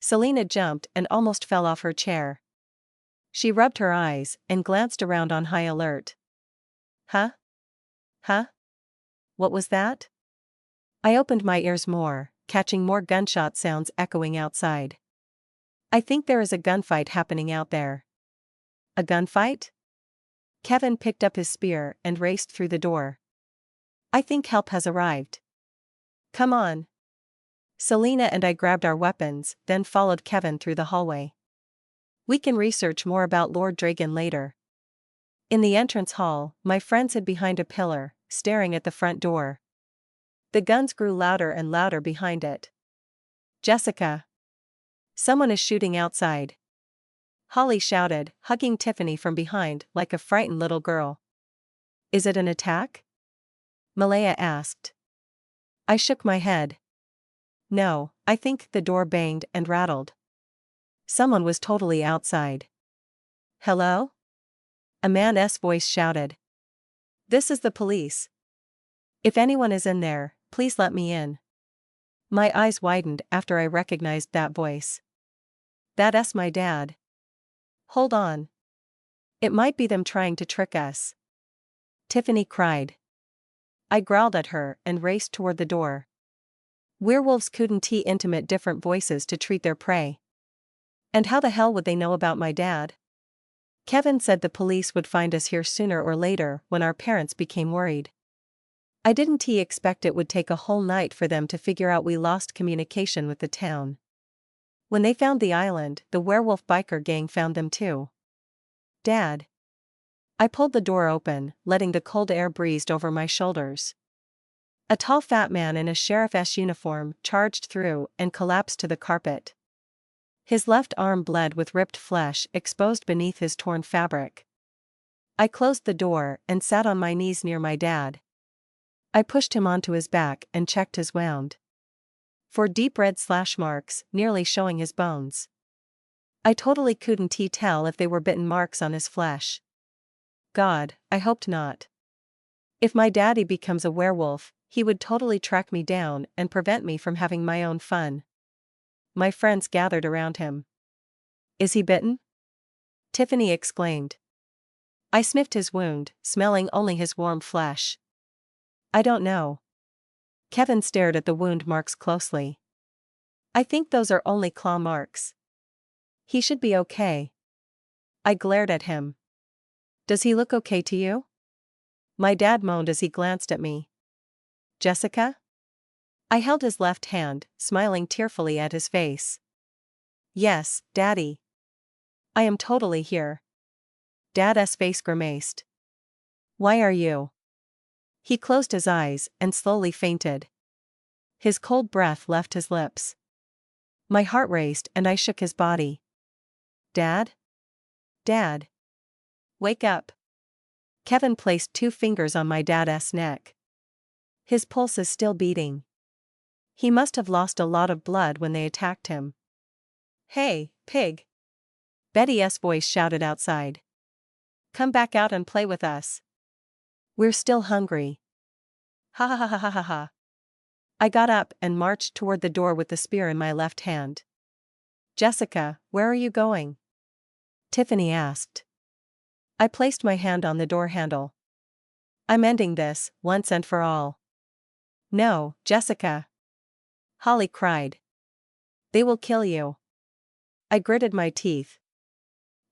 Selena jumped and almost fell off her chair. She rubbed her eyes and glanced around on high alert. Huh? Huh? What was that? I opened my ears more, catching more gunshot sounds echoing outside. I think there is a gunfight happening out there. A gunfight? Kevin picked up his spear and raced through the door. I think help has arrived. Come on. Selena and I grabbed our weapons, then followed Kevin through the hallway. We can research more about Lord Dragon later. In the entrance hall, my friends hid behind a pillar, staring at the front door. The guns grew louder and louder behind it. Jessica! Someone is shooting outside. Holly shouted, hugging Tiffany from behind like a frightened little girl. Is it an attack? Malaya asked. I shook my head. No, I think the door banged and rattled. Someone was totally outside. Hello? A man's voice shouted. This is the police. If anyone is in there, please let me in. My eyes widened after I recognized that voice. That's my dad. Hold on. It might be them trying to trick us. Tiffany cried. I growled at her and raced toward the door. Werewolves couldn't intimate different voices to treat their prey. And how the hell would they know about my dad? Kevin said the police would find us here sooner or later when our parents became worried. I didn't expect it would take a whole night for them to figure out we lost communication with the town. When they found the island, the werewolf biker gang found them too. Dad. I pulled the door open, letting the cold air breeze over my shoulders. A tall fat man in a sheriff's uniform charged through and collapsed to the carpet. His left arm bled with ripped flesh exposed beneath his torn fabric. I closed the door and sat on my knees near my dad. I pushed him onto his back and checked his wound. 4 deep red slash marks, nearly showing his bones. I totally couldn't tell if they were bitten marks on his flesh. God, I hoped not. If my daddy becomes a werewolf, he would totally track me down and prevent me from having my own fun. My friends gathered around him. Is he bitten? Tiffany exclaimed. I sniffed his wound, smelling only his warm flesh. I don't know. Kevin stared at the wound marks closely. I think those are only claw marks. He should be okay. I glared at him. Does he look okay to you? My dad moaned as he glanced at me. Jessica? I held his left hand, smiling tearfully at his face. Yes, Daddy. I am totally here. Dad's face grimaced. Why are you? He closed his eyes and slowly fainted. His cold breath left his lips. My heart raced and I shook his body. Dad? Dad? Wake up. Kevin placed 2 fingers on my dad's neck. His pulse is still beating. He must have lost a lot of blood when they attacked him. Hey, pig. Betty's voice shouted outside. Come back out and play with us. We're still hungry. Ha ha ha ha ha ha ha. I got up and marched toward the door with the spear in my left hand. Jessica, where are you going? Tiffany asked. I placed my hand on the door handle. I'm ending this, once and for all. No, Jessica. Holly cried. They will kill you. I gritted my teeth.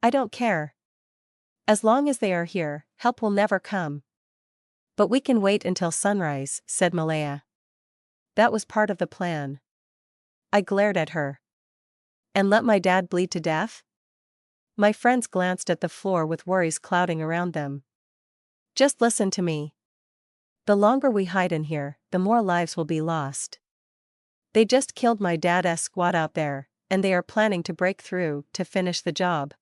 I don't care. As long as they are here, help will never come. But we can wait until sunrise, said Malaya. That was part of the plan. I glared at her. And let my dad bleed to death? My friends glanced at the floor with worries clouding around them. Just listen to me. The longer we hide in here, the more lives will be lost. They just killed my dad's squad out there, and they are planning to break through to finish the job.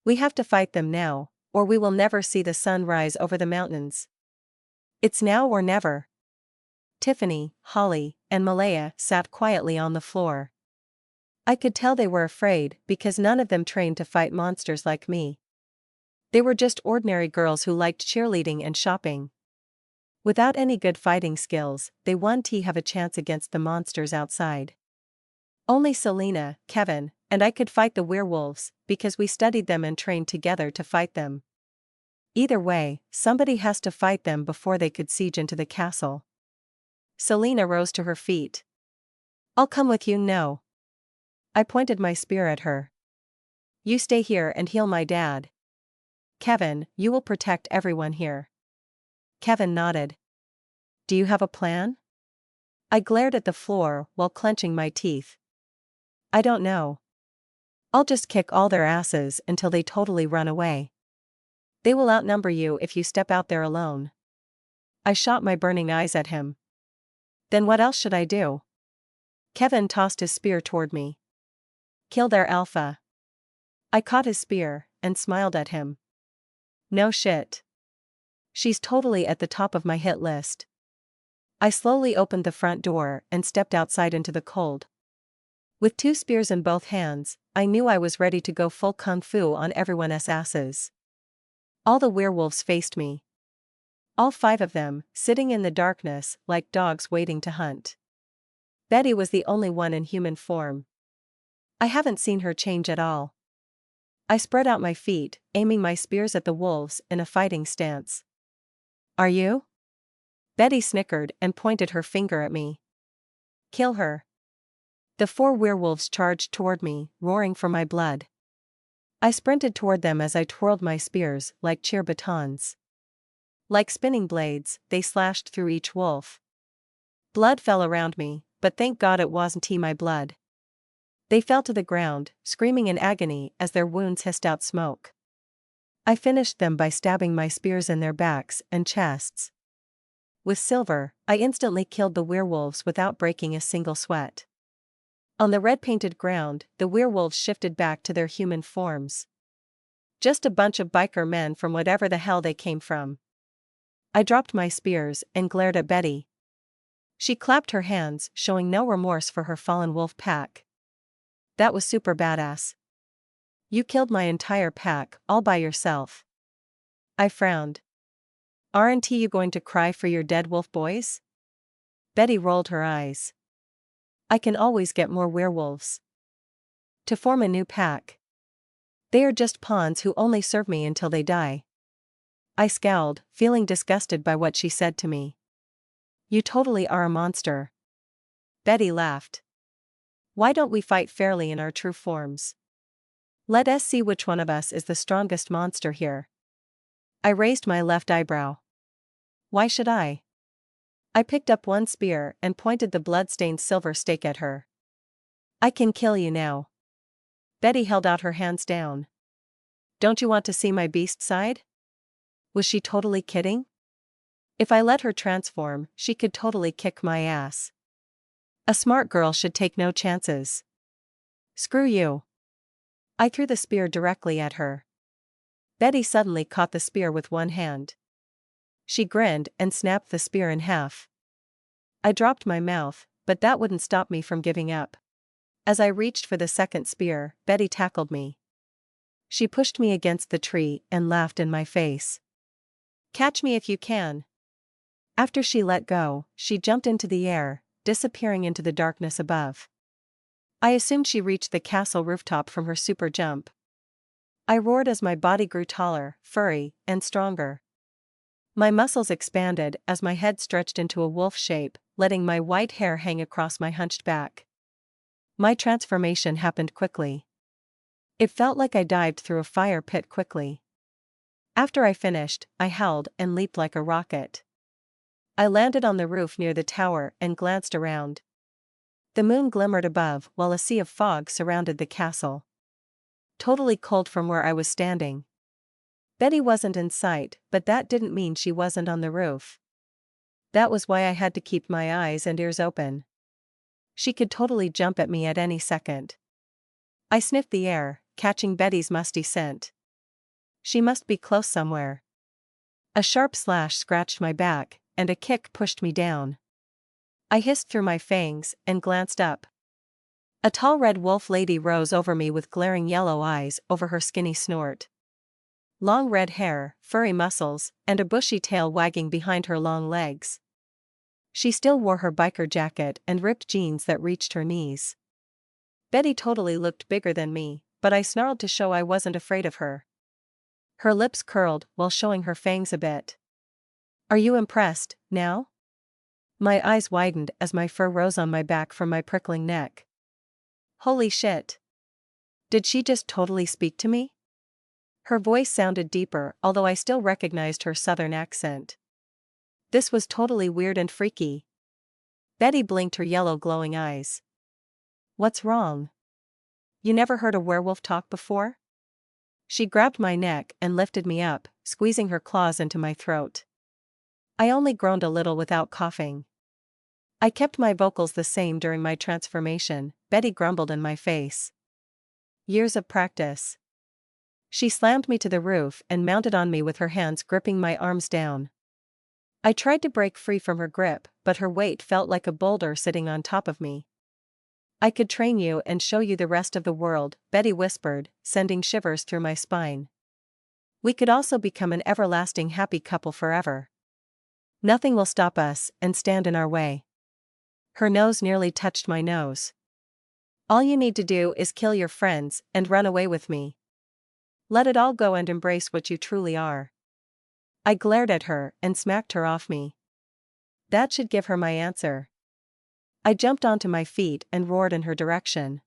We have to fight them now, or we will never see the sun rise over the mountains. It's now or never. Tiffany, Holly, and Malaya sat quietly on the floor. I could tell they were afraid because none of them trained to fight monsters like me. They were just ordinary girls who liked cheerleading and shopping. Without any good fighting skills, they wouldn't have a chance against the monsters outside. Only Selena, Kevin, and I could fight the werewolves, because we studied them and trained together to fight them. Either way, somebody has to fight them before they could siege into the castle. Selena rose to her feet. I'll come with you, no. I pointed my spear at her. You stay here and heal my dad. Kevin, you will protect everyone here. Kevin nodded. Do you have a plan? I glared at the floor while clenching my teeth. I don't know. I'll just kick all their asses until they totally run away. They will outnumber you if you step out there alone. I shot my burning eyes at him. Then what else should I do? Kevin tossed his spear toward me. Kill their alpha. I caught his spear and smiled at him. No shit. She's totally at the top of my hit list. I slowly opened the front door and stepped outside into the cold. With 2 spears in both hands, I knew I was ready to go full kung fu on everyone's asses. All the werewolves faced me. All 5 of them, sitting in the darkness like dogs waiting to hunt. Betty was the only one in human form. I haven't seen her change at all. I spread out my feet, aiming my spears at the wolves in a fighting stance. Are you? Betty snickered and pointed her finger at me. Kill her. The 4 werewolves charged toward me, roaring for my blood. I sprinted toward them as I twirled my spears like cheer batons. Like spinning blades, they slashed through each wolf. Blood fell around me, but thank God it wasn't my blood. They fell to the ground, screaming in agony as their wounds hissed out smoke. I finished them by stabbing my spears in their backs and chests. With silver, I instantly killed the werewolves without breaking a single sweat. On the red-painted ground, the werewolves shifted back to their human forms. Just a bunch of biker men from whatever the hell they came from. I dropped my spears and glared at Betty. She clapped her hands, showing no remorse for her fallen wolf pack. That was super badass. You killed my entire pack, all by yourself. I frowned. Aren't you going to cry for your dead wolf boys? Betty rolled her eyes. I can always get more werewolves. To form a new pack. They are just pawns who only serve me until they die. I scowled, feeling disgusted by what she said to me. You totally are a monster. Betty laughed. Why don't we fight fairly in our true forms? Let us see which one of us is the strongest monster here. I raised my left eyebrow. Why should I? I picked up one spear and pointed the blood-stained silver stake at her. I can kill you now. Betty held out her hands down. Don't you want to see my beast side? Was she totally kidding? If I let her transform, she could totally kick my ass. A smart girl should take no chances. Screw you. I threw the spear directly at her. Betty suddenly caught the spear with one hand. She grinned and snapped the spear in half. I dropped my mouth, but that wouldn't stop me from giving up. As I reached for the second spear, Betty tackled me. She pushed me against the tree and laughed in my face. Catch me if you can. After she let go, she jumped into the air, disappearing into the darkness above. I assumed she reached the castle rooftop from her super jump. I roared as my body grew taller, furry, and stronger. My muscles expanded as my head stretched into a wolf shape, letting my white hair hang across my hunched back. My transformation happened quickly. It felt like I dived through a fire pit quickly. After I finished, I howled and leaped like a rocket. I landed on the roof near the tower and glanced around. The moon glimmered above while a sea of fog surrounded the castle. Totally cold from where I was standing. Betty wasn't in sight, but that didn't mean she wasn't on the roof. That was why I had to keep my eyes and ears open. She could totally jump at me at any second. I sniffed the air, catching Betty's musty scent. She must be close somewhere. A sharp slash scratched my back, and a kick pushed me down. I hissed through my fangs and glanced up. A tall red wolf lady rose over me with glaring yellow eyes over her skinny snort. Long red hair, furry muscles, and a bushy tail wagging behind her long legs. She still wore her biker jacket and ripped jeans that reached her knees. Betty totally looked bigger than me, but I snarled to show I wasn't afraid of her. Her lips curled while showing her fangs a bit. Are you impressed, now? My eyes widened as my fur rose on my back from my prickling neck. Holy shit. Did she just totally speak to me? Her voice sounded deeper, although I still recognized her southern accent. This was totally weird and freaky. Betty blinked her yellow glowing eyes. What's wrong? You never heard a werewolf talk before? She grabbed my neck and lifted me up, squeezing her claws into my throat. I only groaned a little without coughing. I kept my vocals the same during my transformation, Betty grumbled in my face. Years of practice. She slammed me to the roof and mounted on me with her hands gripping my arms down. I tried to break free from her grip, but her weight felt like a boulder sitting on top of me. I could train you and show you the rest of the world, Betty whispered, sending shivers through my spine. We could also become an everlasting happy couple forever. Nothing will stop us and stand in our way. Her nose nearly touched my nose. All you need to do is kill your friends and run away with me. Let it all go and embrace what you truly are. I glared at her and smacked her off me. That should give her my answer. I jumped onto my feet and roared in her direction.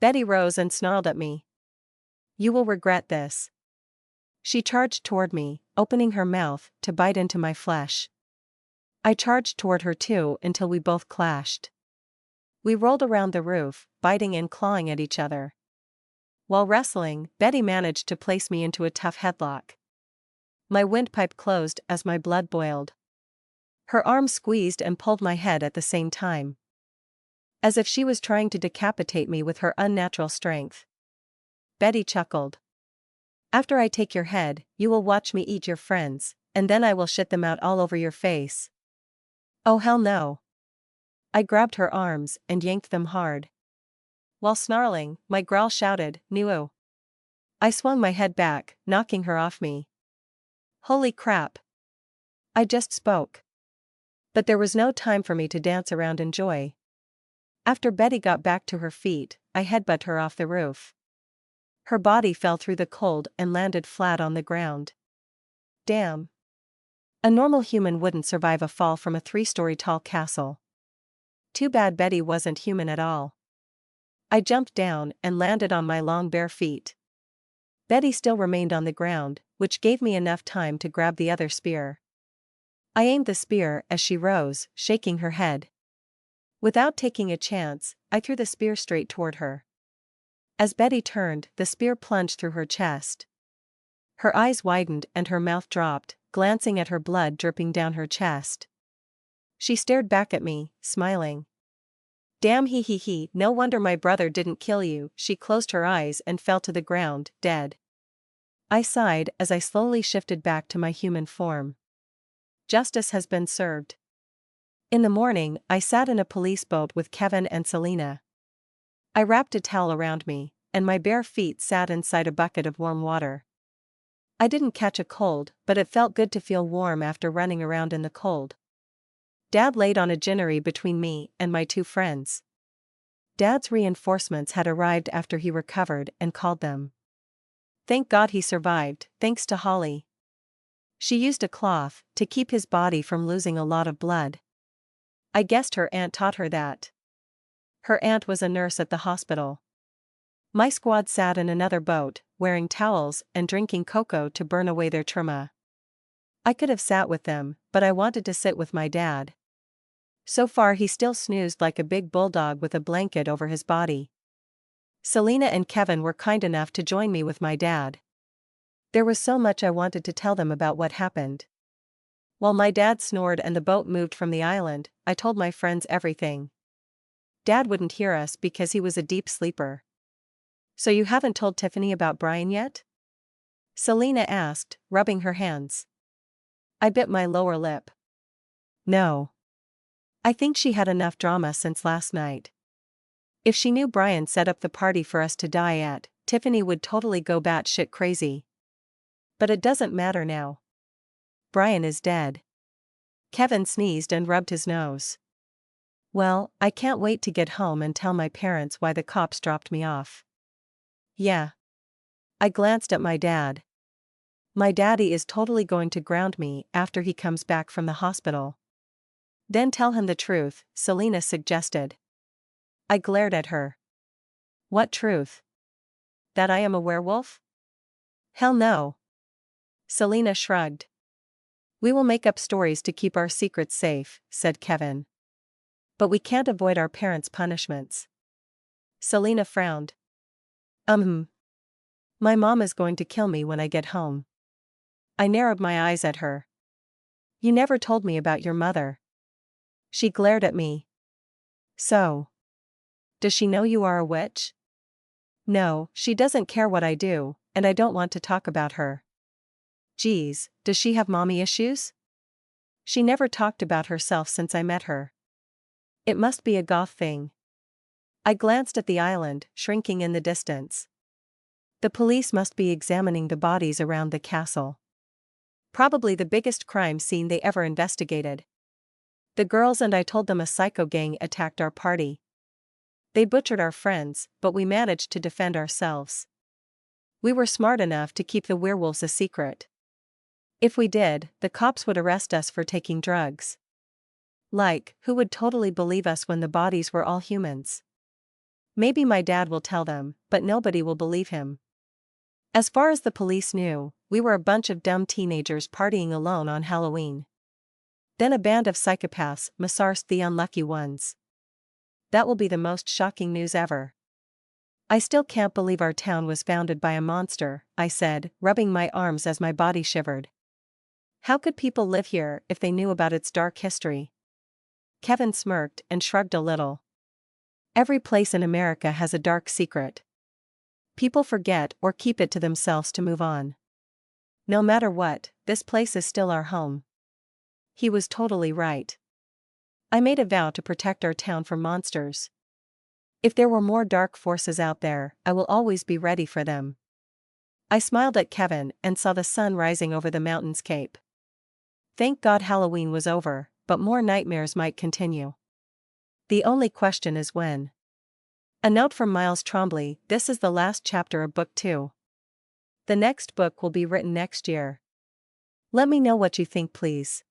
Betty rose and snarled at me. You will regret this. She charged toward me, opening her mouth to bite into my flesh. I charged toward her too until we both clashed. We rolled around the roof, biting and clawing at each other. While wrestling, Betty managed to place me into a tough headlock. My windpipe closed as my blood boiled. Her arm squeezed and pulled my head at the same time. As if she was trying to decapitate me with her unnatural strength. Betty chuckled. After I take your head, you will watch me eat your friends, and then I will shit them out all over your face. Oh hell no. I grabbed her arms and yanked them hard. While snarling, my growl shouted, "Nuo." I swung my head back, knocking her off me. Holy crap. I just spoke. But there was no time for me to dance around in joy. After Betty got back to her feet, I headbutt her off the roof. Her body fell through the cold and landed flat on the ground. Damn. A normal human wouldn't survive a fall from a 3-story tall castle. Too bad Betty wasn't human at all. I jumped down and landed on my long bare feet. Betty still remained on the ground, which gave me enough time to grab the other spear. I aimed the spear as she rose, shaking her head. Without taking a chance, I threw the spear straight toward her. As Betty turned, the spear plunged through her chest. Her eyes widened and her mouth dropped, glancing at her blood dripping down her chest. She stared back at me, smiling. Damn he, no wonder my brother didn't kill you. She closed her eyes and fell to the ground, dead. I sighed as I slowly shifted back to my human form. Justice has been served. In the morning, I sat in a police boat with Kevin and Selena. I wrapped a towel around me, and my bare feet sat inside a bucket of warm water. I didn't catch a cold, but it felt good to feel warm after running around in the cold. Dad laid on a ginnery between me and my 2 friends. Dad's reinforcements had arrived after he recovered and called them. Thank God he survived, thanks to Holly. She used a cloth to keep his body from losing a lot of blood. I guessed her aunt taught her that. Her aunt was a nurse at the hospital. My squad sat in another boat, wearing towels and drinking cocoa to burn away their trauma. I could have sat with them, but I wanted to sit with my dad. So far he still snoozed like a big bulldog with a blanket over his body. Selena and Kevin were kind enough to join me with my dad. There was so much I wanted to tell them about what happened. While my dad snored and the boat moved from the island, I told my friends everything. Dad wouldn't hear us because he was a deep sleeper. So you haven't told Tiffany about Brian yet? Selena asked, rubbing her hands. I bit my lower lip. No. I think she had enough drama since last night. If she knew Brian set up the party for us to die at, Tiffany would totally go batshit crazy. But it doesn't matter now. Brian is dead. Kevin sneezed and rubbed his nose. Well, I can't wait to get home and tell my parents why the cops dropped me off. Yeah. I glanced at my dad. My daddy is totally going to ground me after he comes back from the hospital. Then tell him the truth, Selena suggested. I glared at her. What truth? That I am a werewolf? Hell no. Selena shrugged. We will make up stories to keep our secrets safe, said Kevin. But we can't avoid our parents' punishments. Selena frowned. My mom is going to kill me when I get home. I narrowed my eyes at her. You never told me about your mother. She glared at me. So. Does she know you are a witch? No, she doesn't care what I do, and I don't want to talk about her. Geez, does she have mommy issues? She never talked about herself since I met her. It must be a goth thing. I glanced at the island, shrinking in the distance. The police must be examining the bodies around the castle. Probably the biggest crime scene they ever investigated. The girls and I told them a psycho gang attacked our party. They butchered our friends, but we managed to defend ourselves. We were smart enough to keep the werewolves a secret. If we did, the cops would arrest us for taking drugs. Like, who would totally believe us when the bodies were all humans? Maybe my dad will tell them, but nobody will believe him. As far as the police knew, we were a bunch of dumb teenagers partying alone on Halloween. Then a band of psychopaths massacred the unlucky ones. That will be the most shocking news ever. I still can't believe our town was founded by a monster, I said, rubbing my arms as my body shivered. How could people live here if they knew about its dark history? Kevin smirked and shrugged a little. Every place in America has a dark secret. People forget or keep it to themselves to move on. No matter what, this place is still our home. He was totally right. I made a vow to protect our town from monsters. If there were more dark forces out there, I will always be ready for them. I smiled at Kevin and saw the sun rising over the mountain's cape. Thank God Halloween was over, but more nightmares might continue. The only question is when. A note from Miles Trombley: this is the last chapter of Book 2. The next book will be written next year. Let me know what you think, please.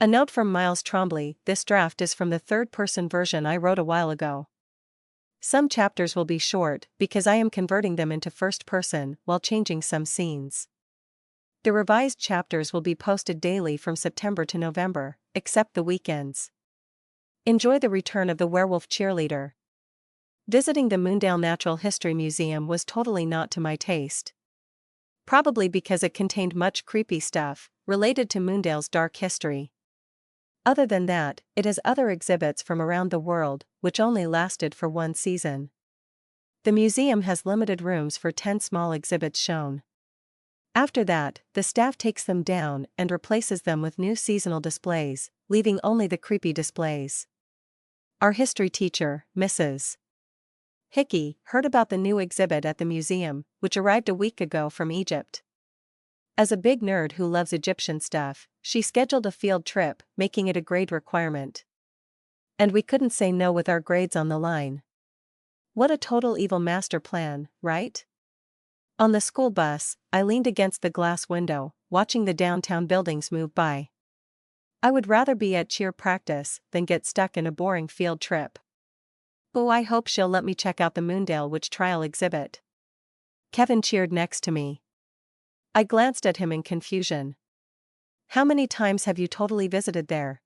A note from Miles Trombley: this draft is from the third-person version I wrote a while ago. Some chapters will be short because I am converting them into first person while changing some scenes. The revised chapters will be posted daily from September to November, except the weekends. Enjoy the return of the Werewolf Cheerleader. Visiting the Moondale Natural History Museum was totally not to my taste. Probably because it contained much creepy stuff related to Moondale's dark history. Other than that, it has other exhibits from around the world, which only lasted for one season. The museum has limited rooms for 10 small exhibits shown. After that, the staff takes them down and replaces them with new seasonal displays, leaving only the creepy displays. Our history teacher, Mrs. Hickey, heard about the new exhibit at the museum, which arrived a week ago from Egypt. As a big nerd who loves Egyptian stuff, she scheduled a field trip, making it a grade requirement. And we couldn't say no with our grades on the line. What a total evil master plan, right? On the school bus, I leaned against the glass window, watching the downtown buildings move by. I would rather be at cheer practice than get stuck in a boring field trip. Oh, I hope she'll let me check out the Moondale Witch Trial exhibit. Kevin cheered next to me. I glanced at him in confusion. How many times have you totally visited there?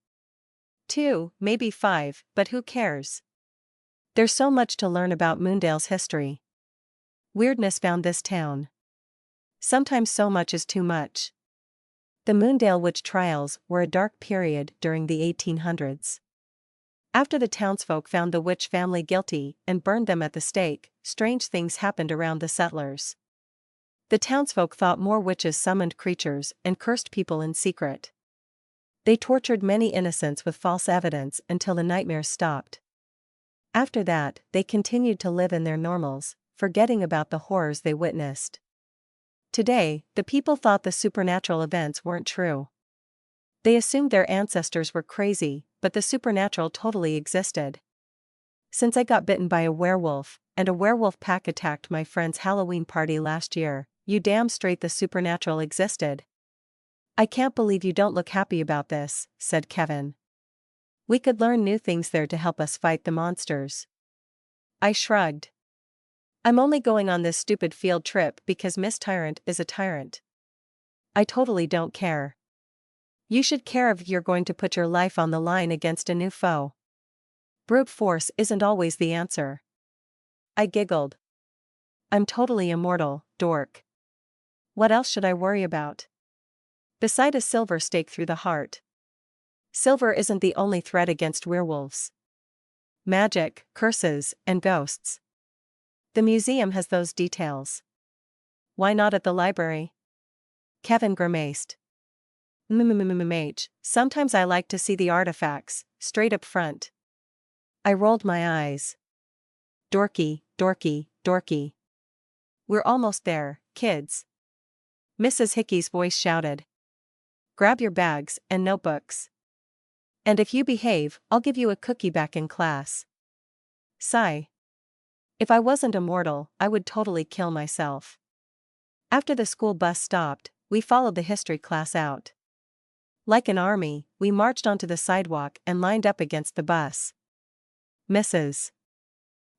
2, maybe 5, but who cares? There's so much to learn about Moondale's history. Weirdness found this town. Sometimes so much is too much. The Moondale witch trials were a dark period during the 1800s. After the townsfolk found the witch family guilty and burned them at the stake, strange things happened around the settlers. The townsfolk thought more witches summoned creatures and cursed people in secret. They tortured many innocents with false evidence until the nightmares stopped. After that, they continued to live in their normals, forgetting about the horrors they witnessed. Today, the people thought the supernatural events weren't true. They assumed their ancestors were crazy, but the supernatural totally existed. Since I got bitten by a werewolf, and a werewolf pack attacked my friend's Halloween party last year, you damn straight the supernatural existed. I can't believe you don't look happy about this, said Kevin. We could learn new things there to help us fight the monsters. I shrugged. I'm only going on this stupid field trip because Miss Tyrant is a tyrant. I totally don't care. You should care if you're going to put your life on the line against a new foe. Brute force isn't always the answer. I giggled. I'm totally immortal, dork. What else should I worry about? Beside a silver stake through the heart. Silver isn't the only threat against werewolves. Magic, curses, and ghosts. The museum has those details. Why not at the library? Kevin grimaced. Sometimes I like to see the artifacts, straight up front. I rolled my eyes. Dorky, dorky, dorky. We're almost there, kids. Mrs. Hickey's voice shouted. Grab your bags and notebooks. And if you behave, I'll give you a cookie back in class. Sigh. If I wasn't immortal, I would totally kill myself. After the school bus stopped, we followed the history class out. Like an army, we marched onto the sidewalk and lined up against the bus. Mrs.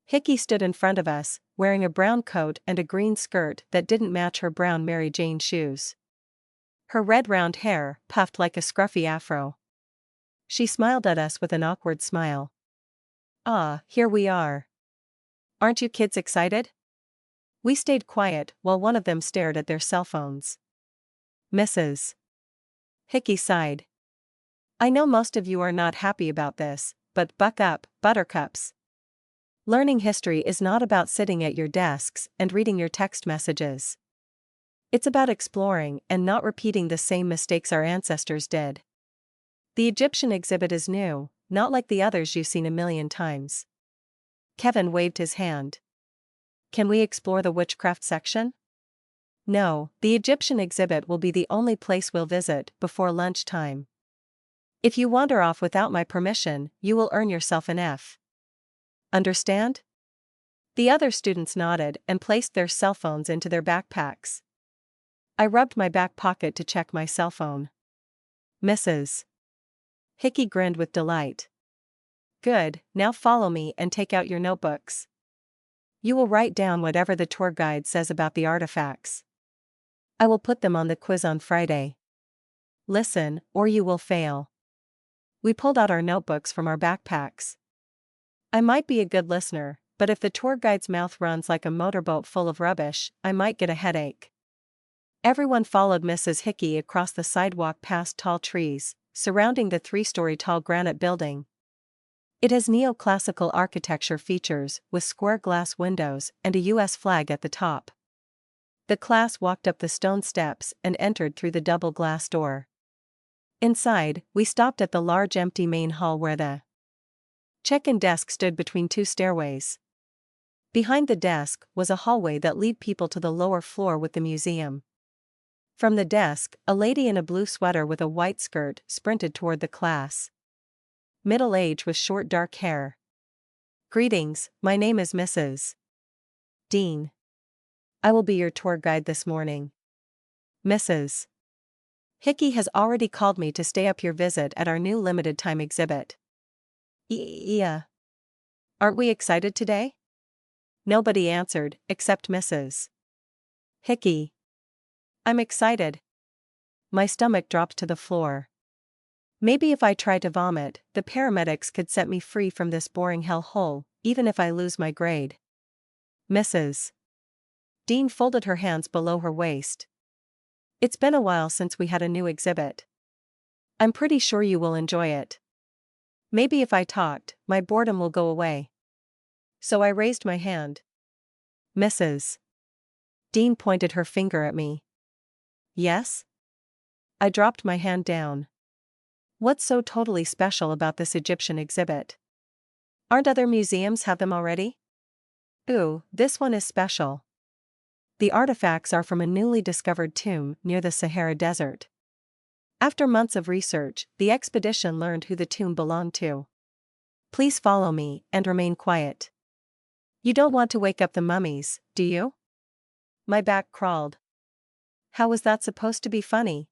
Hickey stood in front of us, wearing a brown coat and a green skirt that didn't match her brown Mary Jane shoes. Her red round hair puffed like a scruffy afro. She smiled at us with an awkward smile. Ah, here we are. Aren't you kids excited? We stayed quiet while one of them stared at their cell phones. Mrs. Hickey sighed. I know most of you are not happy about this, but buck up, buttercups. Learning history is not about sitting at your desks and reading your text messages. It's about exploring and not repeating the same mistakes our ancestors did. The Egyptian exhibit is new, not like the others you've seen a million times. Kevin waved his hand. Can we explore the witchcraft section? No, the Egyptian exhibit will be the only place we'll visit before lunchtime. If you wander off without my permission, you will earn yourself an F. Understand? The other students nodded and placed their cell phones into their backpacks. I rubbed my back pocket to check my cell phone. Mrs. Hickey grinned with delight. Good, now follow me and take out your notebooks. You will write down whatever the tour guide says about the artifacts. I will put them on the quiz on Friday. Listen, or you will fail. We pulled out our notebooks from our backpacks. I might be a good listener, but if the tour guide's mouth runs like a motorboat full of rubbish, I might get a headache. Everyone followed Mrs. Hickey across the sidewalk past tall trees, surrounding the 3-story tall granite building. It has neoclassical architecture features with square glass windows and a U.S. flag at the top. The class walked up the stone steps and entered through the double glass door. Inside, we stopped at the large empty main hall where the check-in desk stood between 2 stairways. Behind the desk was a hallway that led people to the lower floor with the museum. From the desk, a lady in a blue sweater with a white skirt sprinted toward the class. Middle age with short dark hair. Greetings, my name is Mrs. Dean. I will be your tour guide this morning. Mrs. Hickey has already called me to stay up your visit at our new limited time exhibit. Yeah. Aren't we excited today? Nobody answered, except Mrs. Hickey. I'm excited. My stomach dropped to the floor. Maybe if I tried to vomit, the paramedics could set me free from this boring hellhole, even if I lose my grade. Mrs. Dean folded her hands below her waist. It's been a while since we had a new exhibit. I'm pretty sure you will enjoy it. Maybe if I talked, my boredom will go away. So I raised my hand. Mrs. Dean pointed her finger at me. Yes? I dropped my hand down. What's so totally special about this Egyptian exhibit? Aren't other museums have them already? Ooh, this one is special. The artifacts are from a newly discovered tomb near the Sahara Desert. After months of research, the expedition learned who the tomb belonged to. Please follow me and remain quiet. You don't want to wake up the mummies, do you? My back crawled. How was that supposed to be funny?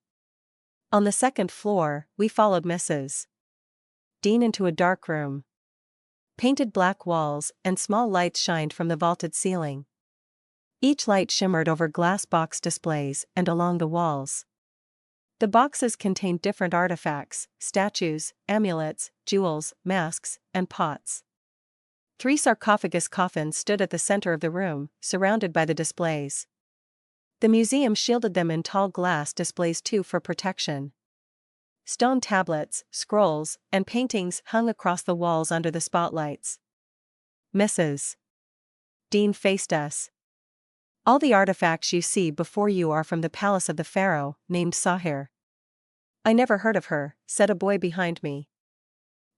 On the second floor, we followed Mrs. Dean into a dark room. Painted black walls and small lights shined from the vaulted ceiling. Each light shimmered over glass box displays and along the walls. The boxes contained different artifacts, statues, amulets, jewels, masks, and pots. 3 sarcophagus coffins stood at the center of the room, surrounded by the displays. The museum shielded them in tall glass displays too for protection. Stone tablets, scrolls, and paintings hung across the walls under the spotlights. Mrs. Dean faced us. All the artifacts you see before you are from the palace of the pharaoh, named Sahir. I never heard of her, said a boy behind me.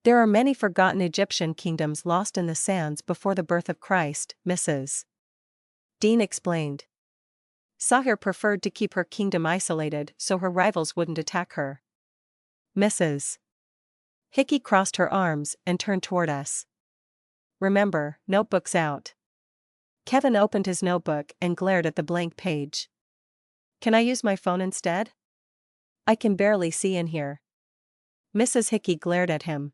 There are many forgotten Egyptian kingdoms lost in the sands before the birth of Christ, Mrs. Dean explained. Sahir preferred to keep her kingdom isolated so her rivals wouldn't attack her. Mrs. Hickey crossed her arms and turned toward us. Remember, notebooks out. Kevin opened his notebook and glared at the blank page. Can I use my phone instead? I can barely see in here. Mrs. Hickey glared at him.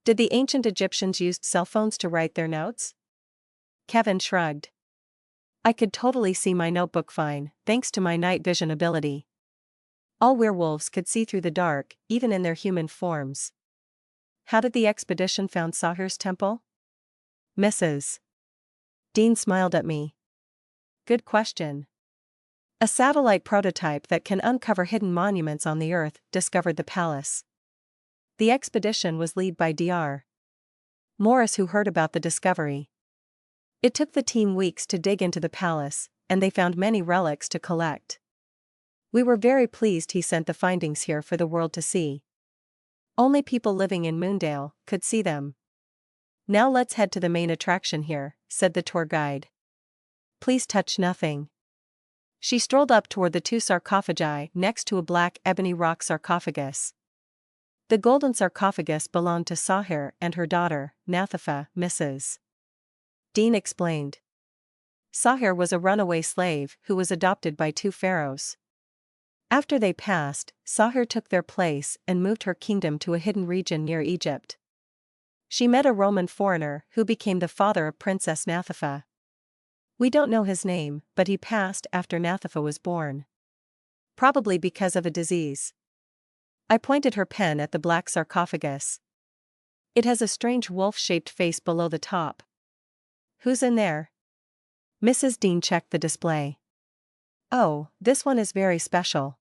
Did the ancient Egyptians use cell phones to write their notes? Kevin shrugged. I could totally see my notebook fine, thanks to my night vision ability. All werewolves could see through the dark, even in their human forms. How did the expedition found Sahir's temple? Mrs. Dean smiled at me. Good question. A satellite prototype that can uncover hidden monuments on the Earth discovered the palace. The expedition was led by Dr. Morris, who heard about the discovery. It took the team weeks to dig into the palace, and they found many relics to collect. We were very pleased he sent the findings here for the world to see. Only people living in Moondale could see them. Now let's head to the main attraction here, said the tour guide. Please touch nothing. She strolled up toward the 2 sarcophagi next to a black ebony rock sarcophagus. The golden sarcophagus belonged to Sahir and her daughter, Nathifa, Mrs. Dean explained. Sahir was a runaway slave who was adopted by 2 pharaohs. After they passed, Sahir took their place and moved her kingdom to a hidden region near Egypt. She met a Roman foreigner who became the father of Princess Nathifa. We don't know his name, but he passed after Nathifa was born. Probably because of a disease. I pointed her pen at the black sarcophagus. It has a strange wolf-shaped face below the top. Who's in there? Mrs. Dean checked the display. Oh, this one is very special.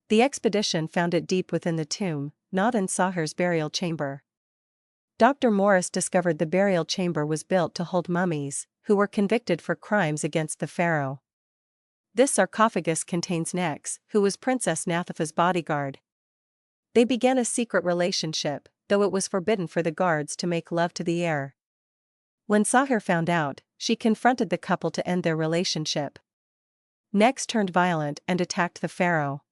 The expedition found it deep within the tomb, not in Sahir's burial chamber. Dr. Morris discovered the burial chamber was built to hold mummies who were convicted for crimes against the pharaoh. This sarcophagus contains Nex, who was Princess Nathifa's bodyguard. They began a secret relationship, though it was forbidden for the guards to make love to the heir. When Sahir found out, she confronted the couple to end their relationship. Nex turned violent and attacked the pharaoh.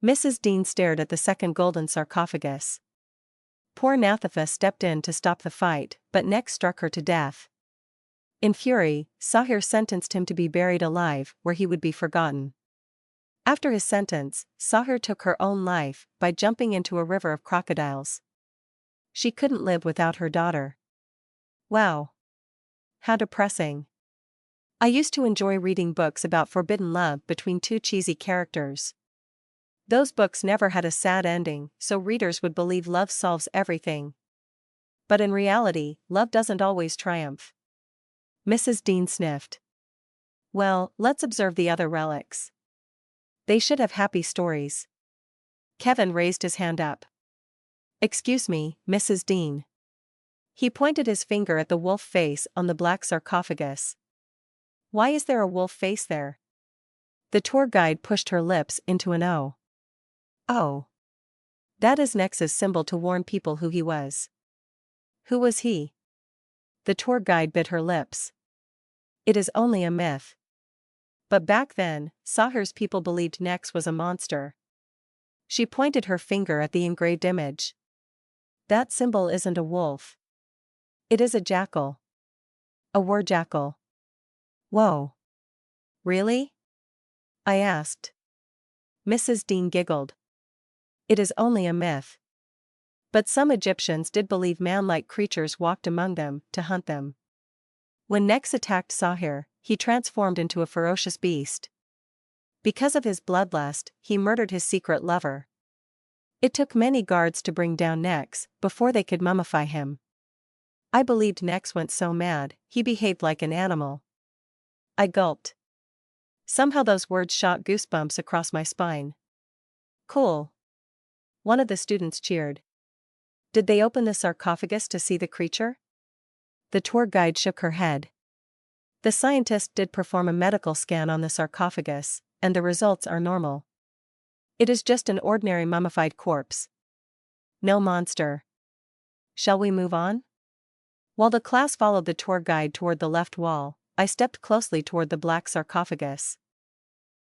Mrs. Dean stared at the second golden sarcophagus. Poor Nathifa stepped in to stop the fight, but Nex struck her to death. In fury, Sahir sentenced him to be buried alive where he would be forgotten. After his sentence, Sahir took her own life by jumping into a river of crocodiles. She couldn't live without her daughter. Wow. How depressing. I used to enjoy reading books about forbidden love between 2 cheesy characters. Those books never had a sad ending, so readers would believe love solves everything. But in reality, love doesn't always triumph. Mrs. Dean sniffed. Well, let's observe the other relics. They should have happy stories. Kevin raised his hand up. Excuse me, Mrs. Dean. He pointed his finger at the wolf face on the black sarcophagus. Why is there a wolf face there? The tour guide pushed her lips into an O. Oh. That is Nex's symbol to warn people who he was. Who was he? The tour guide bit her lips. It is only a myth. But back then, Sahir's people believed Nex was a monster. She pointed her finger at the engraved image. That symbol isn't a wolf. It is a jackal. A war-jackal. Whoa. Really? I asked. Mrs. Dean giggled. It is only a myth. But some Egyptians did believe man-like creatures walked among them to hunt them. When Nex attacked Sahir, he transformed into a ferocious beast. Because of his bloodlust, he murdered his secret lover. It took many guards to bring down Nex before they could mummify him. I believed Nex went so mad, he behaved like an animal. I gulped. Somehow those words shot goosebumps across my spine. Cool. One of the students cheered. Did they open the sarcophagus to see the creature? The tour guide shook her head. The scientist did perform a medical scan on the sarcophagus, and the results are normal. It is just an ordinary mummified corpse. No monster. Shall we move on? While the class followed the tour guide toward the left wall, I stepped closely toward the black sarcophagus.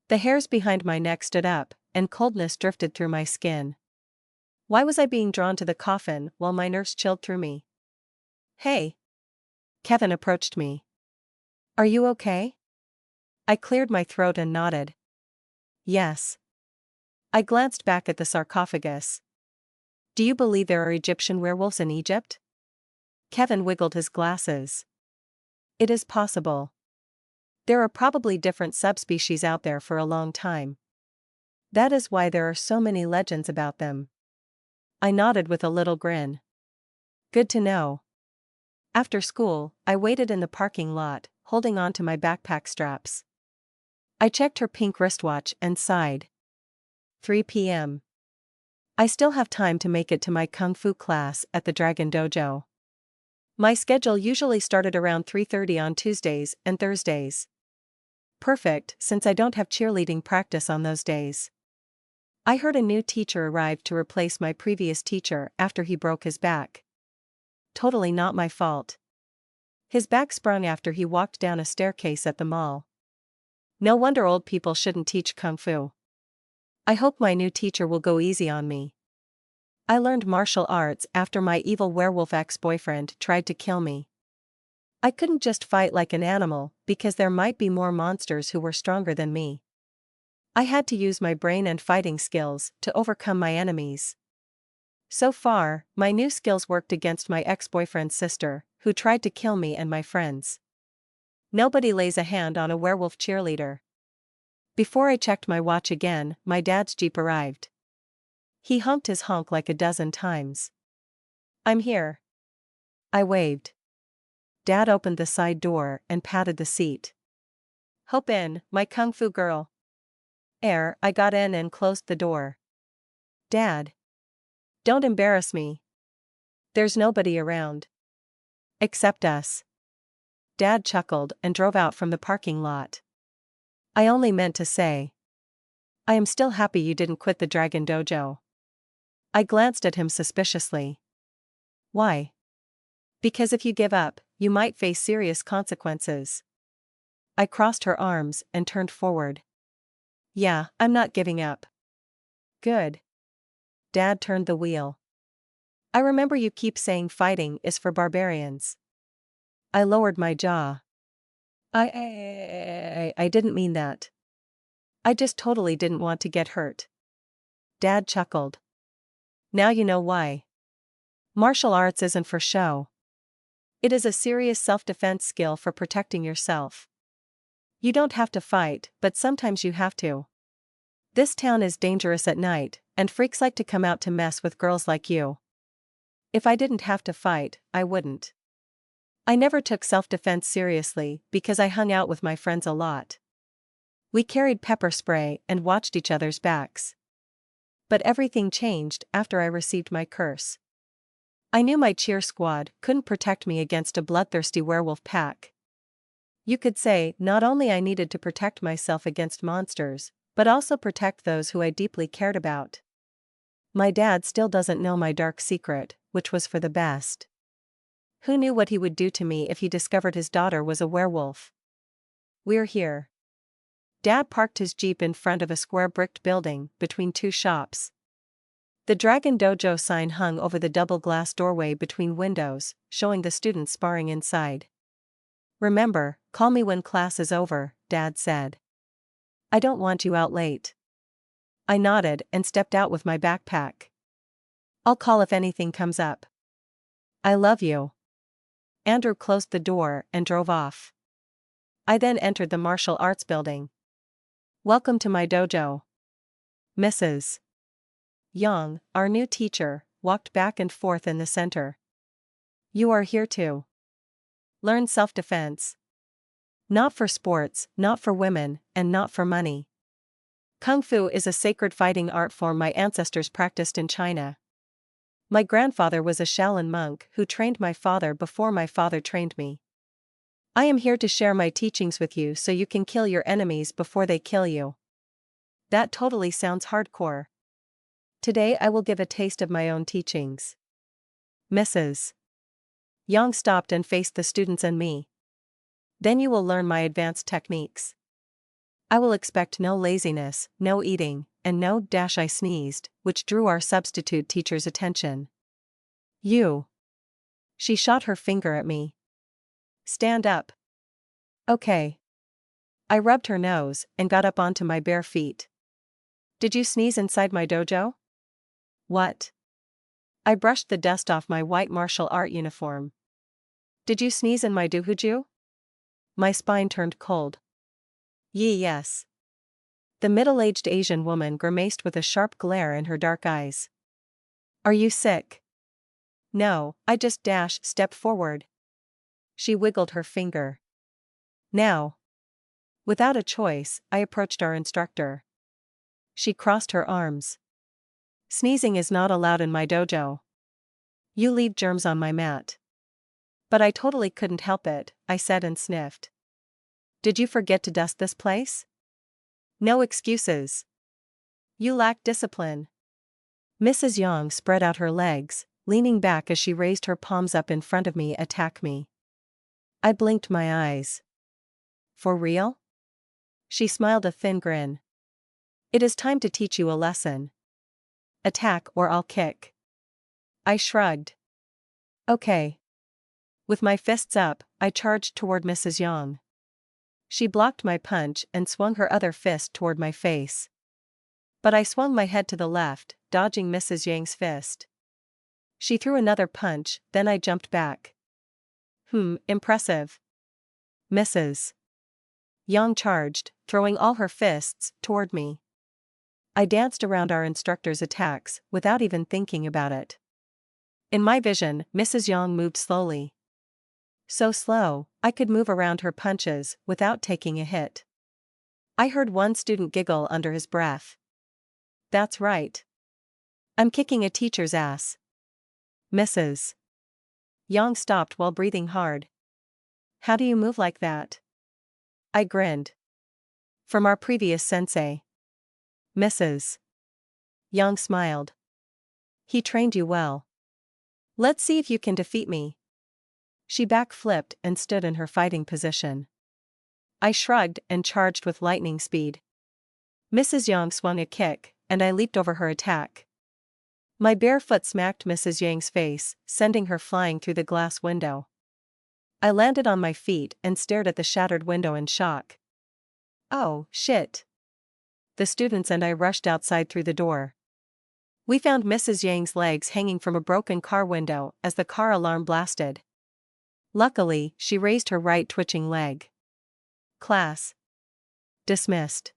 The hairs behind my neck stood up, and coldness drifted through my skin. Why was I being drawn to the coffin while my nerves chilled through me? Hey! Kevin approached me. Are you okay? I cleared my throat and nodded. Yes. I glanced back at the sarcophagus. Do you believe there are Egyptian werewolves in Egypt? Kevin wiggled his glasses. It is possible. There are probably different subspecies out there for a long time. That is why there are so many legends about them. I nodded with a little grin. Good to know. After school, I waited in the parking lot, holding on to my backpack straps. I checked her pink wristwatch and sighed. 3 p.m. I still have time to make it to my kung fu class at the Dragon Dojo. My schedule usually started around 3:30 on Tuesdays and Thursdays. Perfect, since I don't have cheerleading practice on those days. I heard a new teacher arrived to replace my previous teacher after he broke his back. Totally not my fault. His back sprung after he walked down a staircase at the mall. No wonder old people shouldn't teach kung fu. I hope my new teacher will go easy on me. I learned martial arts after my evil werewolf ex-boyfriend tried to kill me. I couldn't just fight like an animal because there might be more monsters who were stronger than me. I had to use my brain and fighting skills to overcome my enemies. So far, my new skills worked against my ex-boyfriend's sister, who tried to kill me and my friends. Nobody lays a hand on a werewolf cheerleader. Before I checked my watch again, my dad's Jeep arrived. He honked his honk like a dozen times. I'm here. I waved. Dad opened the side door and patted the seat. Hop in, my kung fu girl. I got in and closed the door. Dad. Don't embarrass me. There's nobody around. Except us. Dad chuckled and drove out from the parking lot. I only meant to say. I am still happy you didn't quit the Dragon Dojo. I glanced at him suspiciously. Why? Because if you give up, you might face serious consequences. I crossed her arms and turned forward. Yeah, I'm not giving up. Good. Dad turned the wheel. I remember you keep saying fighting is for barbarians. I lowered my jaw. I didn't mean that. I just totally didn't want to get hurt. Dad chuckled. Now you know why. Martial arts isn't for show. It is a serious self-defense skill for protecting yourself. You don't have to fight, but sometimes you have to. This town is dangerous at night, and freaks like to come out to mess with girls like you. If I didn't have to fight, I wouldn't. I never took self-defense seriously because I hung out with my friends a lot. We carried pepper spray and watched each other's backs. But everything changed after I received my curse. I knew my cheer squad couldn't protect me against a bloodthirsty werewolf pack. You could say not only I needed to protect myself against monsters, but also protect those who I deeply cared about. My dad still doesn't know my dark secret, which was for the best. Who knew what he would do to me if he discovered his daughter was a werewolf? We're here. Dad parked his Jeep in front of a square bricked building between two shops. The Dragon Dojo sign hung over the double glass doorway between windows, showing the students sparring inside. "Remember, call me when class is over," Dad said. "I don't want you out late." I nodded and stepped out with my backpack. "I'll call if anything comes up." "I love you." Andrew closed the door and drove off. I then entered the martial arts building. "Welcome to my dojo." Mrs. Young, our new teacher, walked back and forth in the center. "You are here to learn self-defense. Not for sports, not for women, and not for money. Kung Fu is a sacred fighting art form my ancestors practiced in China. My grandfather was a Shaolin monk who trained my father before my father trained me. I am here to share my teachings with you so you can kill your enemies before they kill you." That totally sounds hardcore. Today I will give a taste of my own teachings. Mrs. Young stopped and faced the students and me. "Then you will learn my advanced techniques. I will expect no laziness, no eating, and no dash I sneezed," which drew our substitute teacher's attention. "You." She shot her finger at me. "Stand up." "Okay." I rubbed her nose and got up onto my bare feet. "Did you sneeze inside my dojo?" "What?" I brushed the dust off my white martial art uniform. "Did you sneeze in my dojo?" My spine turned cold. Yes." The middle-aged Asian woman grimaced with a sharp glare in her dark eyes. "Are you sick?" "No, I just step forward." She wiggled her finger. "Now." Without a choice, I approached our instructor. She crossed her arms. "Sneezing is not allowed in my dojo. You leave germs on my mat." "But I totally couldn't help it," I said and sniffed. "Did you forget to dust this place?" "No excuses. You lack discipline." Mrs. Yang spread out her legs, leaning back as she raised her palms up in front of me. "Attack me." I blinked my eyes. "For real?" She smiled a thin grin. "It is time to teach you a lesson. Attack or I'll kick." I shrugged. "Okay." With my fists up, I charged toward Mrs. Yang. She blocked my punch and swung her other fist toward my face. But I swung my head to the left, dodging Mrs. Yang's fist. She threw another punch, then I jumped back. Impressive." Mrs. Yang charged, throwing all her fists toward me. I danced around our instructor's attacks, without even thinking about it. In my vision, Mrs. Yang moved slowly. So slow, I could move around her punches without taking a hit. I heard one student giggle under his breath. "That's right. I'm kicking a teacher's ass." Mrs. Yang stopped while breathing hard. "How do you move like that?" I grinned. "From our previous sensei." Mrs. Yang smiled. "He trained you well. Let's see if you can defeat me." She backflipped and stood in her fighting position. I shrugged and charged with lightning speed. Mrs. Yang swung a kick, and I leaped over her attack. My bare foot smacked Mrs. Yang's face, sending her flying through the glass window. I landed on my feet and stared at the shattered window in shock. "Oh, shit." The students and I rushed outside through the door. We found Mrs. Yang's legs hanging from a broken car window as the car alarm blasted. Luckily, she raised her right twitching leg. Class dismissed.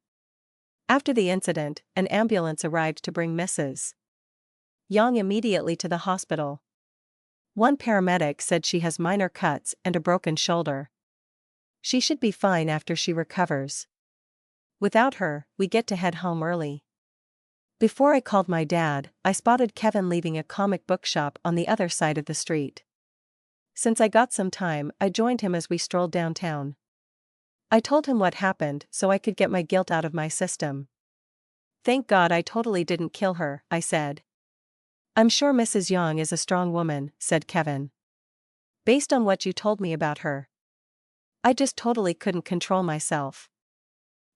After the incident, an ambulance arrived to bring Mrs. Yang immediately to the hospital. One paramedic said she has minor cuts and a broken shoulder. She should be fine after she recovers. Without her, we get to head home early. Before I called my dad, I spotted Kevin leaving a comic book shop on the other side of the street. Since I got some time, I joined him as we strolled downtown. I told him what happened so I could get my guilt out of my system. "Thank God I totally didn't kill her," I said. "I'm sure Mrs. Yang is a strong woman," said Kevin. "Based on what you told me about her, I just totally couldn't control myself.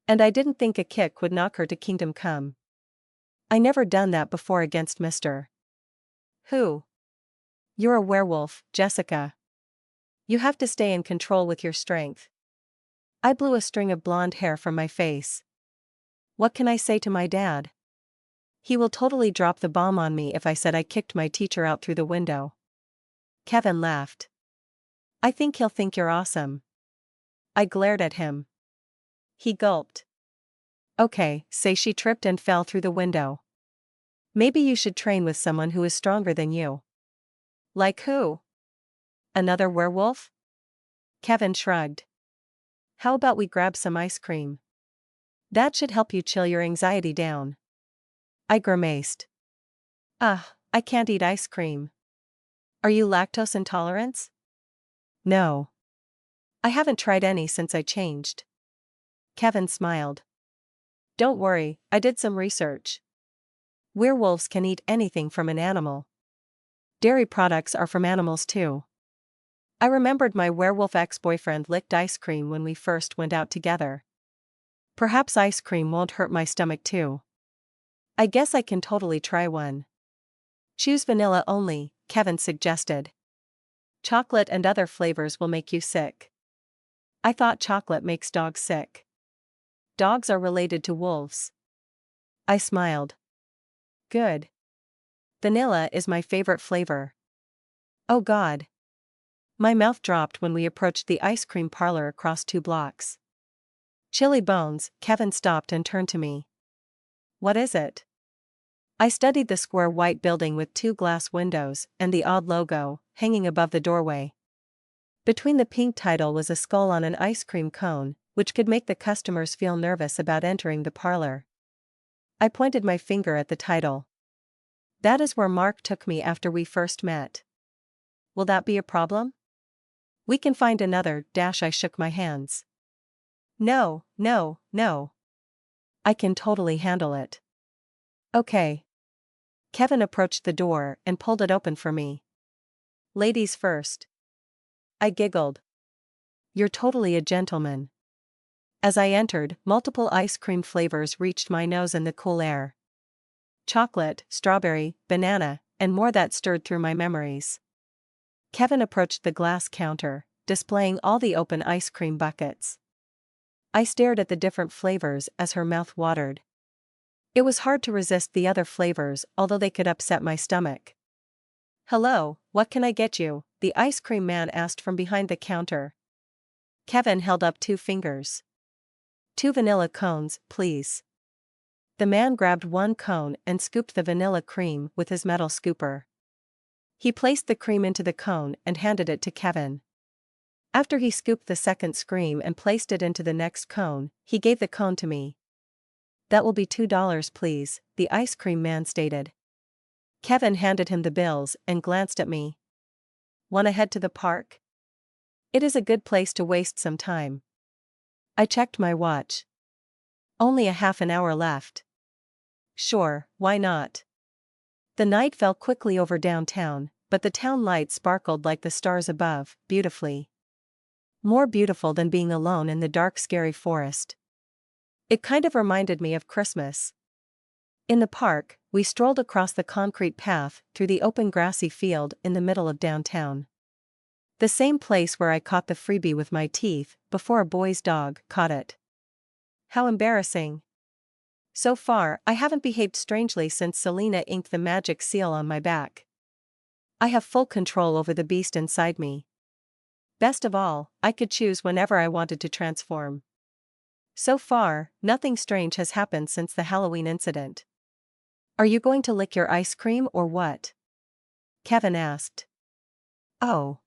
And I didn't think a kick would knock her to kingdom come." I never done that before against Mr. Who? You're a werewolf, Jessica. You have to stay in control with your strength. I blew a string of blonde hair from my face. What can I say to my dad? He will totally drop the bomb on me if I said I kicked my teacher out through the window. Kevin laughed. I think he'll think you're awesome. I glared at him. He gulped. Okay, say she tripped and fell through the window. Maybe you should train with someone who is stronger than you. Like who? Another werewolf? Kevin shrugged. How about we grab some ice cream? That should help you chill your anxiety down. I grimaced. I can't eat ice cream. Are you lactose intolerant? No. I haven't tried any since I changed. Kevin smiled. Don't worry, I did some research. Werewolves can eat anything from an animal. Dairy products are from animals too. I remembered my werewolf ex-boyfriend licked ice cream when we first went out together. Perhaps ice cream won't hurt my stomach too. I guess I can totally try one. Choose vanilla only, Kevin suggested. Chocolate and other flavors will make you sick. I thought chocolate makes dogs sick. Dogs are related to wolves. I smiled. Good. Vanilla is my favorite flavor. Oh God. My mouth dropped when we approached the ice cream parlor across 2 blocks. Chili bones, Kevin stopped and turned to me. What is it? I studied the square white building with 2 glass windows and the odd logo hanging above the doorway. Between the pink title was a skull on an ice cream cone, which could make the customers feel nervous about entering the parlor. I pointed my finger at the title. That is where Mark took me after we first met. Will that be a problem? We can find another. I shook my hands. No. I can totally handle it. Okay. Kevin approached the door and pulled it open for me. Ladies first. I giggled. You're totally a gentleman. As I entered, multiple ice cream flavors reached my nose in the cool air. Chocolate, strawberry, banana, and more that stirred through my memories. Kevin approached the glass counter, displaying all the open ice cream buckets. I stared at the different flavors as her mouth watered. It was hard to resist the other flavors, although they could upset my stomach. Hello, what can I get you? The ice cream man asked from behind the counter. Kevin held up 2 fingers. 2 vanilla cones, please. The man grabbed 1 cone and scooped the vanilla cream with his metal scooper. He placed the cream into the cone and handed it to Kevin. After he scooped the second cream and placed it into the next cone, he gave the cone to me. That will be $2 please, the ice cream man stated. Kevin handed him the bills and glanced at me. Wanna head to the park? It is a good place to waste some time. I checked my watch. Only a half an hour left. Sure, why not? The night fell quickly over downtown, but the town lights sparkled like the stars above, beautifully. More beautiful than being alone in the dark scary forest. It kind of reminded me of Christmas. In the park, we strolled across the concrete path through the open grassy field in the middle of downtown. The same place where I caught the freebie with my teeth before a boy's dog caught it. How embarrassing. So far, I haven't behaved strangely since Selena inked the magic seal on my back. I have full control over the beast inside me. Best of all, I could choose whenever I wanted to transform. So far, nothing strange has happened since the Halloween incident. Are you going to lick your ice cream or what? Kevin asked. Oh.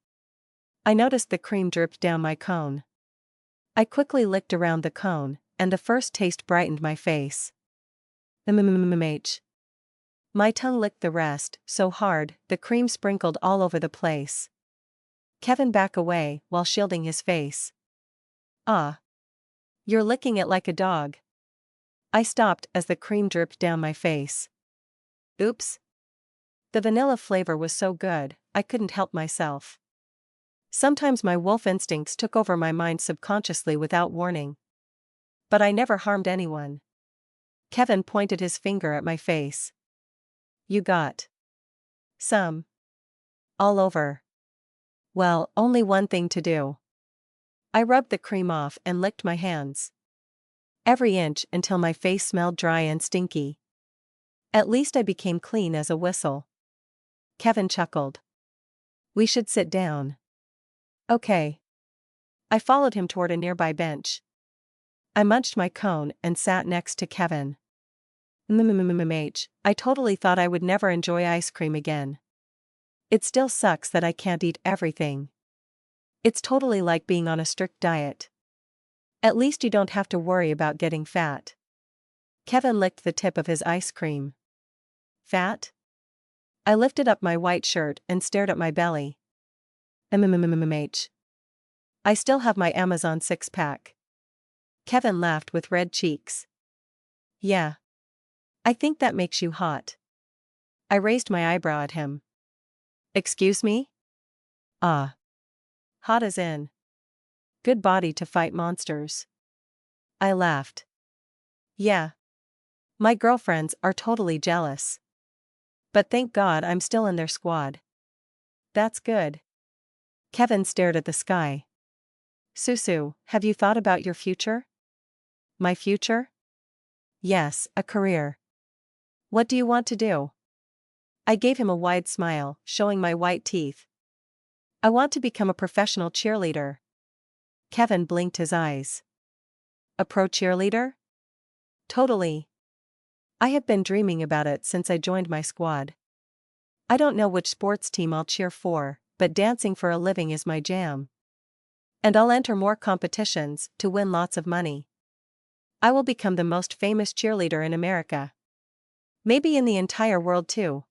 I noticed the cream dripped down my cone. I quickly licked around the cone, and the first taste brightened my face. My tongue licked the rest, so hard, the cream sprinkled all over the place. Kevin backed away while shielding his face. Ah. You're licking it like a dog. I stopped as the cream dripped down my face. Oops. The vanilla flavor was so good, I couldn't help myself. Sometimes my wolf instincts took over my mind subconsciously without warning. But I never harmed anyone. Kevin pointed his finger at my face. You got some all over. Well, only one thing to do. I rubbed the cream off and licked my hands. Every inch until my face smelled dry and stinky. At least I became clean as a whistle. Kevin chuckled. We should sit down. Okay. I followed him toward a nearby bench. I munched my cone and sat next to Kevin. I totally thought I would never enjoy ice cream again. It still sucks that I can't eat everything. It's totally like being on a strict diet. At least you don't have to worry about getting fat. Kevin licked the tip of his ice cream. Fat? I lifted up my white shirt and stared at my belly. I still have my Amazon six-pack. Kevin laughed with red cheeks. Yeah. I think that makes you hot. I raised my eyebrow at him. Excuse me? Ah. Hot as in. Good body to fight monsters. I laughed. Yeah. My girlfriends are totally jealous. But thank God I'm still in their squad. That's good. Kevin stared at the sky. Susu, have you thought about your future? My future? Yes, a career. What do you want to do? I gave him a wide smile, showing my white teeth. I want to become a professional cheerleader. Kevin blinked his eyes. A pro cheerleader? Totally. I have been dreaming about it since I joined my squad. I don't know which sports team I'll cheer for, but dancing for a living is my jam. And I'll enter more competitions to win lots of money. I will become the most famous cheerleader in America. Maybe in the entire world too.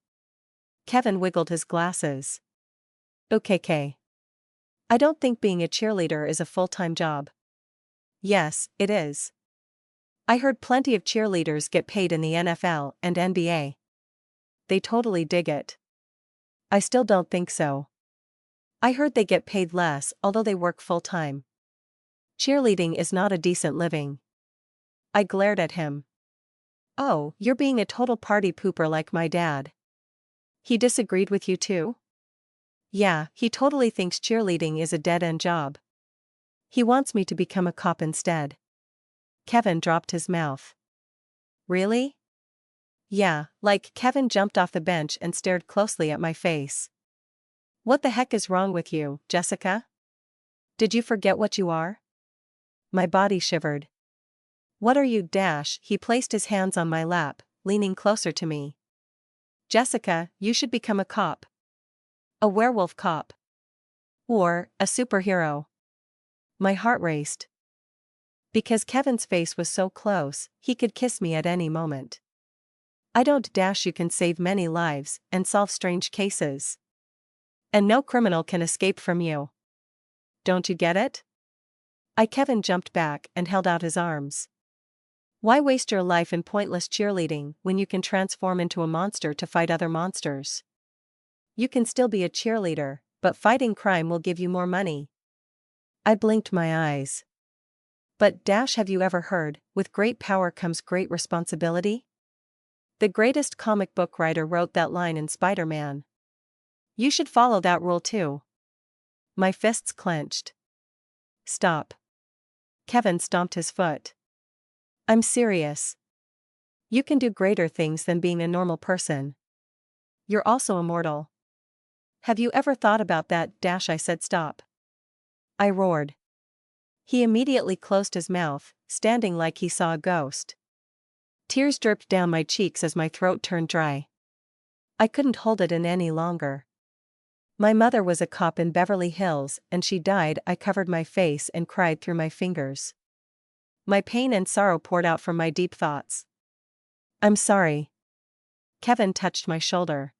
Kevin wiggled his glasses. Okay. I don't think being a cheerleader is a full-time job. Yes, it is. I heard plenty of cheerleaders get paid in the NFL and NBA. They totally dig it. I still don't think so. I heard they get paid less although they work full-time. Cheerleading is not a decent living. I glared at him. Oh, you're being a total party pooper like my dad. He disagreed with you too? Yeah, he totally thinks cheerleading is a dead-end job. He wants me to become a cop instead. Kevin dropped his mouth. Really? Yeah, like Kevin jumped off the bench and stared closely at my face. What the heck is wrong with you, Jessica? Did you forget what you are? My body shivered. What are you? He placed his hands on my lap, leaning closer to me. Jessica, you should become a cop. A werewolf cop. Or a superhero. My heart raced. Because Kevin's face was so close, he could kiss me at any moment. I don't. You can save many lives and solve strange cases. And no criminal can escape from you. Don't you get it? Kevin jumped back and held out his arms. Why waste your life in pointless cheerleading when you can transform into a monster to fight other monsters? You can still be a cheerleader, but fighting crime will give you more money. I blinked my eyes. But have you ever heard, with great power comes great responsibility? The greatest comic book writer wrote that line in Spider-Man. You should follow that rule too. My fists clenched. Stop. Kevin stomped his foot. I'm serious. You can do greater things than being a normal person. You're also immortal. Have you ever thought about that? I said stop. I roared. He immediately closed his mouth, standing like he saw a ghost. Tears dripped down my cheeks as my throat turned dry. I couldn't hold it in any longer. My mother was a cop in Beverly Hills and she died. I covered my face and cried through my fingers. My pain and sorrow poured out from my deep thoughts. I'm sorry. Kevin touched my shoulder.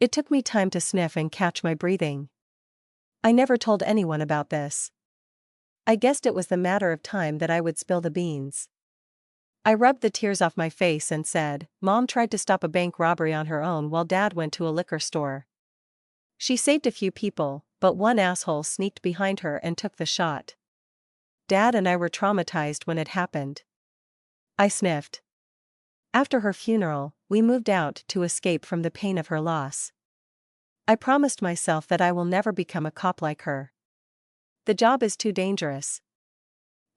It took me time to sniff and catch my breathing. I never told anyone about this. I guessed it was the matter of time that I would spill the beans. I rubbed the tears off my face and said, Mom tried to stop a bank robbery on her own while Dad went to a liquor store. She saved a few people, but one asshole sneaked behind her and took the shot. Dad and I were traumatized when it happened. I sniffed. After her funeral, we moved out to escape from the pain of her loss. I promised myself that I will never become a cop like her. The job is too dangerous.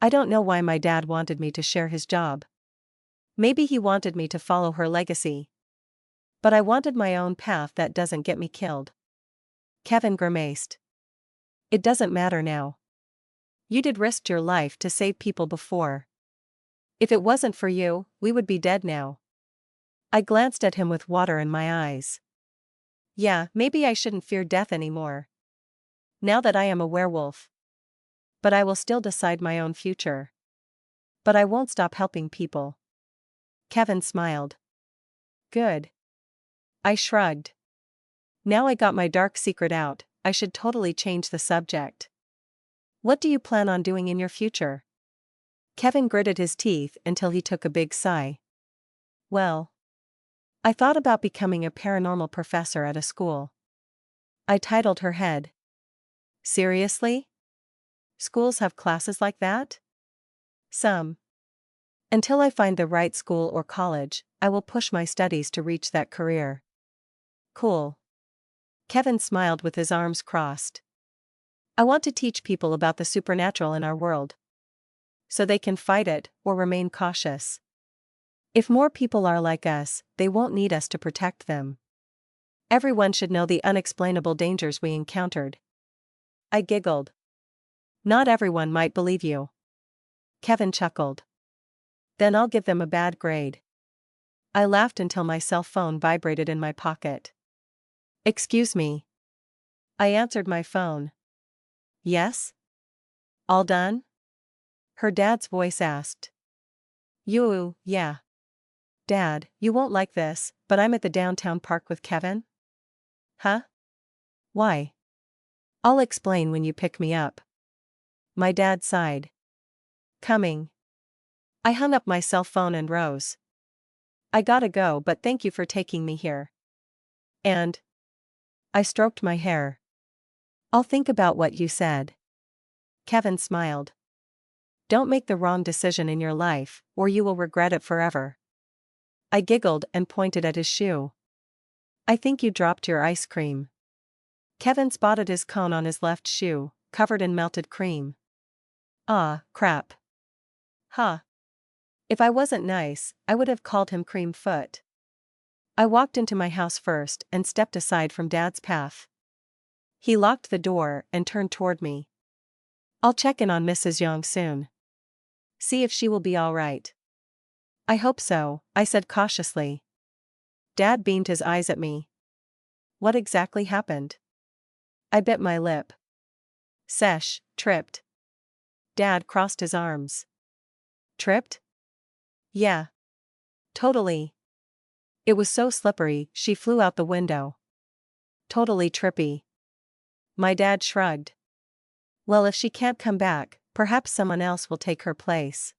I don't know why my dad wanted me to share his job. Maybe he wanted me to follow her legacy. But I wanted my own path that doesn't get me killed. Kevin grimaced. It doesn't matter now. You did risk your life to save people before. If it wasn't for you, we would be dead now. I glanced at him with water in my eyes. Yeah, maybe I shouldn't fear death anymore. Now that I am a werewolf. But I will still decide my own future. But I won't stop helping people. Kevin smiled. Good. I shrugged. Now I got my dark secret out, I should totally change the subject. What do you plan on doing in your future? Kevin gritted his teeth until he took a big sigh. Well, I thought about becoming a paranormal professor at a school. I titled her head. Seriously? Schools have classes like that? Some. Until I find the right school or college, I will push my studies to reach that career. Cool. Kevin smiled with his arms crossed. I want to teach people about the supernatural in our world. So they can fight it, or remain cautious. If more people are like us, they won't need us to protect them. Everyone should know the unexplainable dangers we encountered. I giggled. Not everyone might believe you. Kevin chuckled. Then I'll give them a bad grade. I laughed until my cell phone vibrated in my pocket. Excuse me. I answered my phone. Yes? All done? Her dad's voice asked. Yeah. Dad, you won't like this, but I'm at the downtown park with Kevin? Huh? Why? I'll explain when you pick me up. My dad sighed. Coming. I hung up my cell phone and rose. I gotta go, but thank you for taking me here. And? I stroked my hair. I'll think about what you said. Kevin smiled. Don't make the wrong decision in your life, or you will regret it forever. I giggled and pointed at his shoe. I think you dropped your ice cream. Kevin spotted his cone on his left shoe, covered in melted cream. Ah, crap. Huh. If I wasn't nice, I would have called him Cream Foot. I walked into my house first and stepped aside from Dad's path. He locked the door and turned toward me. I'll check in on Mrs. Young soon. See if she will be all right. I hope so, I said cautiously. Dad beamed his eyes at me. What exactly happened? I bit my lip. Sesh, tripped. Dad crossed his arms. Tripped? Yeah. Totally. It was so slippery, she flew out the window. Totally trippy. My dad shrugged. Well, if she can't come back, perhaps someone else will take her place.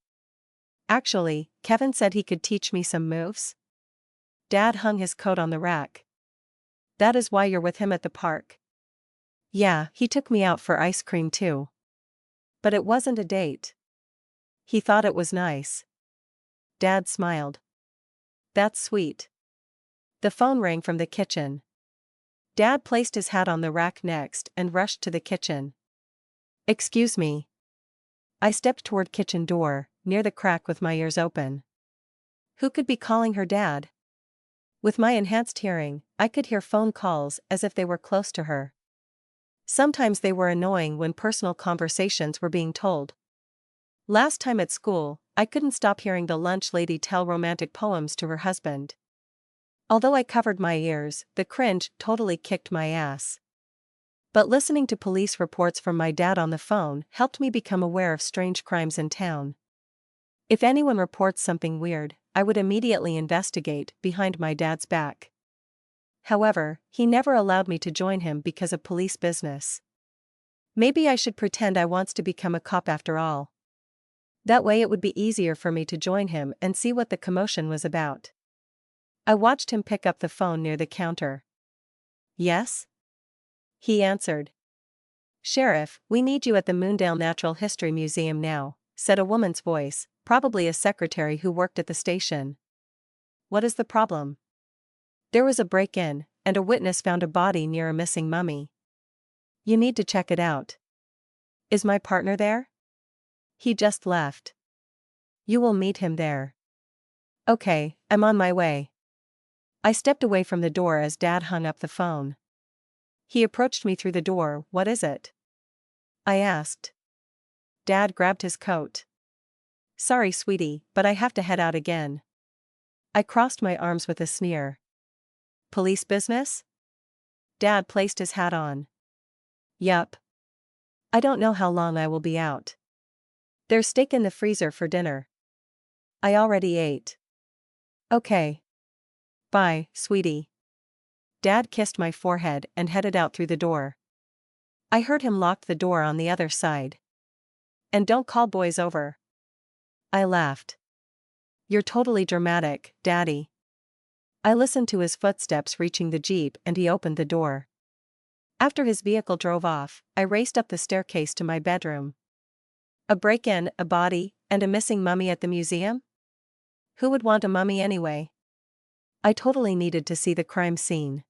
Actually, Kevin said he could teach me some moves. Dad hung his coat on the rack. That is why you're with him at the park. Yeah, he took me out for ice cream too. But it wasn't a date. He thought it was nice. Dad smiled. That's sweet. The phone rang from the kitchen. Dad placed his hat on the rack next and rushed to the kitchen. Excuse me. I stepped toward kitchen door, near the crack with my ears open. Who could be calling her dad? With my enhanced hearing, I could hear phone calls as if they were close to her. Sometimes they were annoying when personal conversations were being told. Last time at school, I couldn't stop hearing the lunch lady tell romantic poems to her husband. Although I covered my ears, the cringe totally kicked my ass. But listening to police reports from my dad on the phone helped me become aware of strange crimes in town. If anyone reports something weird, I would immediately investigate behind my dad's back. However, he never allowed me to join him because of police business. Maybe I should pretend I wants to become a cop after all. That way it would be easier for me to join him and see what the commotion was about. I watched him pick up the phone near the counter. Yes? He answered. Sheriff, we need you at the Moondale Natural History Museum now, said a woman's voice, probably a secretary who worked at the station. What is the problem? There was a break-in, and a witness found a body near a missing mummy. You need to check it out. Is my partner there? He just left. You will meet him there. Okay, I'm on my way. I stepped away from the door as Dad hung up the phone. He approached me through the door. What is it? I asked. Dad grabbed his coat. Sorry, sweetie, but I have to head out again. I crossed my arms with a sneer. Police business? Dad placed his hat on. Yup. I don't know how long I will be out. There's steak in the freezer for dinner. I already ate. Okay. Bye, sweetie. Dad kissed my forehead and headed out through the door. I heard him lock the door on the other side. And don't call boys over. I laughed. You're totally dramatic, Daddy. I listened to his footsteps reaching the Jeep and he opened the door. After his vehicle drove off, I raced up the staircase to my bedroom. A break-in, a body, and a missing mummy at the museum? Who would want a mummy anyway? I totally needed to see the crime scene.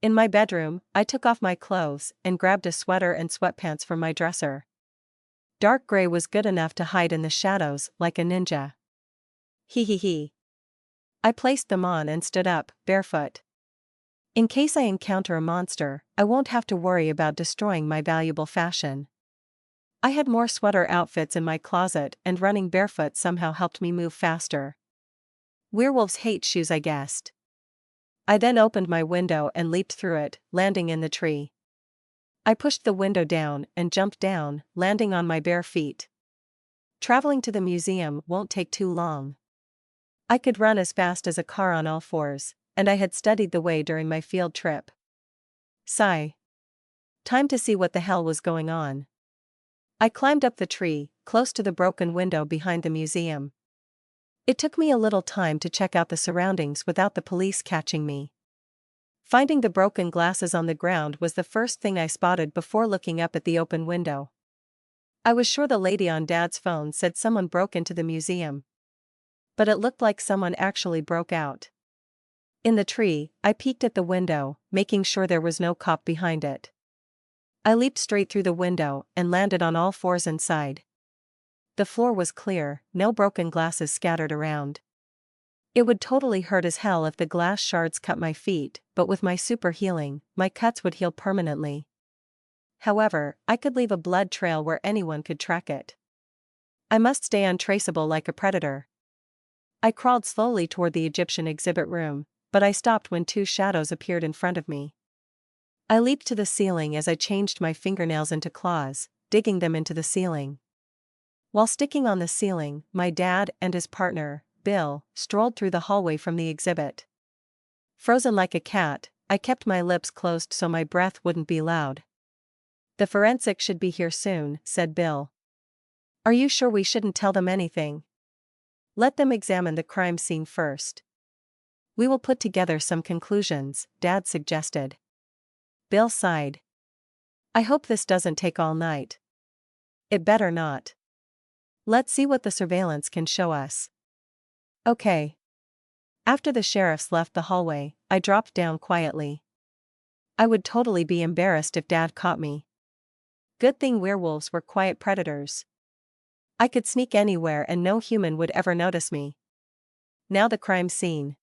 In my bedroom, I took off my clothes and grabbed a sweater and sweatpants from my dresser. Dark gray was good enough to hide in the shadows like a ninja. Hee. I placed them on and stood up, barefoot. In case I encounter a monster, I won't have to worry about destroying my valuable fashion. I had more sweater outfits in my closet and running barefoot somehow helped me move faster. Werewolves hate shoes, I guessed. I then opened my window and leaped through it, landing in the tree. I pushed the window down and jumped down, landing on my bare feet. Traveling to the museum won't take too long. I could run as fast as a car on all fours, and I had studied the way during my field trip. Sigh. Time to see what the hell was going on. I climbed up the tree, close to the broken window behind the museum. It took me a little time to check out the surroundings without the police catching me. Finding the broken glasses on the ground was the first thing I spotted before looking up at the open window. I was sure the lady on Dad's phone said someone broke into the museum. But it looked like someone actually broke out. In the tree, I peeked at the window, making sure there was no cop behind it. I leaped straight through the window and landed on all fours inside. The floor was clear, no broken glasses scattered around. It would totally hurt as hell if the glass shards cut my feet, but with my super healing, my cuts would heal permanently. However, I could leave a blood trail where anyone could track it. I must stay untraceable like a predator. I crawled slowly toward the Egyptian exhibit room, but I stopped when two shadows appeared in front of me. I leaped to the ceiling as I changed my fingernails into claws, digging them into the ceiling. While sticking on the ceiling, my dad and his partner, Bill, strolled through the hallway from the exhibit. Frozen like a cat, I kept my lips closed so my breath wouldn't be loud. The forensic should be here soon, said Bill. Are you sure we shouldn't tell them anything? Let them examine the crime scene first. We will put together some conclusions, Dad suggested. Bill sighed. I hope this doesn't take all night. It better not. Let's see what the surveillance can show us. Okay. After the sheriffs left the hallway, I dropped down quietly. I would totally be embarrassed if Dad caught me. Good thing werewolves were quiet predators. I could sneak anywhere and no human would ever notice me. Now the crime scene.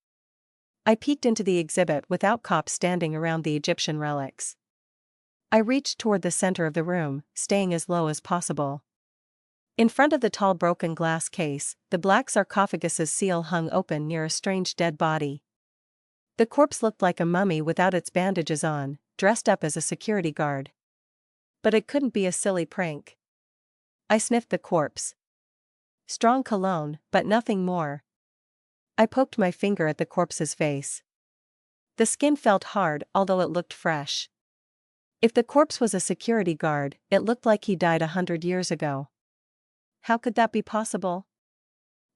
I peeked into the exhibit without cops standing around the Egyptian relics. I reached toward the center of the room, staying as low as possible. In front of the tall broken glass case, the black sarcophagus's seal hung open near a strange dead body. The corpse looked like a mummy without its bandages on, dressed up as a security guard. But it couldn't be a silly prank. I sniffed the corpse. Strong cologne, but nothing more. I poked my finger at the corpse's face. The skin felt hard, although it looked fresh. If the corpse was a security guard, it looked like he died 100 years ago. How could that be possible?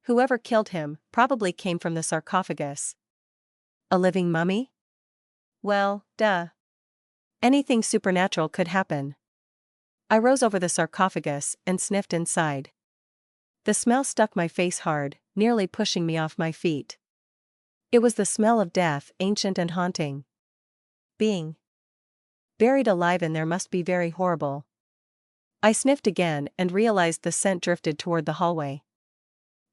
Whoever killed him probably came from the sarcophagus. A living mummy? Well, duh. Anything supernatural could happen. I rose over the sarcophagus and sniffed inside. The smell stuck my face hard, nearly pushing me off my feet. It was the smell of death, ancient and haunting. Being buried alive in there must be very horrible. I sniffed again and realized the scent drifted toward the hallway.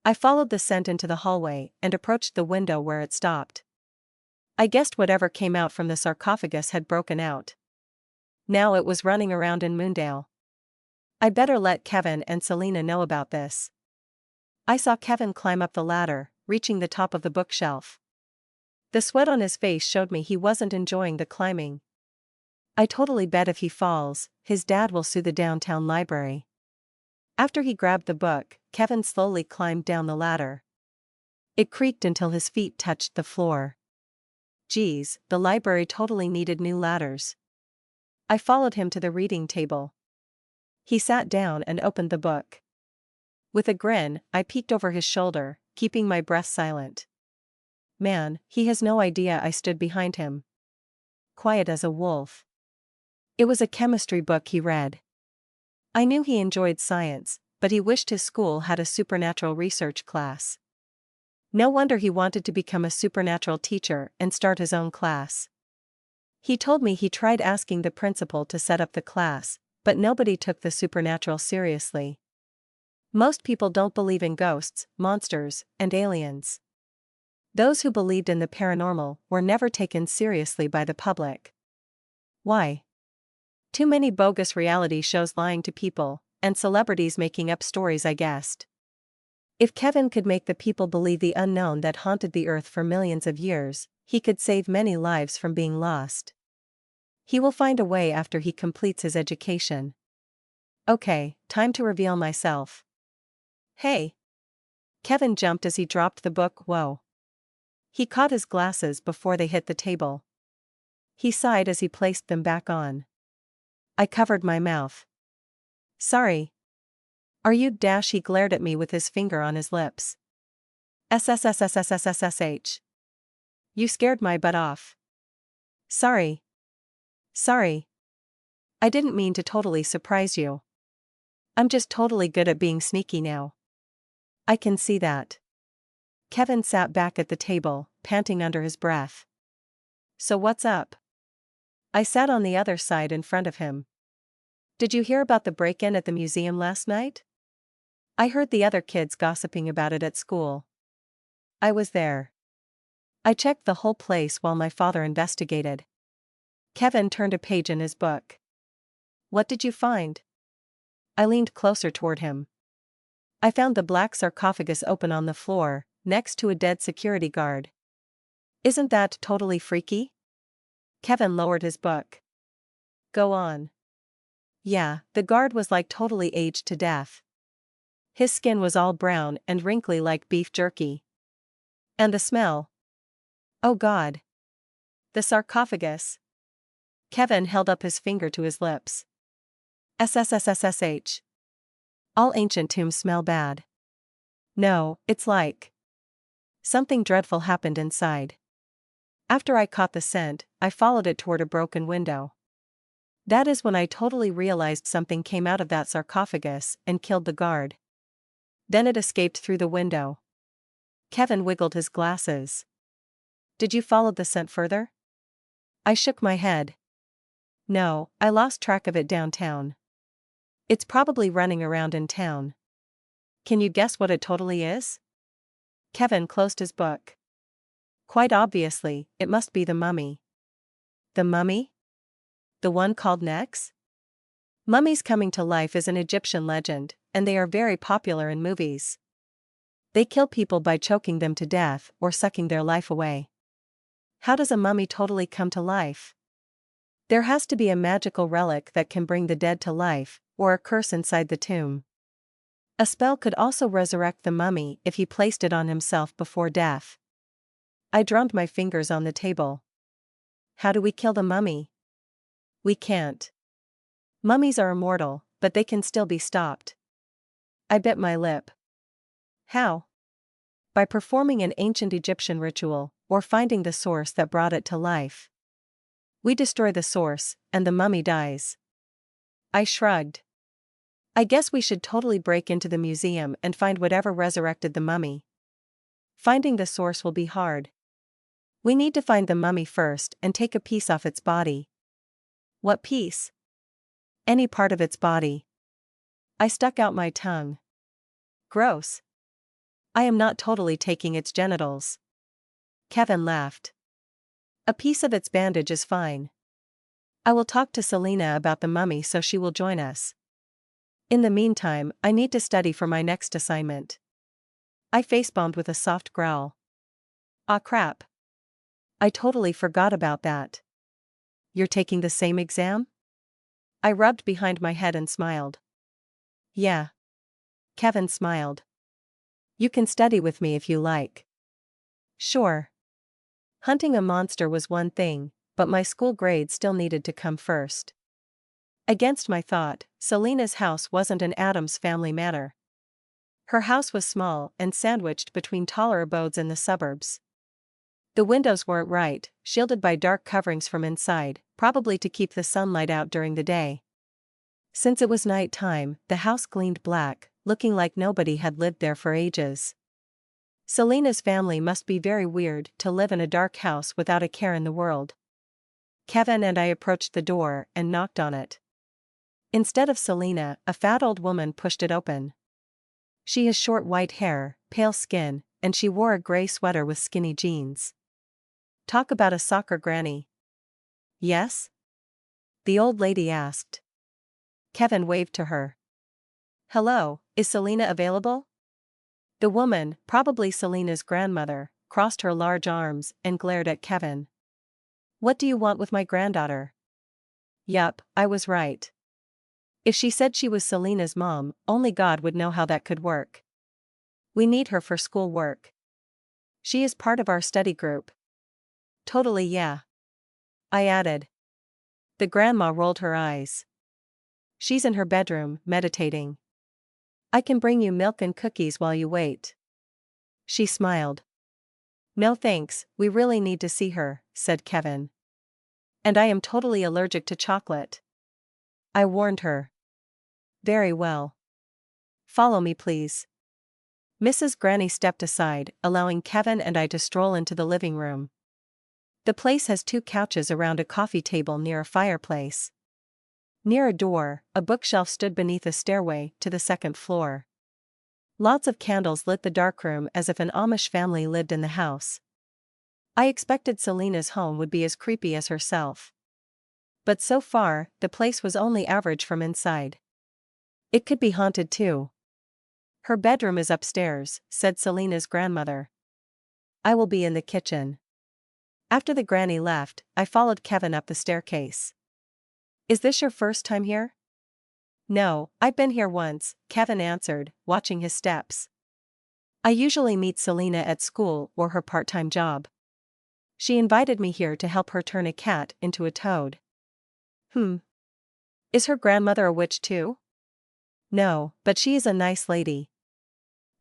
I followed the scent into the hallway and approached the window where it stopped. I guessed whatever came out from the sarcophagus had broken out. Now it was running around in Moondale. I better let Kevin and Selena know about this. I saw Kevin climb up the ladder, reaching the top of the bookshelf. The sweat on his face showed me he wasn't enjoying the climbing. I totally bet if he falls, his dad will sue the downtown library. After he grabbed the book, Kevin slowly climbed down the ladder. It creaked until his feet touched the floor. Geez, the library totally needed new ladders. I followed him to the reading table. He sat down and opened the book. With a grin, I peeked over his shoulder, keeping my breath silent. Man, he has no idea I stood behind him. Quiet as a wolf. It was a chemistry book he read. I knew he enjoyed science, but he wished his school had a supernatural research class. No wonder he wanted to become a supernatural teacher and start his own class. He told me he tried asking the principal to set up the class, but nobody took the supernatural seriously. Most people don't believe in ghosts, monsters, and aliens. Those who believed in the paranormal were never taken seriously by the public. Why? Too many bogus reality shows lying to people, and celebrities making up stories, I guessed. If Kevin could make the people believe the unknown that haunted the earth for millions of years, he could save many lives from being lost. He will find a way after he completes his education. Okay, time to reveal myself. Hey! Kevin jumped as he dropped the book. Whoa. He caught his glasses before they hit the table. He sighed as he placed them back on. I covered my mouth. Sorry. Are you dash? He glared at me with his finger on his lips. SSSSSSSSH. You scared my butt off. Sorry. Sorry. I didn't mean to totally surprise you. I'm just totally good at being sneaky now. I can see that. Kevin sat back at the table, panting under his breath. So what's up? I sat on the other side in front of him. Did you hear about the break-in at the museum last night? I heard the other kids gossiping about it at school. I was there. I checked the whole place while my father investigated. Kevin turned a page in his book. What did you find? I leaned closer toward him. I found the black sarcophagus open on the floor, next to a dead security guard. Isn't that totally freaky? Kevin lowered his book. Go on. Yeah, the guard was like totally aged to death. His skin was all brown and wrinkly like beef jerky. And the smell. Oh God. The sarcophagus. Kevin held up his finger to his lips. SSSSSH. All ancient tombs smell bad. No, it's like something dreadful happened inside. After I caught the scent, I followed it toward a broken window. That is when I totally realized something came out of that sarcophagus and killed the guard. Then it escaped through the window. Kevin wiggled his glasses. Did you follow the scent further? I shook my head. No, I lost track of it downtown. It's probably running around in town. Can you guess what it totally is? Kevin closed his book. Quite obviously, it must be the mummy. The mummy? The one called Nex? Mummies coming to life is an Egyptian legend, and they are very popular in movies. They kill people by choking them to death or sucking their life away. How does a mummy totally come to life? There has to be a magical relic that can bring the dead to life, or a curse inside the tomb. A spell could also resurrect the mummy if he placed it on himself before death. I drummed my fingers on the table. How do we kill the mummy? We can't. Mummies are immortal, but they can still be stopped. I bit my lip. How? By performing an ancient Egyptian ritual, or finding the source that brought it to life. We destroy the source, and the mummy dies. I shrugged. I guess we should totally break into the museum and find whatever resurrected the mummy. Finding the source will be hard. We need to find the mummy first and take a piece off its body. What piece? Any part of its body. I stuck out my tongue. Gross. I am not totally taking its genitals. Kevin laughed. A piece of its bandage is fine. I will talk to Selena about the mummy so she will join us. In the meantime, I need to study for my next assignment. I facepalmed with a soft growl. Ah crap. I totally forgot about that. You're taking the same exam? I rubbed behind my head and smiled. Yeah. Kevin smiled. You can study with me if you like. Sure. Hunting a monster was one thing, but my school grade still needed to come first. Against my thought, Selena's house wasn't an Addams Family matter. Her house was small and sandwiched between taller abodes in the suburbs. The windows weren't right, shielded by dark coverings from inside, probably to keep the sunlight out during the day. Since it was night time, the house gleamed black, looking like nobody had lived there for ages. Selena's family must be very weird to live in a dark house without a care in the world. Kevin and I approached the door and knocked on it. Instead of Selena, a fat old woman pushed it open. She has short white hair, pale skin, and she wore a gray sweater with skinny jeans. Talk about a soccer granny. Yes? The old lady asked. Kevin waved to her. Hello, is Selena available? The woman, probably Selena's grandmother, crossed her large arms and glared at Kevin. What do you want with my granddaughter? Yup, I was right. If she said she was Selena's mom, only God would know how that could work. We need her for school work. She is part of our study group. Totally, yeah. I added. The grandma rolled her eyes. She's in her bedroom, meditating. I can bring you milk and cookies while you wait. She smiled. No thanks, we really need to see her, said Kevin. And I am totally allergic to chocolate. I warned her. Very well. Follow me, please. Mrs. Granny stepped aside, allowing Kevin and I to stroll into the living room. The place has 2 couches around a coffee table near a fireplace. Near a door, a bookshelf stood beneath a stairway to the 2nd floor. Lots of candles lit the darkroom as if an Amish family lived in the house. I expected Selena's home would be as creepy as herself. But so far, the place was only average from inside. It could be haunted too. Her bedroom is upstairs, said Selena's grandmother. I will be in the kitchen. After the granny left, I followed Kevin up the staircase. Is this your first time here? No, I've been here once, Kevin answered, watching his steps. I usually meet Selena at school or her part-time job. She invited me here to help her turn a cat into a toad. Is her grandmother a witch too? No, but she is a nice lady.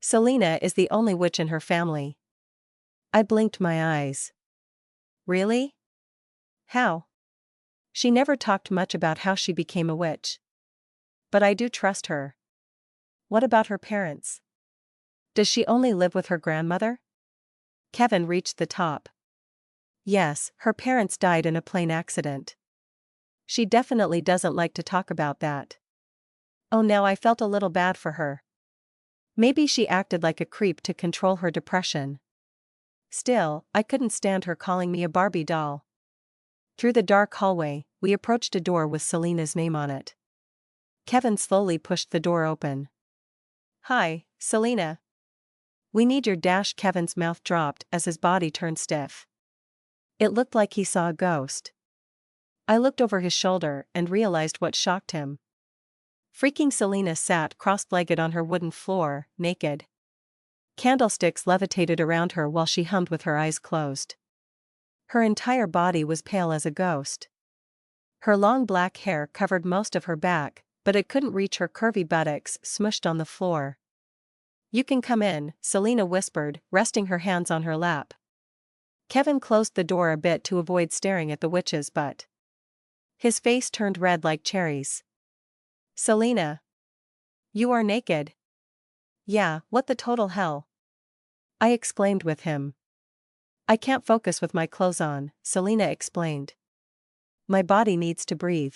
Selena is the only witch in her family. I blinked my eyes. Really? How? She never talked much about how she became a witch. But I do trust her. What about her parents? Does she only live with her grandmother? Kevin reached the top. Yes, her parents died in a plane accident. She definitely doesn't like to talk about that. Oh, now I felt a little bad for her. Maybe she acted like a creep to control her depression. Still, I couldn't stand her calling me a Barbie doll. Through the dark hallway, we approached a door with Selena's name on it. Kevin slowly pushed the door open. Hi, Selena. We need your dash. Kevin's mouth dropped as his body turned stiff. It looked like he saw a ghost. I looked over his shoulder and realized what shocked him. Freaking Selena sat cross-legged on her wooden floor, naked. Candlesticks levitated around her while she hummed with her eyes closed. Her entire body was pale as a ghost. Her long black hair covered most of her back, but it couldn't reach her curvy buttocks smushed on the floor. You can come in, Selena whispered, resting her hands on her lap. Kevin closed the door a bit to avoid staring at the witch's butt. His face turned red like cherries. Selena. You are naked. Yeah, what the total hell? I exclaimed with him. I can't focus with my clothes on, Selena explained. My body needs to breathe.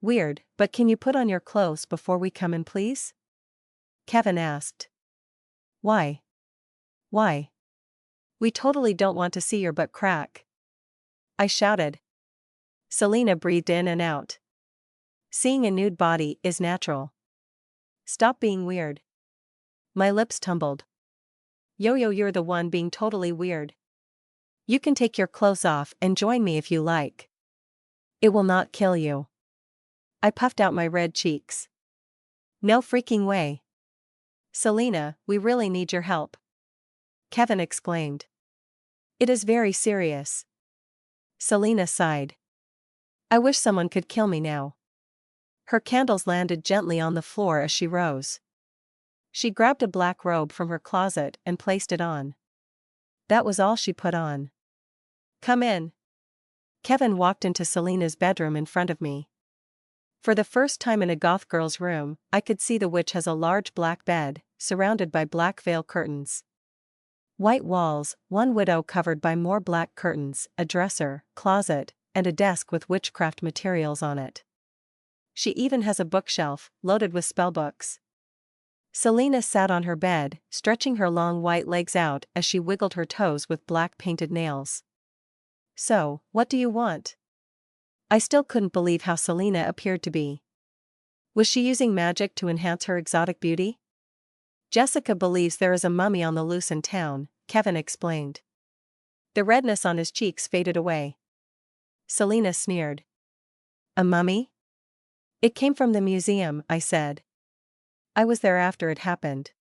Weird, but can you put on your clothes before we come in, please? Kevin asked. Why? Why? We totally don't want to see your butt crack. I shouted. Selena breathed in and out. Seeing a nude body is natural. Stop being weird. My lips tumbled. Yo-yo, you're the one being totally weird. You can take your clothes off and join me if you like. It will not kill you. I puffed out my red cheeks. No freaking way. Selena, we really need your help. Kevin exclaimed. It is very serious. Selena sighed. I wish someone could kill me now. Her candles landed gently on the floor as she rose. She grabbed a black robe from her closet and placed it on. That was all she put on. Come in. Kevin walked into Selena's bedroom in front of me. For the first time in a goth girl's room, I could see the witch has a large black bed, surrounded by black veil curtains. White walls, one window covered by more black curtains, a dresser, closet, and a desk with witchcraft materials on it. She even has a bookshelf, loaded with spellbooks. Selena sat on her bed, stretching her long white legs out as she wiggled her toes with black painted nails. So, what do you want? I still couldn't believe how Selena appeared to be. Was she using magic to enhance her exotic beauty? Jessica believes there is a mummy on the loose in town, Kevin explained. The redness on his cheeks faded away. Selena sneered. A mummy? It came from the museum, I said. I was there after it happened.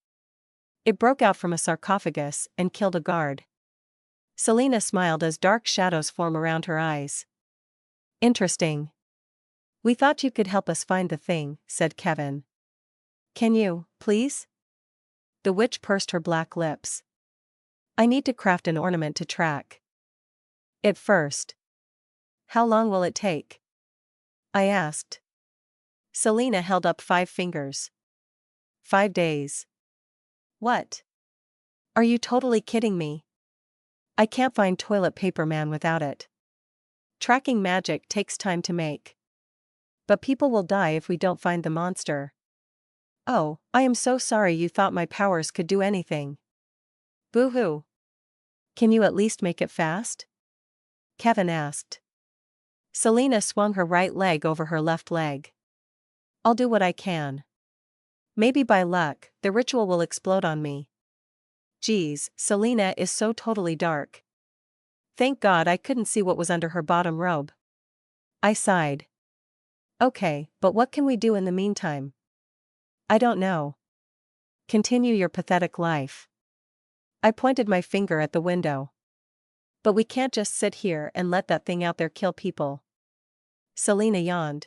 It broke out from a sarcophagus and killed a guard. Selena smiled as dark shadows formed around her eyes. Interesting. We thought you could help us find the thing, said Kevin. Can you, please? The witch pursed her black lips. I need to craft an ornament to track it first. How long will it take? I asked. Selena held up 5 fingers. 5 days. What? Are you totally kidding me? I can't find toilet paper, man, without it. Tracking magic takes time to make. But people will die if we don't find the monster. Oh, I am so sorry you thought my powers could do anything. Boo-hoo. Can you at least make it fast? Kevin asked. Selena swung her right leg over her left leg. I'll do what I can. Maybe by luck, the ritual will explode on me. Geez, Selena is so totally dark. Thank God I couldn't see what was under her bottom robe. I sighed. Okay, but what can we do in the meantime? I don't know. Continue your pathetic life. I pointed my finger at the window. But we can't just sit here and let that thing out there kill people. Selena yawned.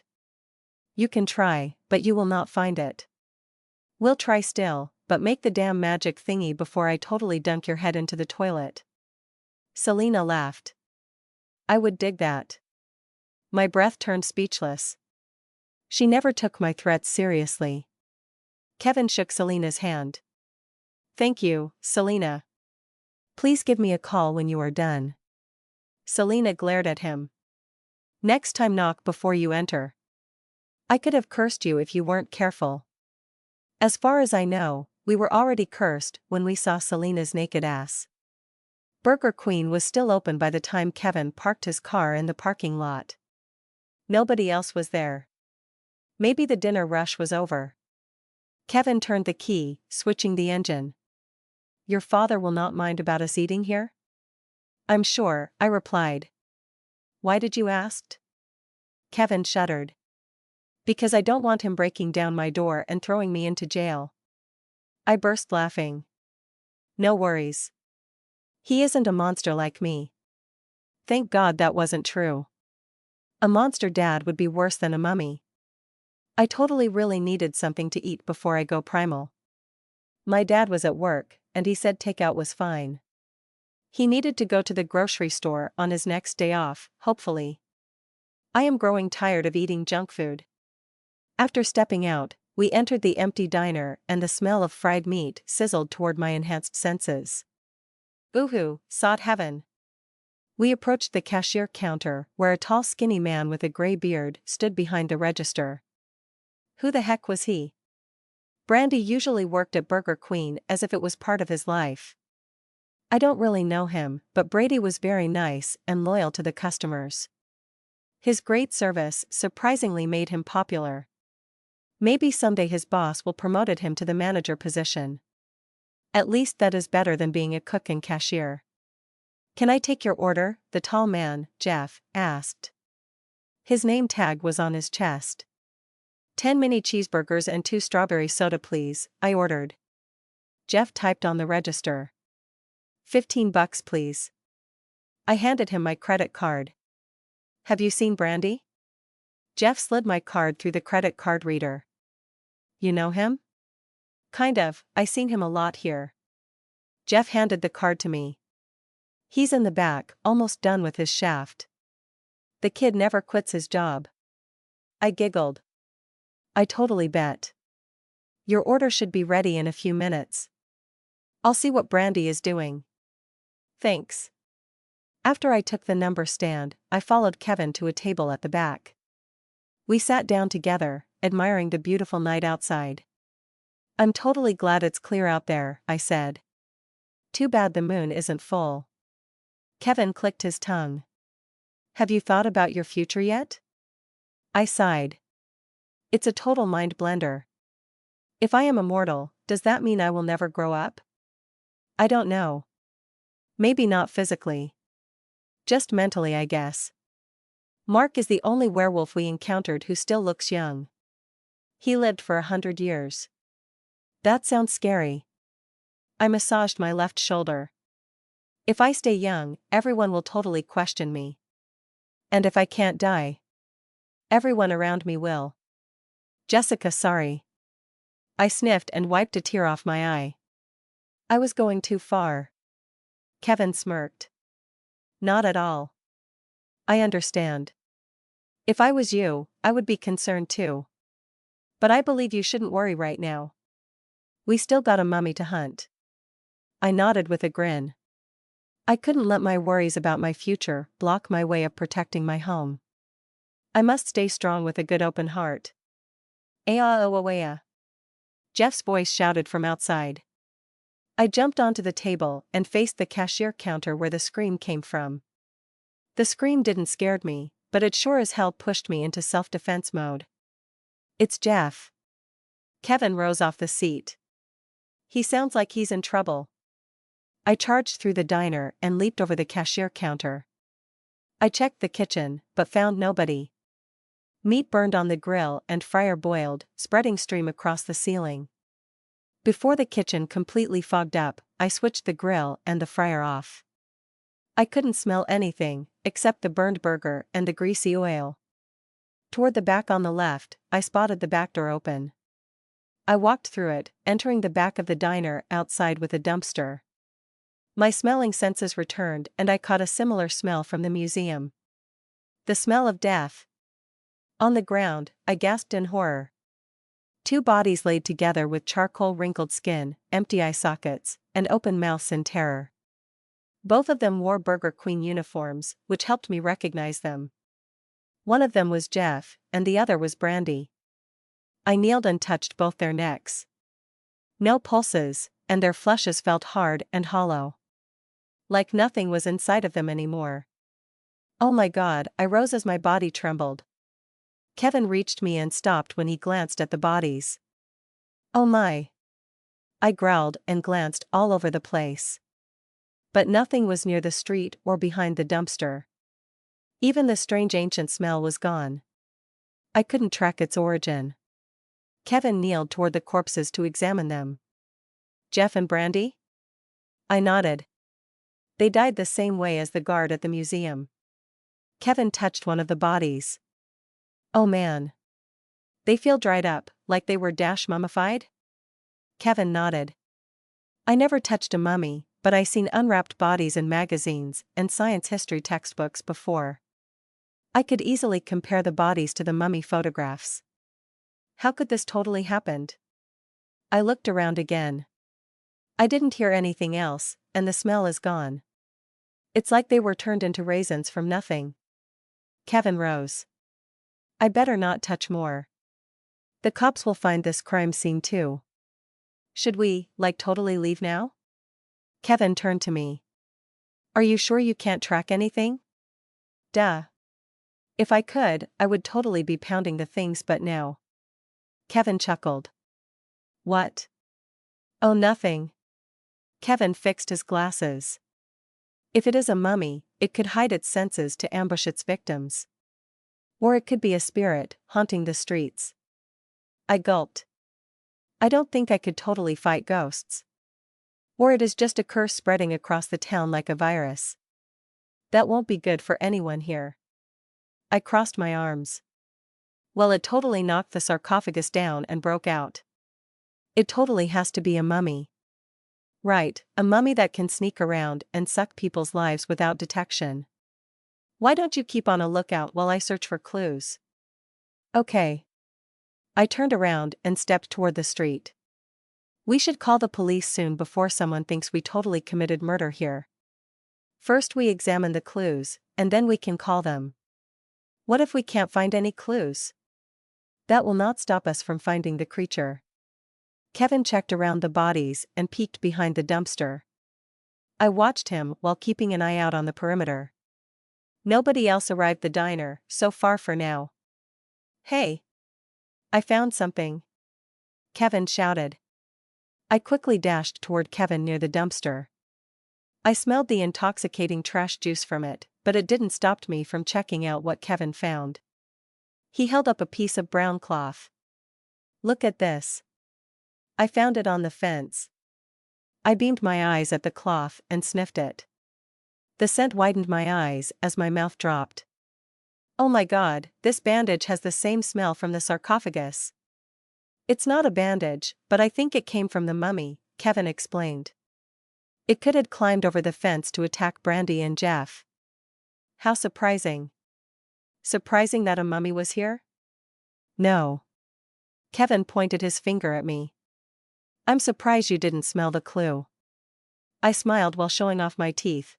You can try, but you will not find it. We'll try still, but make the damn magic thingy before I totally dunk your head into the toilet. Selena laughed. I would dig that. My breath turned speechless. She never took my threats seriously. Kevin shook Selena's hand. Thank you, Selena. Please give me a call when you are done. Selena glared at him. Next time, knock before you enter. I could have cursed you if you weren't careful. As far as I know, we were already cursed when we saw Selena's naked ass. Burger Queen was still open by the time Kevin parked his car in the parking lot. Nobody else was there. Maybe the dinner rush was over. Kevin turned the key, switching the engine. Your father will not mind about us eating here? I'm sure, I replied. Why did you ask? Kevin shuddered. Because I don't want him breaking down my door and throwing me into jail. I burst laughing. No worries. He isn't a monster like me. Thank God that wasn't true. A monster dad would be worse than a mummy. I totally really needed something to eat before I go primal. My dad was at work, and he said takeout was fine. He needed to go to the grocery store on his next day off, hopefully. I am growing tired of eating junk food. After stepping out, we entered the empty diner and the smell of fried meat sizzled toward my enhanced senses. Ooh, sought heaven. We approached the cashier counter, where a tall skinny man with a gray beard stood behind the register. Who the heck was he? Brandy usually worked at Burger Queen as if it was part of his life. I don't really know him, but Brady was very nice and loyal to the customers. His great service surprisingly made him popular. Maybe someday his boss will promote him to the manager position. At least that is better than being a cook and cashier. Can I take your order? The tall man, Jeff, asked. His name tag was on his chest. 10 mini cheeseburgers and 2 strawberry soda please, I ordered. Jeff typed on the register. $15 please. I handed him my credit card. Have you seen Brandy? Jeff slid my card through the credit card reader. You know him? Kind of, I seen him a lot here. Jeff handed the card to me. He's in the back, almost done with his shaft. The kid never quits his job. I giggled. I totally bet. Your order should be ready in a few minutes. I'll see what Brandy is doing. Thanks. After I took the number stand, I followed Kevin to a table at the back. We sat down together, admiring the beautiful night outside. I'm totally glad it's clear out there, I said. Too bad the moon isn't full. Kevin clicked his tongue. Have you thought about your future yet? I sighed. It's a total mind blender. If I am immortal, does that mean I will never grow up? I don't know. Maybe not physically. Just mentally, I guess. Mark is the only werewolf we encountered who still looks young. He lived for 100 years. That sounds scary. I massaged my left shoulder. If I stay young, everyone will totally question me. And if I can't die, everyone around me will. Jessica, sorry. I sniffed and wiped a tear off my eye. I was going too far. Kevin smirked. Not at all. I understand. If I was you, I would be concerned too. But I believe you shouldn't worry right now. We still got a mummy to hunt. I nodded with a grin. I couldn't let my worries about my future block my way of protecting my home. I must stay strong with a good open heart. Aoawawea. Jeff's voice shouted from outside. I jumped onto the table and faced the cashier counter where the scream came from. The scream didn't scare me, but it sure as hell pushed me into self-defense mode. It's Jeff. Kevin rose off the seat. He sounds like he's in trouble. I charged through the diner and leaped over the cashier counter. I checked the kitchen, but found nobody. Meat burned on the grill and fryer boiled, spreading steam across the ceiling. Before the kitchen completely fogged up, I switched the grill and the fryer off. I couldn't smell anything, except the burned burger and the greasy oil. Toward the back on the left, I spotted the back door open. I walked through it, entering the back of the diner outside with a dumpster. My smelling senses returned and I caught a similar smell from the museum. The smell of death. On the ground, I gasped in horror. 2 bodies laid together with charcoal wrinkled skin, empty eye sockets, and open mouths in terror. Both of them wore Burger Queen uniforms, which helped me recognize them. One of them was Jeff, and the other was Brandy. I kneeled and touched both their necks. No pulses, and their fleshes felt hard and hollow. Like nothing was inside of them anymore. Oh my God, I rose as my body trembled. Kevin reached me and stopped when he glanced at the bodies. Oh my. I growled and glanced all over the place. But nothing was near the street or behind the dumpster. Even the strange ancient smell was gone. I couldn't track its origin. Kevin kneeled toward the corpses to examine them. Jeff and Brandy? I nodded. They died the same way as the guard at the museum. Kevin touched one of the bodies. Oh man. They feel dried up, like they were mummified? Kevin nodded. I never touched a mummy, but I seen unwrapped bodies in magazines and science history textbooks before. I could easily compare the bodies to the mummy photographs. How could this totally happened? I looked around again. I didn't hear anything else, and the smell is gone. It's like they were turned into raisins from nothing. Kevin rose. I better not touch more. The cops will find this crime scene too. Should we, totally leave now? Kevin turned to me. Are you sure you can't track anything? Duh. If I could, I would totally be pounding the things, but no. Kevin chuckled. What? Oh, nothing. Kevin fixed his glasses. If it is a mummy, it could hide its senses to ambush its victims. Or it could be a spirit, haunting the streets. I gulped. I don't think I could totally fight ghosts. Or it is just a curse spreading across the town like a virus. That won't be good for anyone here. I crossed my arms. Well, it totally knocked the sarcophagus down and broke out. It totally has to be a mummy. Right, a mummy that can sneak around and suck people's lives without detection. Why don't you keep on a lookout while I search for clues? Okay. I turned around and stepped toward the street. We should call the police soon before someone thinks we totally committed murder here. First we examine the clues, and then we can call them. What if we can't find any clues? That will not stop us from finding the creature. Kevin checked around the bodies and peeked behind the dumpster. I watched him while keeping an eye out on the perimeter. Nobody else arrived the diner, so far for now. Hey! I found something. Kevin shouted. I quickly dashed toward Kevin near the dumpster. I smelled the intoxicating trash juice from it, but it didn't stop me from checking out what Kevin found. He held up a piece of brown cloth. Look at this. I found it on the fence. I beamed my eyes at the cloth and sniffed it. The scent widened my eyes as my mouth dropped. Oh my God, this bandage has the same smell from the sarcophagus. It's not a bandage, but I think it came from the mummy, Kevin explained. It could have climbed over the fence to attack Brandy and Jeff. How surprising. Surprising that a mummy was here? No. Kevin pointed his finger at me. I'm surprised you didn't smell the clue. I smiled while showing off my teeth.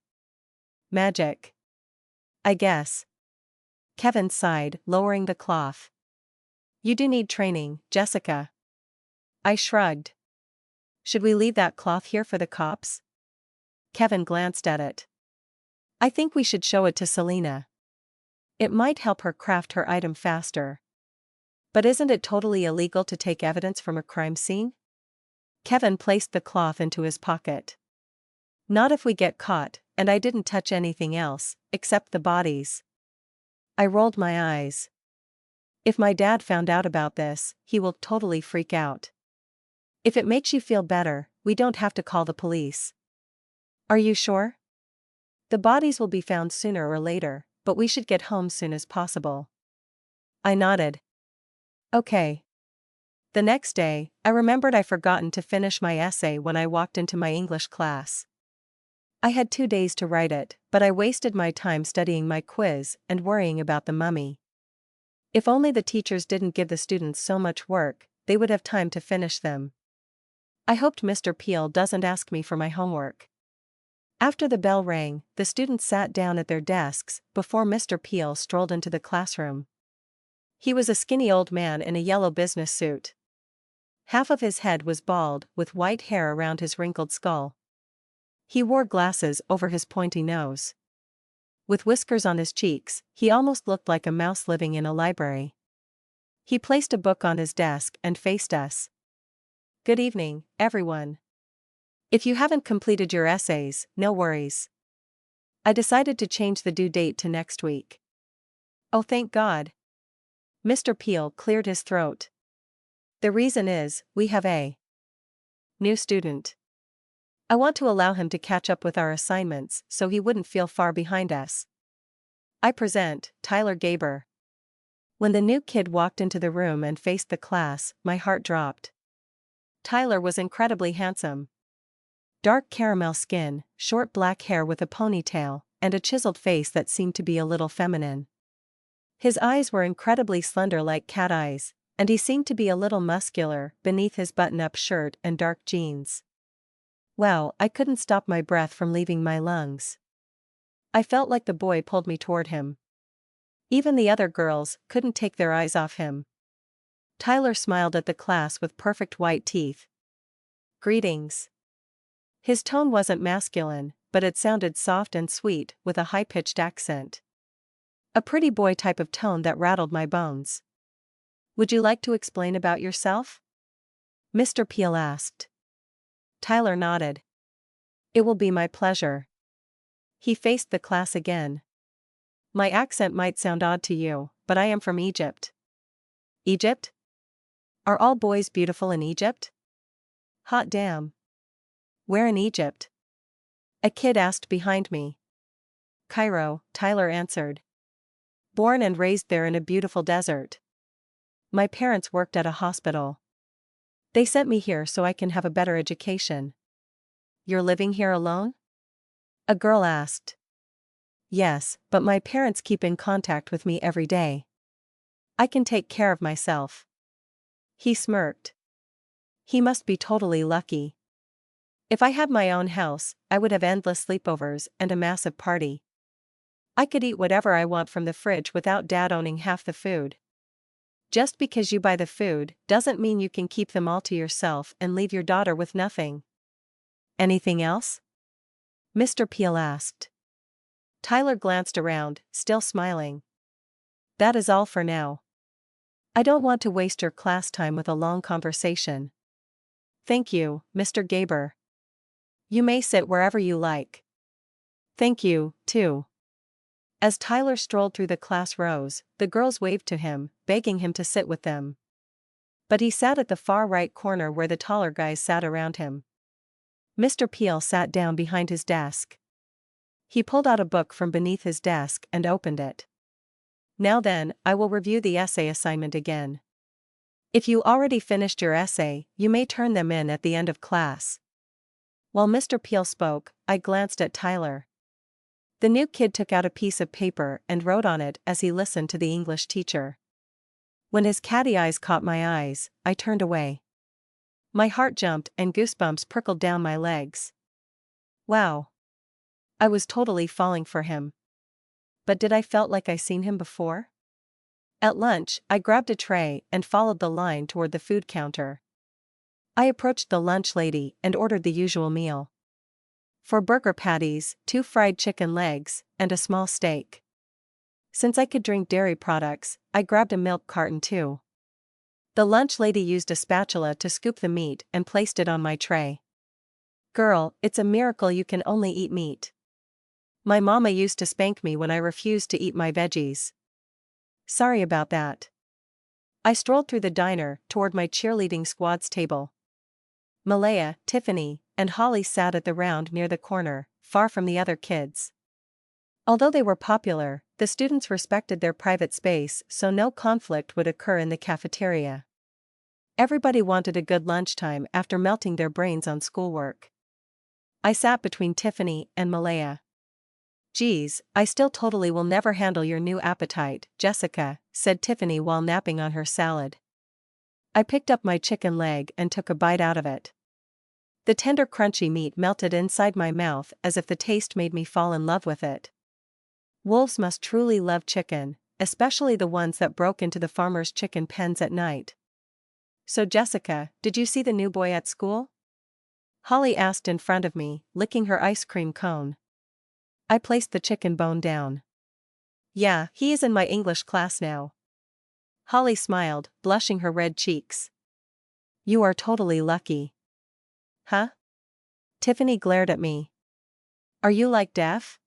Magic. I guess. Kevin sighed, lowering the cloth. You do need training, Jessica. I shrugged. Should we leave that cloth here for the cops? Kevin glanced at it. I think we should show it to Selena. It might help her craft her item faster. But isn't it totally illegal to take evidence from a crime scene? Kevin placed the cloth into his pocket. Not if we get caught, and I didn't touch anything else, except the bodies. I rolled my eyes. If my dad found out about this, he will totally freak out. If it makes you feel better, we don't have to call the police. Are you sure? The bodies will be found sooner or later, but we should get home soon as possible. I nodded. Okay. The next day, I remembered I'd forgotten to finish my essay when I walked into my English class. I had 2 days to write it, but I wasted my time studying my quiz and worrying about the mummy. If only the teachers didn't give the students so much work, they would have time to finish them. I hoped Mr. Peel doesn't ask me for my homework. After the bell rang, the students sat down at their desks before Mr. Peel strolled into the classroom. He was a skinny old man in a yellow business suit. Half of his head was bald, with white hair around his wrinkled skull. He wore glasses over his pointy nose. With whiskers on his cheeks, he almost looked like a mouse living in a library. He placed a book on his desk and faced us. Good evening, everyone. If you haven't completed your essays, no worries. I decided to change the due date to next week. Oh, thank God. Mr. Peel cleared his throat. The reason is, we have a new student. I want to allow him to catch up with our assignments so he wouldn't feel far behind us. I present Tyler Gaber. When the new kid walked into the room and faced the class, my heart dropped. Tyler was incredibly handsome. Dark caramel skin, short black hair with a ponytail, and a chiseled face that seemed to be a little feminine. His eyes were incredibly slender like cat eyes, and he seemed to be a little muscular beneath his button-up shirt and dark jeans. Wow, I couldn't stop my breath from leaving my lungs. I felt like the boy pulled me toward him. Even the other girls couldn't take their eyes off him. Tyler smiled at the class with perfect white teeth. Greetings. His tone wasn't masculine, but it sounded soft and sweet with a high-pitched accent. A pretty boy type of tone that rattled my bones. Would you like to explain about yourself? Mr. Peel asked. Tyler nodded. It will be my pleasure. He faced the class again. My accent might sound odd to you, but I am from Egypt. Egypt? Are all boys beautiful in Egypt? Hot damn. Where in Egypt? A kid asked behind me. Cairo, Tyler answered. Born and raised there in a beautiful desert. My parents worked at a hospital. They sent me here so I can have a better education. You're living here alone? A girl asked. Yes, but my parents keep in contact with me every day. I can take care of myself. He smirked. He must be totally lucky. If I had my own house, I would have endless sleepovers and a massive party. I could eat whatever I want from the fridge without dad owning half the food. Just because you buy the food doesn't mean you can keep them all to yourself and leave your daughter with nothing. Anything else? Mr. Peel asked. Tyler glanced around, still smiling. That is all for now. I don't want to waste your class time with a long conversation. Thank you, Mr. Gaber. You may sit wherever you like. Thank you, too. As Tyler strolled through the class rows, the girls waved to him, begging him to sit with them. But he sat at the far right corner where the taller guys sat around him. Mr. Peel sat down behind his desk. He pulled out a book from beneath his desk and opened it. Now then, I will review the essay assignment again. If you already finished your essay, you may turn them in at the end of class. While Mr. Peel spoke, I glanced at Tyler. The new kid took out a piece of paper and wrote on it as he listened to the English teacher. When his catty eyes caught my eyes, I turned away. My heart jumped and goosebumps prickled down my legs. Wow. I was totally falling for him. But did I felt like I seen him before? At lunch, I grabbed a tray and followed the line toward the food counter. I approached the lunch lady and ordered the usual meal. 4 burger patties, 2 fried chicken legs, and a small steak. Since I could drink dairy products, I grabbed a milk carton too. The lunch lady used a spatula to scoop the meat and placed it on my tray. Girl, it's a miracle you can only eat meat. My mama used to spank me when I refused to eat my veggies. Sorry about that. I strolled through the diner toward my cheerleading squad's table. Malaya, Tiffany, and Holly sat at the round near the corner, far from the other kids. Although they were popular, the students respected their private space so no conflict would occur in the cafeteria. Everybody wanted a good lunchtime after melting their brains on schoolwork. I sat between Tiffany and Malaya. Geez, I still totally will never handle your new appetite, Jessica, said Tiffany while napping on her salad. I picked up my chicken leg and took a bite out of it. The tender crunchy meat melted inside my mouth as if the taste made me fall in love with it. Wolves must truly love chicken, especially the ones that broke into the farmers' chicken pens at night. So Jessica, did you see the new boy at school? Holly asked in front of me, licking her ice cream cone. I placed the chicken bone down. Yeah, he is in my English class now. Holly smiled, blushing her red cheeks. You are totally lucky. Huh? Tiffany glared at me. Are you like deaf?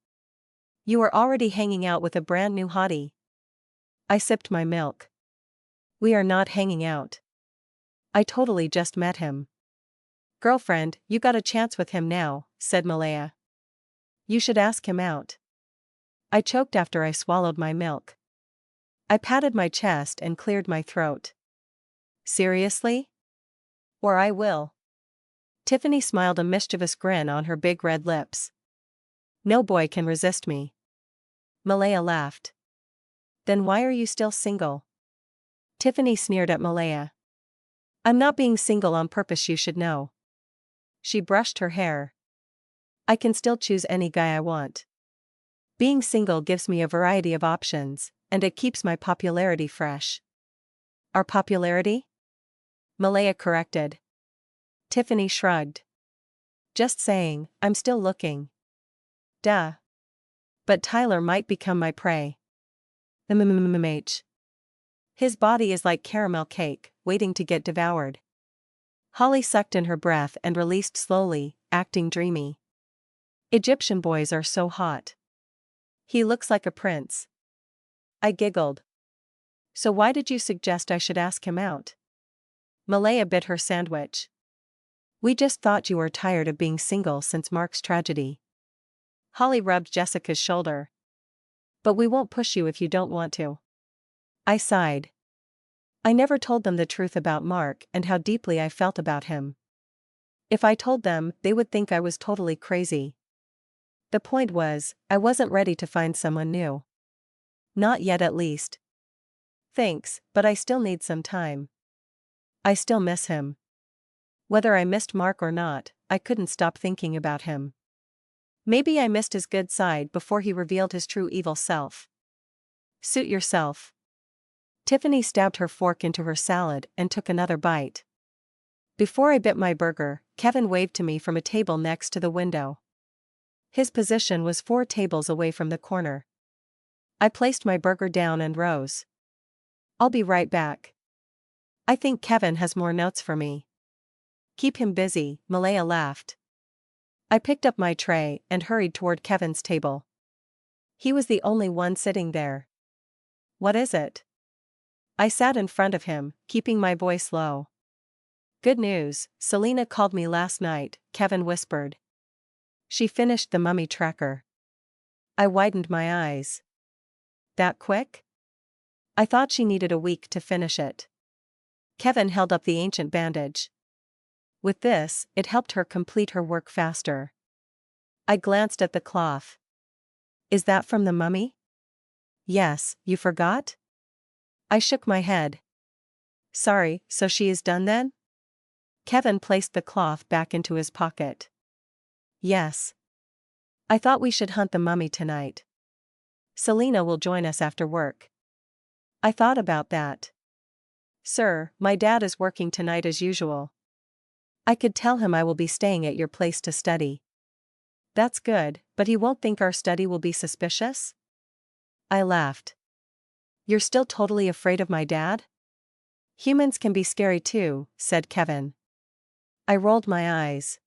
You are already hanging out with a brand new hottie. I sipped my milk. We are not hanging out. I totally just met him. Girlfriend, you got a chance with him now, said Malaya. You should ask him out. I choked after I swallowed my milk. I patted my chest and cleared my throat. Seriously? Or I will. Tiffany smiled a mischievous grin on her big red lips. No boy can resist me. Malaya laughed. Then why are you still single? Tiffany sneered at Malaya. I'm not being single on purpose, you should know. She brushed her hair. I can still choose any guy I want. Being single gives me a variety of options, and it keeps my popularity fresh. Our popularity? Malaya corrected. Tiffany shrugged. Just saying, I'm still looking. Duh. But Tyler might become my prey. MMMH. His body is like caramel cake, waiting to get devoured. Holly sucked in her breath and released slowly, acting dreamy. Egyptian boys are so hot. He looks like a prince. I giggled. So why did you suggest I should ask him out? Malaya bit her sandwich. We just thought you were tired of being single since Mark's tragedy. Holly rubbed Jessica's shoulder. But we won't push you if you don't want to. I sighed. I never told them the truth about Mark and how deeply I felt about him. If I told them, they would think I was totally crazy. The point was, I wasn't ready to find someone new. Not yet at least. Thanks, but I still need some time. I still miss him. Whether I missed Mark or not, I couldn't stop thinking about him. Maybe I missed his good side before he revealed his true evil self. Suit yourself. Tiffany stabbed her fork into her salad and took another bite. Before I bit my burger, Kevin waved to me from a table next to the window. His position was 4 tables away from the corner. I placed my burger down and rose. I'll be right back. I think Kevin has more notes for me. Keep him busy, Malaya laughed. I picked up my tray and hurried toward Kevin's table. He was the only one sitting there. What is it? I sat in front of him, keeping my voice low. Good news, Selena called me last night, Kevin whispered. She finished the mummy tracker. I widened my eyes. That quick? I thought she needed a week to finish it. Kevin held up the ancient bandage. With this, it helped her complete her work faster. I glanced at the cloth. Is that from the mummy? Yes, you forgot? I shook my head. Sorry, so she is done then? Kevin placed the cloth back into his pocket. Yes. I thought we should hunt the mummy tonight. Selena will join us after work. I thought about that. Sir, my dad is working tonight as usual. I could tell him I will be staying at your place to study. That's good, but he won't think our study will be suspicious? I laughed. You're still totally afraid of my dad? Humans can be scary too, said Kevin. I rolled my eyes.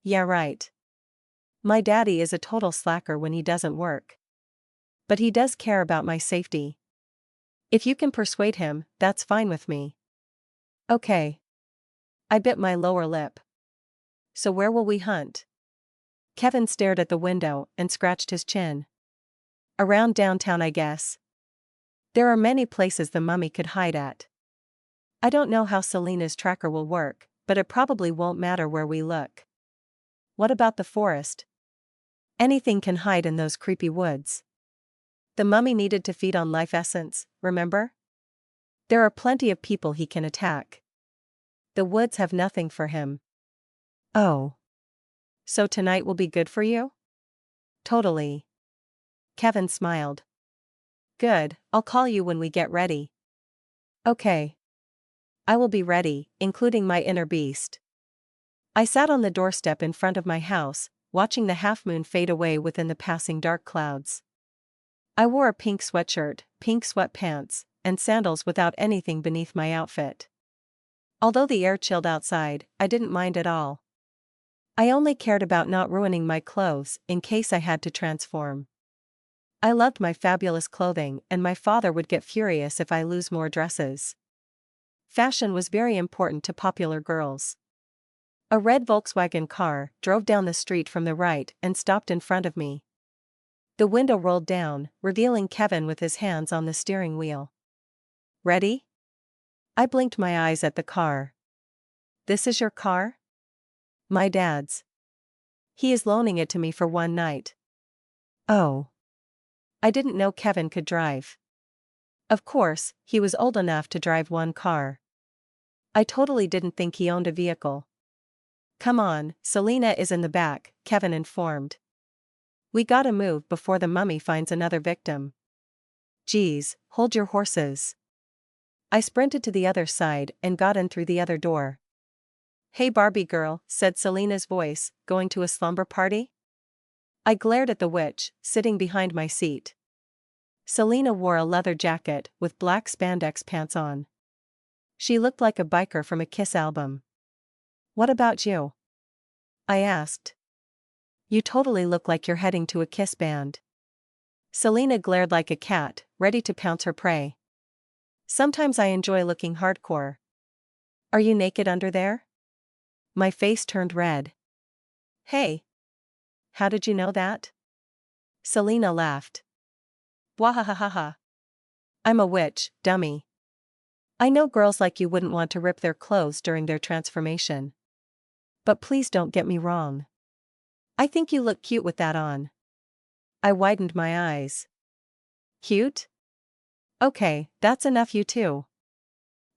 Yeah, right. My daddy is a total slacker when he doesn't work. But he does care about my safety. If you can persuade him, that's fine with me. Okay. I bit my lower lip. So where will we hunt? Kevin stared at the window and scratched his chin. Around downtown, I guess. There are many places the mummy could hide at. I don't know how Selena's tracker will work, but it probably won't matter where we look. What about the forest? Anything can hide in those creepy woods. The mummy needed to feed on life essence, remember? There are plenty of people he can attack. The woods have nothing for him. Oh. So tonight will be good for you? Totally. Kevin smiled. Good, I'll call you when we get ready. Okay. I will be ready, including my inner beast. I sat on the doorstep in front of my house, watching the half-moon fade away within the passing dark clouds. I wore a pink sweatshirt, pink sweatpants, and sandals without anything beneath my outfit. Although the air chilled outside, I didn't mind at all. I only cared about not ruining my clothes in case I had to transform. I loved my fabulous clothing, and my father would get furious if I lose more dresses. Fashion was very important to popular girls. A red Volkswagen car drove down the street from the right and stopped in front of me. The window rolled down, revealing Kevin with his hands on the steering wheel. Ready? I blinked my eyes at the car. This is your car? My dad's. He is loaning it to me for one night. Oh. I didn't know Kevin could drive. Of course, he was old enough to drive one car. I totally didn't think he owned a vehicle. Come on, Selena is in the back, Kevin informed. We gotta move before the mummy finds another victim. Geez, hold your horses. I sprinted to the other side and got in through the other door. Hey Barbie girl, said Selena's voice, going to a slumber party? I glared at the witch, sitting behind my seat. Selena wore a leather jacket with black spandex pants on. She looked like a biker from a Kiss album. What about you? I asked. You totally look like you're heading to a Kiss band. Selena glared like a cat, ready to pounce her prey. Sometimes I enjoy looking hardcore. Are you naked under there? My face turned red. Hey. How did you know that? Selena laughed. Wahahaha. I'm a witch, dummy. I know girls like you wouldn't want to rip their clothes during their transformation. But please don't get me wrong. I think you look cute with that on. I widened my eyes. Cute? Okay, that's enough you too.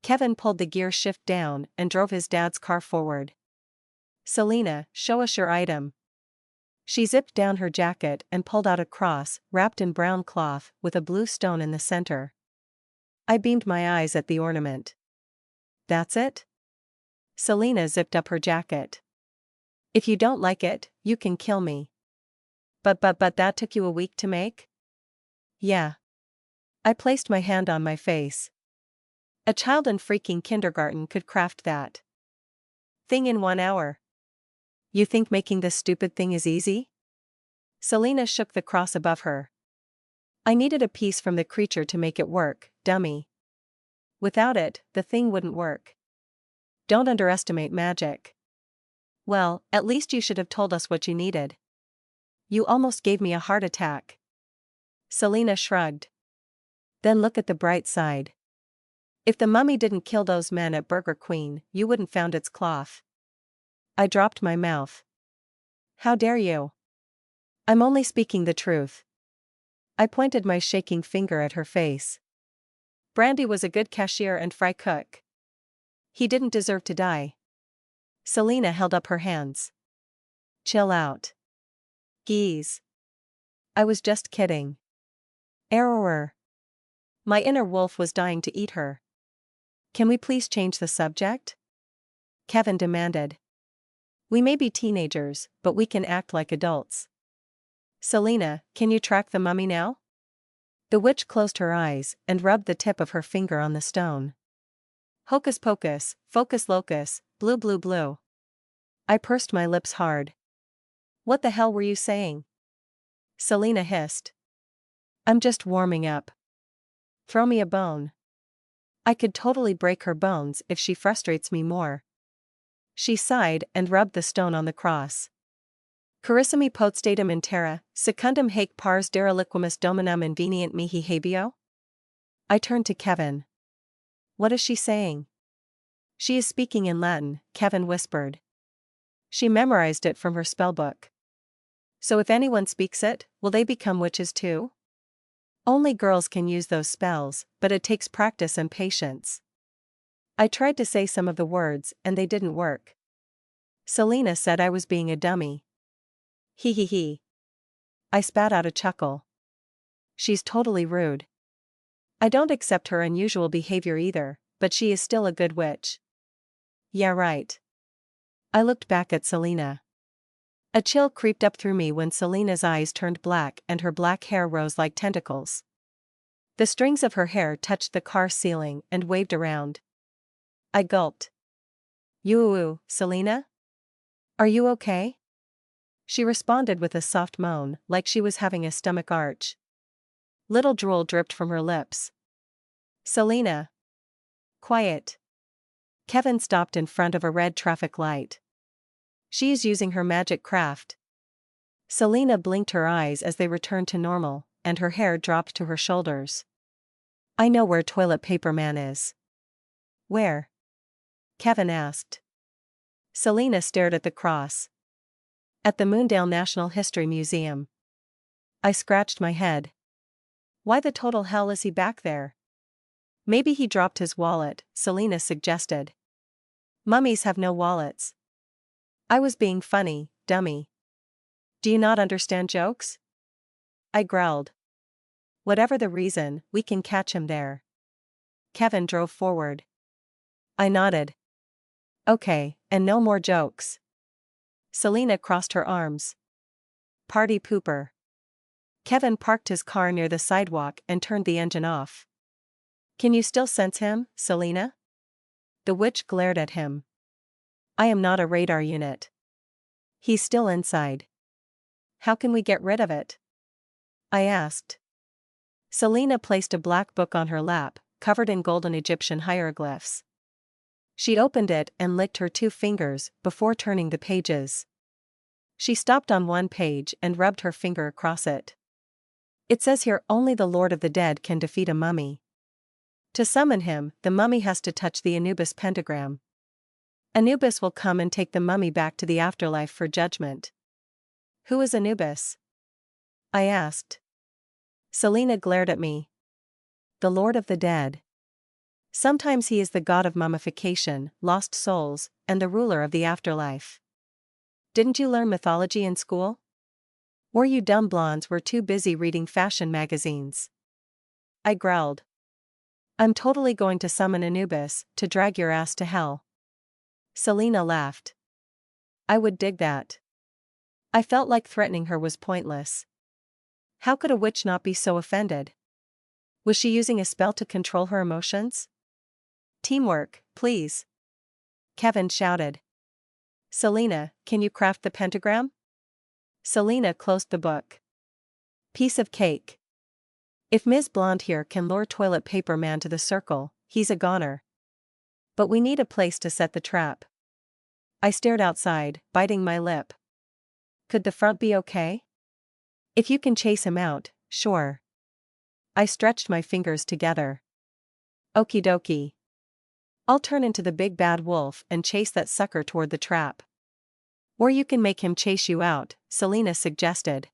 Kevin pulled the gear shift down and drove his dad's car forward. Selena, show us your item. She zipped down her jacket and pulled out a cross wrapped in brown cloth with a blue stone in the center. I beamed my eyes at the ornament. That's it? Selena zipped up her jacket. If you don't like it, you can kill me. But that took you a week to make? Yeah. I placed my hand on my face. A child in freaking kindergarten could craft that thing in 1 hour. You think making this stupid thing is easy? Selena shook the cross above her. I needed a piece from the creature to make it work, dummy. Without it, the thing wouldn't work. Don't underestimate magic. Well, at least you should have told us what you needed. You almost gave me a heart attack. Selena shrugged. Then look at the bright side. If the mummy didn't kill those men at Burger Queen, you wouldn't found its cloth. I dropped my mouth. How dare you? I'm only speaking the truth. I pointed my shaking finger at her face. Brandy was a good cashier and fry cook. He didn't deserve to die. Selena held up her hands. Chill out. Geez. I was just kidding. Error. My inner wolf was dying to eat her. Can we please change the subject? Kevin demanded. We may be teenagers, but we can act like adults. Selena, can you track the mummy now? The witch closed her eyes and rubbed the tip of her finger on the stone. Hocus pocus, focus locus, blue blue blue. I pursed my lips hard. What the hell were you saying? Selena hissed. I'm just warming up. Throw me a bone. I could totally break her bones if she frustrates me more. She sighed and rubbed the stone on the cross. Carissimi potestatum in terra, secundum haec pars dereliquimus dominum invenient mihi habeo? I turned to Kevin. What is she saying? She is speaking in Latin, Kevin whispered. She memorized it from her spellbook. So if anyone speaks it, will they become witches too? Only girls can use those spells, but it takes practice and patience. I tried to say some of the words and they didn't work. Selena said I was being a dummy. Hee hee hee. I spat out a chuckle. She's totally rude. I don't accept her unusual behavior either, but she is still a good witch. Yeah, right. I looked back at Selena. A chill creeped up through me when Selena's eyes turned black and her black hair rose like tentacles. The strings of her hair touched the car ceiling and waved around. I gulped. You, Selena? Are you okay? She responded with a soft moan, like she was having a stomach arch. Little drool dripped from her lips. Selena. Quiet. Kevin stopped in front of a red traffic light. She is using her magic craft. Selena blinked her eyes as they returned to normal, and her hair dropped to her shoulders. I know where Toilet Paper Man is. Where? Kevin asked. Selena stared at the cross. At the Moondale National History Museum. I scratched my head. Why the total hell is he back there? Maybe he dropped his wallet, Selena suggested. Mummies have no wallets. I was being funny, dummy. Do you not understand jokes? I growled. Whatever the reason, we can catch him there. Kevin drove forward. I nodded. Okay, and no more jokes. Selena crossed her arms. Party pooper. Kevin parked his car near the sidewalk and turned the engine off. Can you still sense him, Selena? The witch glared at him. I am not a radar unit. He's still inside. How can we get rid of it? I asked. Selena placed a black book on her lap, covered in golden Egyptian hieroglyphs. She opened it and licked her 2 fingers before turning the pages. She stopped on one page and rubbed her finger across it. It says here only the Lord of the Dead can defeat a mummy. To summon him, the mummy has to touch the Anubis pentagram. Anubis will come and take the mummy back to the afterlife for judgment. Who is Anubis? I asked. Selena glared at me. The Lord of the Dead. Sometimes he is the god of mummification, lost souls, and the ruler of the afterlife. Didn't you learn mythology in school? Or you dumb blondes were too busy reading fashion magazines? I growled. I'm totally going to summon Anubis to drag your ass to hell. Selena laughed. I would dig that. I felt like threatening her was pointless. How could a witch not be so offended? Was she using a spell to control her emotions? Teamwork, please. Kevin shouted. Selena, can you craft the pentagram? Selena closed the book. Piece of cake. If Ms. Blonde here can lure Toilet Paper Man to the circle, he's a goner. But we need a place to set the trap. I stared outside, biting my lip. Could the front be okay? If you can chase him out, sure. I stretched my fingers together. Okie dokie. I'll turn into the big bad wolf and chase that sucker toward the trap. Or you can make him chase you out, Selena suggested.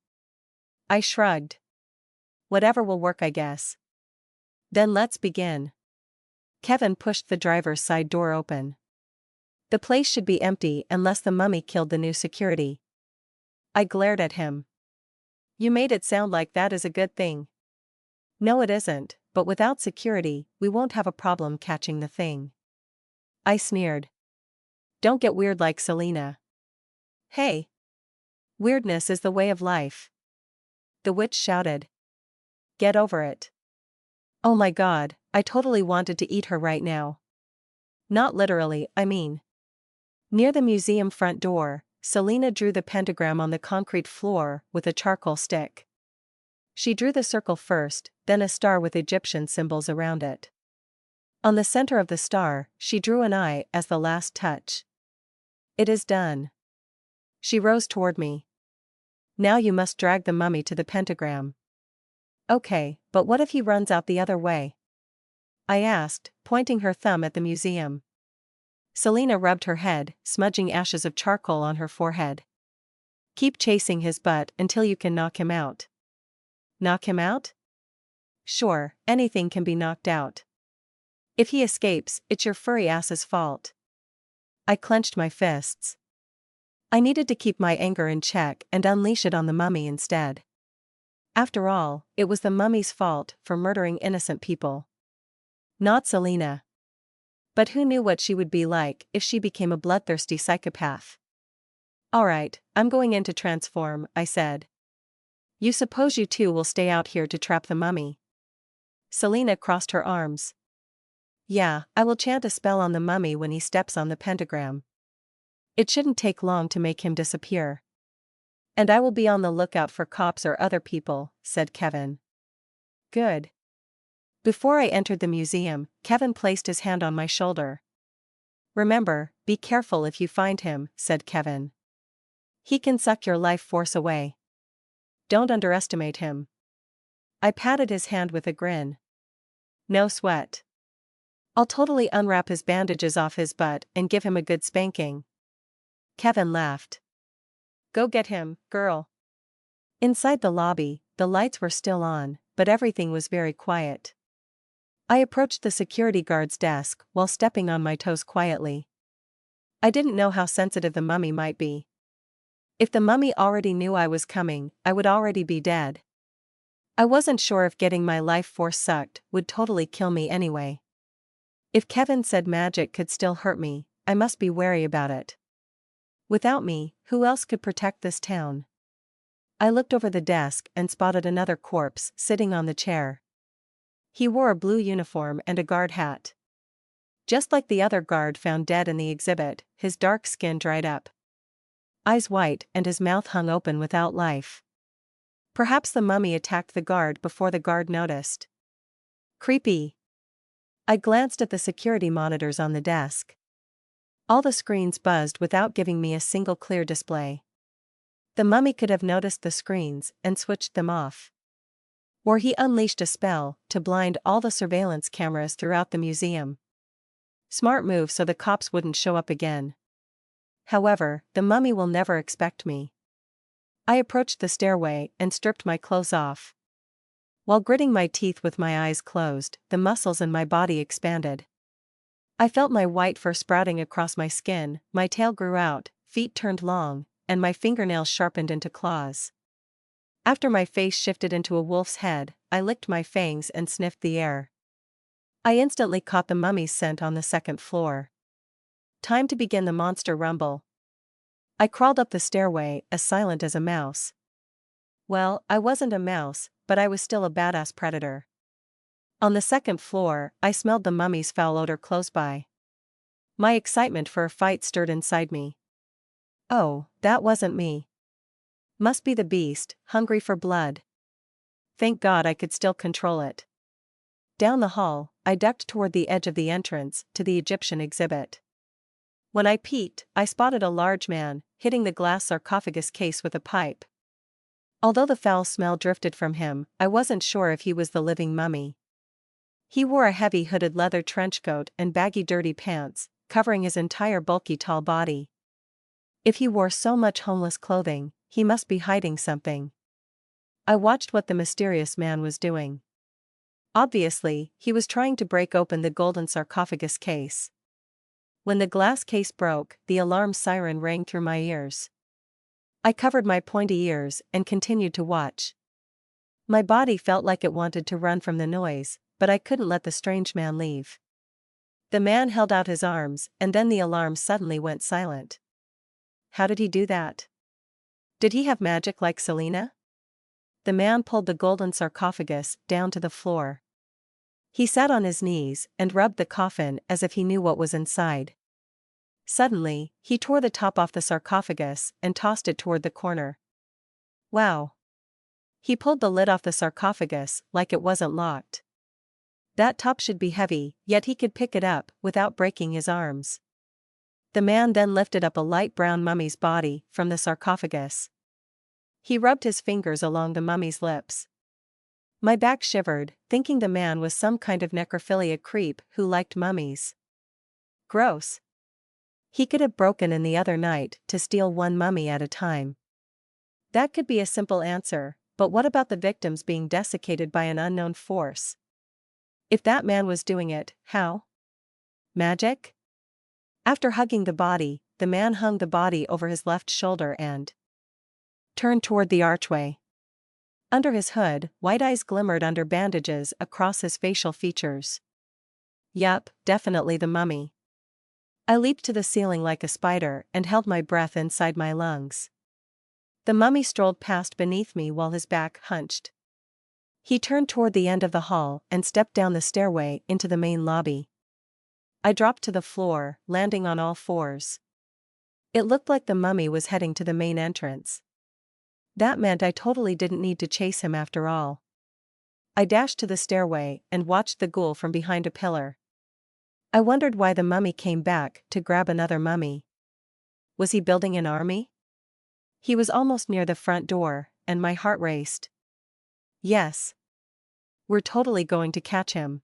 I shrugged. Whatever will work, I guess. Then let's begin. Kevin pushed the driver's side door open. The place should be empty unless the mummy killed the new security. I glared at him. You made it sound like that is a good thing. No, it isn't, but without security, we won't have a problem catching the thing. I sneered. Don't get weird like Selena. Hey. Weirdness is the way of life. The witch shouted. Get over it. Oh my god, I totally wanted to eat her right now. Not literally, I mean. Near the museum front door, Selena drew the pentagram on the concrete floor with a charcoal stick. She drew the circle first, then a star with Egyptian symbols around it. On the center of the star, she drew an eye as the last touch. It is done. She rose toward me. Now you must drag the mummy to the pentagram. Okay, but what if he runs out the other way? I asked, pointing her thumb at the museum. Selena rubbed her head, smudging ashes of charcoal on her forehead. Keep chasing his butt until you can knock him out. Knock him out? Sure, anything can be knocked out. If he escapes, it's your furry ass's fault. I clenched my fists. I needed to keep my anger in check and unleash it on the mummy instead. After all, it was the mummy's fault for murdering innocent people. Not Selena. But who knew what she would be like if she became a bloodthirsty psychopath? Alright, I'm going in to transform, I said. You suppose you two will stay out here to trap the mummy? Selena crossed her arms. Yeah, I will chant a spell on the mummy when he steps on the pentagram. It shouldn't take long to make him disappear. And I will be on the lookout for cops or other people, said Kevin. Good. Before I entered the museum, Kevin placed his hand on my shoulder. Remember, be careful if you find him, said Kevin. He can suck your life force away. Don't underestimate him. I patted his hand with a grin. No sweat. I'll totally unwrap his bandages off his butt and give him a good spanking. Kevin laughed. Go get him, girl. Inside the lobby, the lights were still on, but everything was very quiet. I approached the security guard's desk while stepping on my toes quietly. I didn't know how sensitive the mummy might be. If the mummy already knew I was coming, I would already be dead. I wasn't sure if getting my life force sucked would totally kill me anyway. If Kevin said magic could still hurt me, I must be wary about it. Without me, who else could protect this town? I looked over the desk and spotted another corpse sitting on the chair. He wore a blue uniform and a guard hat. Just like the other guard found dead in the exhibit, his dark skin dried up. Eyes white and his mouth hung open without life. Perhaps the mummy attacked the guard before the guard noticed. Creepy. I glanced at the security monitors on the desk. All the screens buzzed without giving me a single clear display. The mummy could have noticed the screens and switched them off. Or he unleashed a spell to blind all the surveillance cameras throughout the museum. Smart move so the cops wouldn't show up again. However, the mummy will never expect me. I approached the stairway and stripped my clothes off. While gritting my teeth with my eyes closed, the muscles in my body expanded. I felt my white fur sprouting across my skin, my tail grew out, feet turned long, and my fingernails sharpened into claws. After my face shifted into a wolf's head, I licked my fangs and sniffed the air. I instantly caught the mummy's scent on the second floor. Time to begin the monster rumble. I crawled up the stairway, as silent as a mouse. Well, I wasn't a mouse, but I was still a badass predator. On the second floor, I smelled the mummy's foul odor close by. My excitement for a fight stirred inside me. Oh, that wasn't me. Must be the beast, hungry for blood. Thank God I could still control it. Down the hall, I ducked toward the edge of the entrance to the Egyptian exhibit. When I peeked, I spotted a large man, hitting the glass sarcophagus case with a pipe. Although the foul smell drifted from him, I wasn't sure if he was the living mummy. He wore a heavy hooded leather trenchcoat and baggy dirty pants, covering his entire bulky tall body. If he wore so much homeless clothing, he must be hiding something. I watched what the mysterious man was doing. Obviously, he was trying to break open the golden sarcophagus case. When the glass case broke, the alarm siren rang through my ears. I covered my pointy ears and continued to watch. My body felt like it wanted to run from the noise, but I couldn't let the strange man leave. The man held out his arms, and then the alarm suddenly went silent. How did he do that? Did he have magic like Selena? The man pulled the golden sarcophagus down to the floor. He sat on his knees and rubbed the coffin as if he knew what was inside. Suddenly, he tore the top off the sarcophagus and tossed it toward the corner. Wow! He pulled the lid off the sarcophagus like it wasn't locked. That top should be heavy, yet he could pick it up without breaking his arms. The man then lifted up a light brown mummy's body from the sarcophagus. He rubbed his fingers along the mummy's lips. My back shivered, thinking the man was some kind of necrophilia creep who liked mummies. Gross. He could have broken in the other night to steal one mummy at a time. That could be a simple answer, but what about the victims being desiccated by an unknown force? If that man was doing it, how? Magic? After hugging the body, the man hung the body over his left shoulder and turned toward the archway. Under his hood, white eyes glimmered under bandages across his facial features. Yup, definitely the mummy. I leaped to the ceiling like a spider and held my breath inside my lungs. The mummy strolled past beneath me while his back hunched. He turned toward the end of the hall and stepped down the stairway into the main lobby. I dropped to the floor, landing on all fours. It looked like the mummy was heading to the main entrance. That meant I totally didn't need to chase him after all. I dashed to the stairway and watched the ghoul from behind a pillar. I wondered why the mummy came back to grab another mummy. Was he building an army? He was almost near the front door, and my heart raced. Yes. We're totally going to catch him.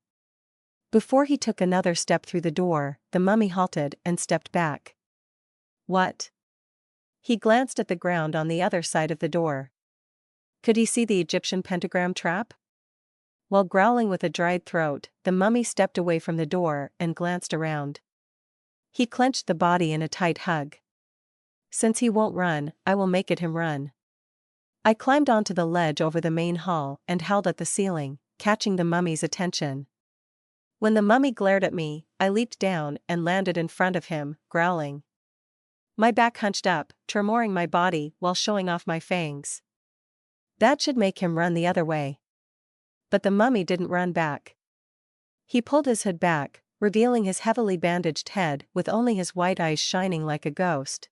Before he took another step through the door, the mummy halted and stepped back. What? He glanced at the ground on the other side of the door. Could he see the Egyptian pentagram trap? While growling with a dried throat, the mummy stepped away from the door and glanced around. He clenched the body in a tight hug. Since he won't run, I will make him run. I climbed onto the ledge over the main hall and howled at the ceiling, catching the mummy's attention. When the mummy glared at me, I leaped down and landed in front of him, growling. My back hunched up, tremoring my body while showing off my fangs. That should make him run the other way. But the mummy didn't run back. He pulled his hood back, revealing his heavily bandaged head with only his white eyes shining like a ghost.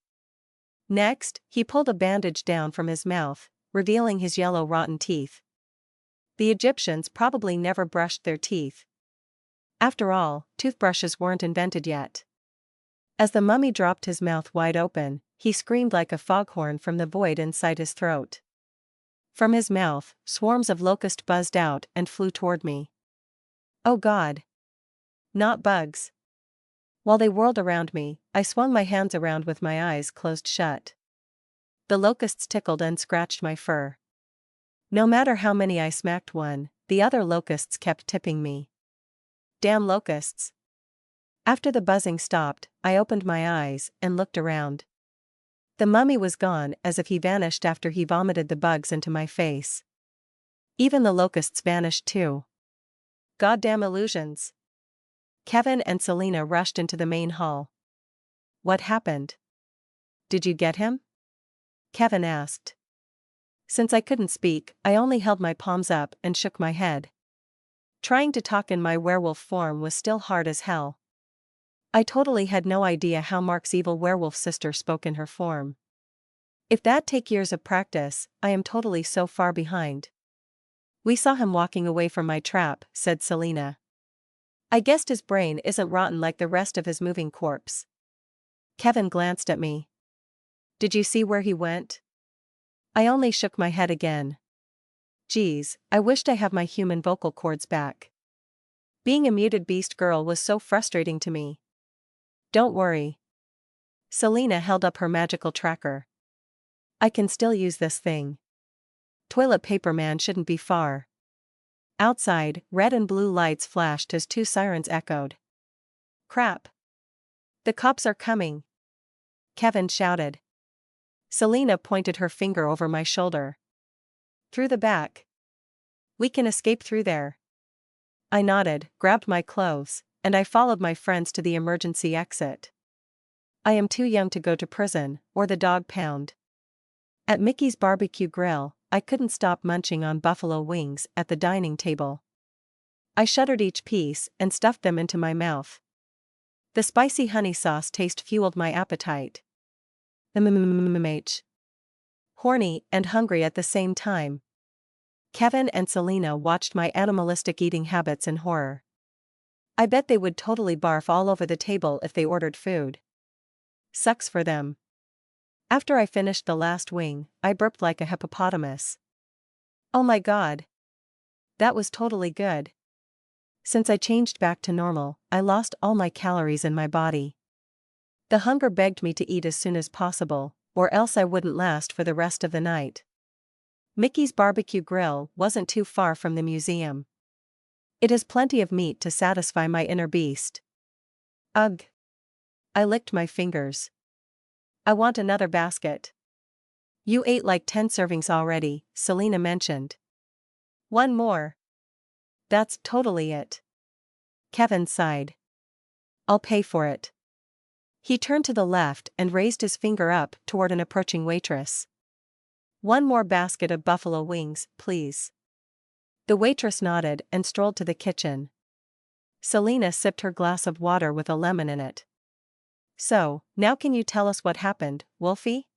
Next, he pulled a bandage down from his mouth, revealing his yellow rotten teeth. The Egyptians probably never brushed their teeth. After all, toothbrushes weren't invented yet. As the mummy dropped his mouth wide open, he screamed like a foghorn from the void inside his throat. From his mouth, swarms of locusts buzzed out and flew toward me. Oh God! Not bugs. While they whirled around me, I swung my hands around with my eyes closed shut. The locusts tickled and scratched my fur. No matter how many I smacked one, the other locusts kept tipping me. Damn locusts. After the buzzing stopped, I opened my eyes and looked around. The mummy was gone, as if he vanished after he vomited the bugs into my face. Even the locusts vanished too. Goddamn illusions. Kevin and Selena rushed into the main hall. What happened? Did you get him? Kevin asked. Since I couldn't speak, I only held my palms up and shook my head. Trying to talk in my werewolf form was still hard as hell. I totally had no idea how Mark's evil werewolf sister spoke in her form. If that'd take years of practice, I am totally so far behind. We saw him walking away from my trap, said Selena. I guessed his brain isn't rotten like the rest of his moving corpse. Kevin glanced at me. Did you see where he went? I only shook my head again. Geez, I wished I had my human vocal cords back. Being a muted beast girl was so frustrating to me. Don't worry. Selena held up her magical tracker. I can still use this thing. Toilet paper man shouldn't be far. Outside, red and blue lights flashed as two sirens echoed. Crap. The cops are coming. Kevin shouted. Selena pointed her finger over my shoulder. Through the back. We can escape through there. I nodded, grabbed my clothes, and I followed my friends to the emergency exit. I am too young to go to prison, or the dog pound. At Mickey's barbecue grill, I couldn't stop munching on buffalo wings at the dining table. I shuddered each piece and stuffed them into my mouth. The spicy honey sauce taste fueled my appetite. Horny and hungry at the same time. Kevin and Selena watched my animalistic eating habits in horror. I bet they would totally barf all over the table if they ordered food. Sucks for them. After I finished the last wing, I burped like a hippopotamus. Oh my God. That was totally good. Since I changed back to normal, I lost all my calories in my body. The hunger begged me to eat as soon as possible, or else I wouldn't last for the rest of the night. Mickey's barbecue grill wasn't too far from the museum. It has plenty of meat to satisfy my inner beast. Ugh. I licked my fingers. I want another basket. You ate like 10 servings already, Selena mentioned. One more. That's totally it. Kevin sighed. I'll pay for it. He turned to the left and raised his finger up toward an approaching waitress. One more basket of buffalo wings, please. The waitress nodded and strolled to the kitchen. Selena sipped her glass of water with a lemon in it. So, now can you tell us what happened, Wolfie?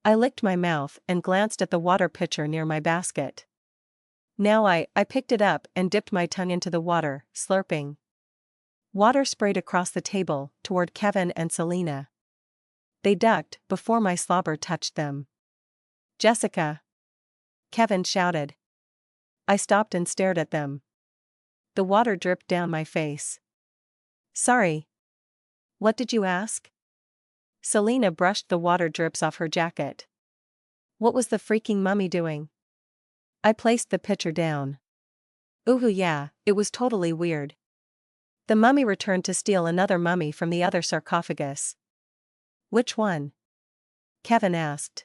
I licked my mouth and glanced at the water pitcher near my basket. Now I picked it up and dipped my tongue into the water, slurping. Water sprayed across the table, toward Kevin and Selena. They ducked before my slobber touched them. Jessica! Kevin shouted. I stopped and stared at them. The water dripped down my face. Sorry. What did you ask? Selena brushed the water drips off her jacket. What was the freaking mummy doing? I placed the pitcher down. Ooh yeah, it was totally weird. The mummy returned to steal another mummy from the other sarcophagus. Which one? Kevin asked.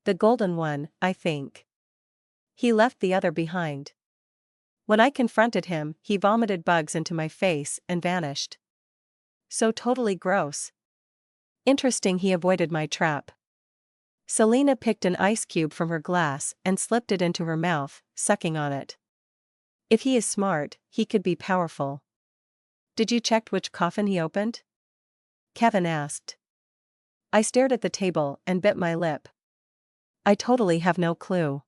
The golden one, I think. He left the other behind. When I confronted him, he vomited bugs into my face and vanished. So totally gross. Interesting he avoided my trap. Selena picked an ice cube from her glass and slipped it into her mouth, sucking on it. If he is smart, he could be powerful. Did you check which coffin he opened? Kevin asked. I stared at the table and bit my lip. I totally have no clue.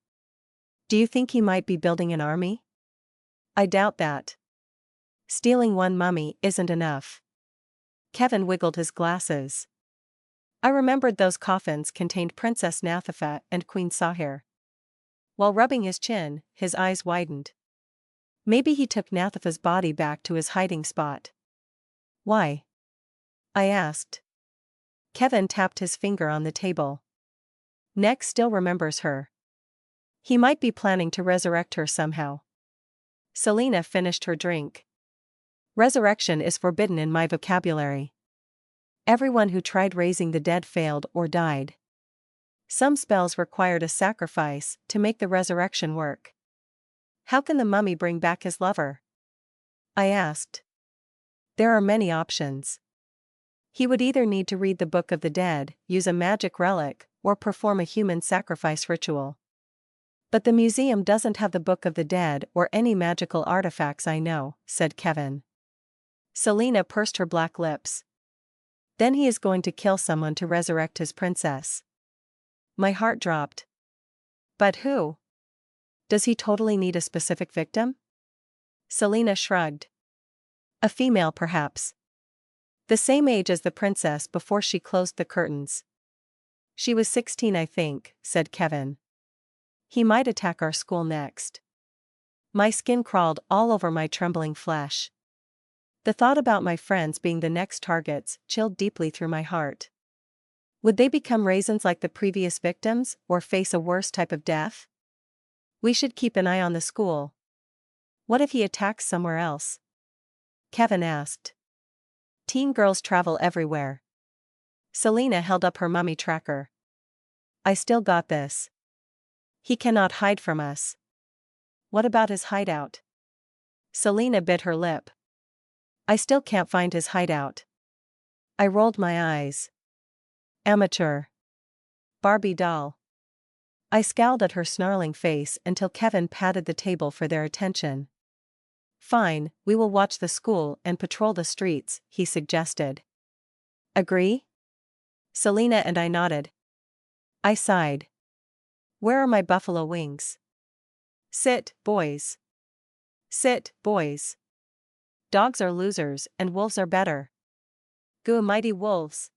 Do you think he might be building an army? I doubt that. Stealing one mummy isn't enough. Kevin wiggled his glasses. I remembered those coffins contained Princess Nathafa and Queen Sahir. While rubbing his chin, his eyes widened. Maybe he took Nathafa's body back to his hiding spot. Why? I asked. Kevin tapped his finger on the table. Neck still remembers her. He might be planning to resurrect her somehow. Selena finished her drink. Resurrection is forbidden in my vocabulary. Everyone who tried raising the dead failed or died. Some spells required a sacrifice to make the resurrection work. How can the mummy bring back his lover? I asked. There are many options. He would either need to read the Book of the Dead, use a magic relic, or perform a human sacrifice ritual. But the museum doesn't have the Book of the Dead or any magical artifacts I know, said Kevin. Selena pursed her black lips. Then he is going to kill someone to resurrect his princess. My heart dropped. But who? Does he totally need a specific victim? Selena shrugged. A female perhaps. The same age as the princess before she closed the curtains. She was 16 I think, said Kevin. He might attack our school next. My skin crawled all over my trembling flesh. The thought about my friends being the next targets chilled deeply through my heart. Would they become raisins like the previous victims, or face a worse type of death? We should keep an eye on the school. What if he attacks somewhere else? Kevin asked. Teen girls travel everywhere. Selena held up her mummy tracker. I still got this. He cannot hide from us. What about his hideout? Selena bit her lip. I still can't find his hideout. I rolled my eyes. Amateur. Barbie doll. I scowled at her snarling face until Kevin patted the table for their attention. Fine, we will watch the school and patrol the streets, he suggested. Agree? Selena and I nodded. I sighed. Where are my buffalo wings? Sit, boys. Sit, boys. Dogs are losers and wolves are better. Go mighty wolves.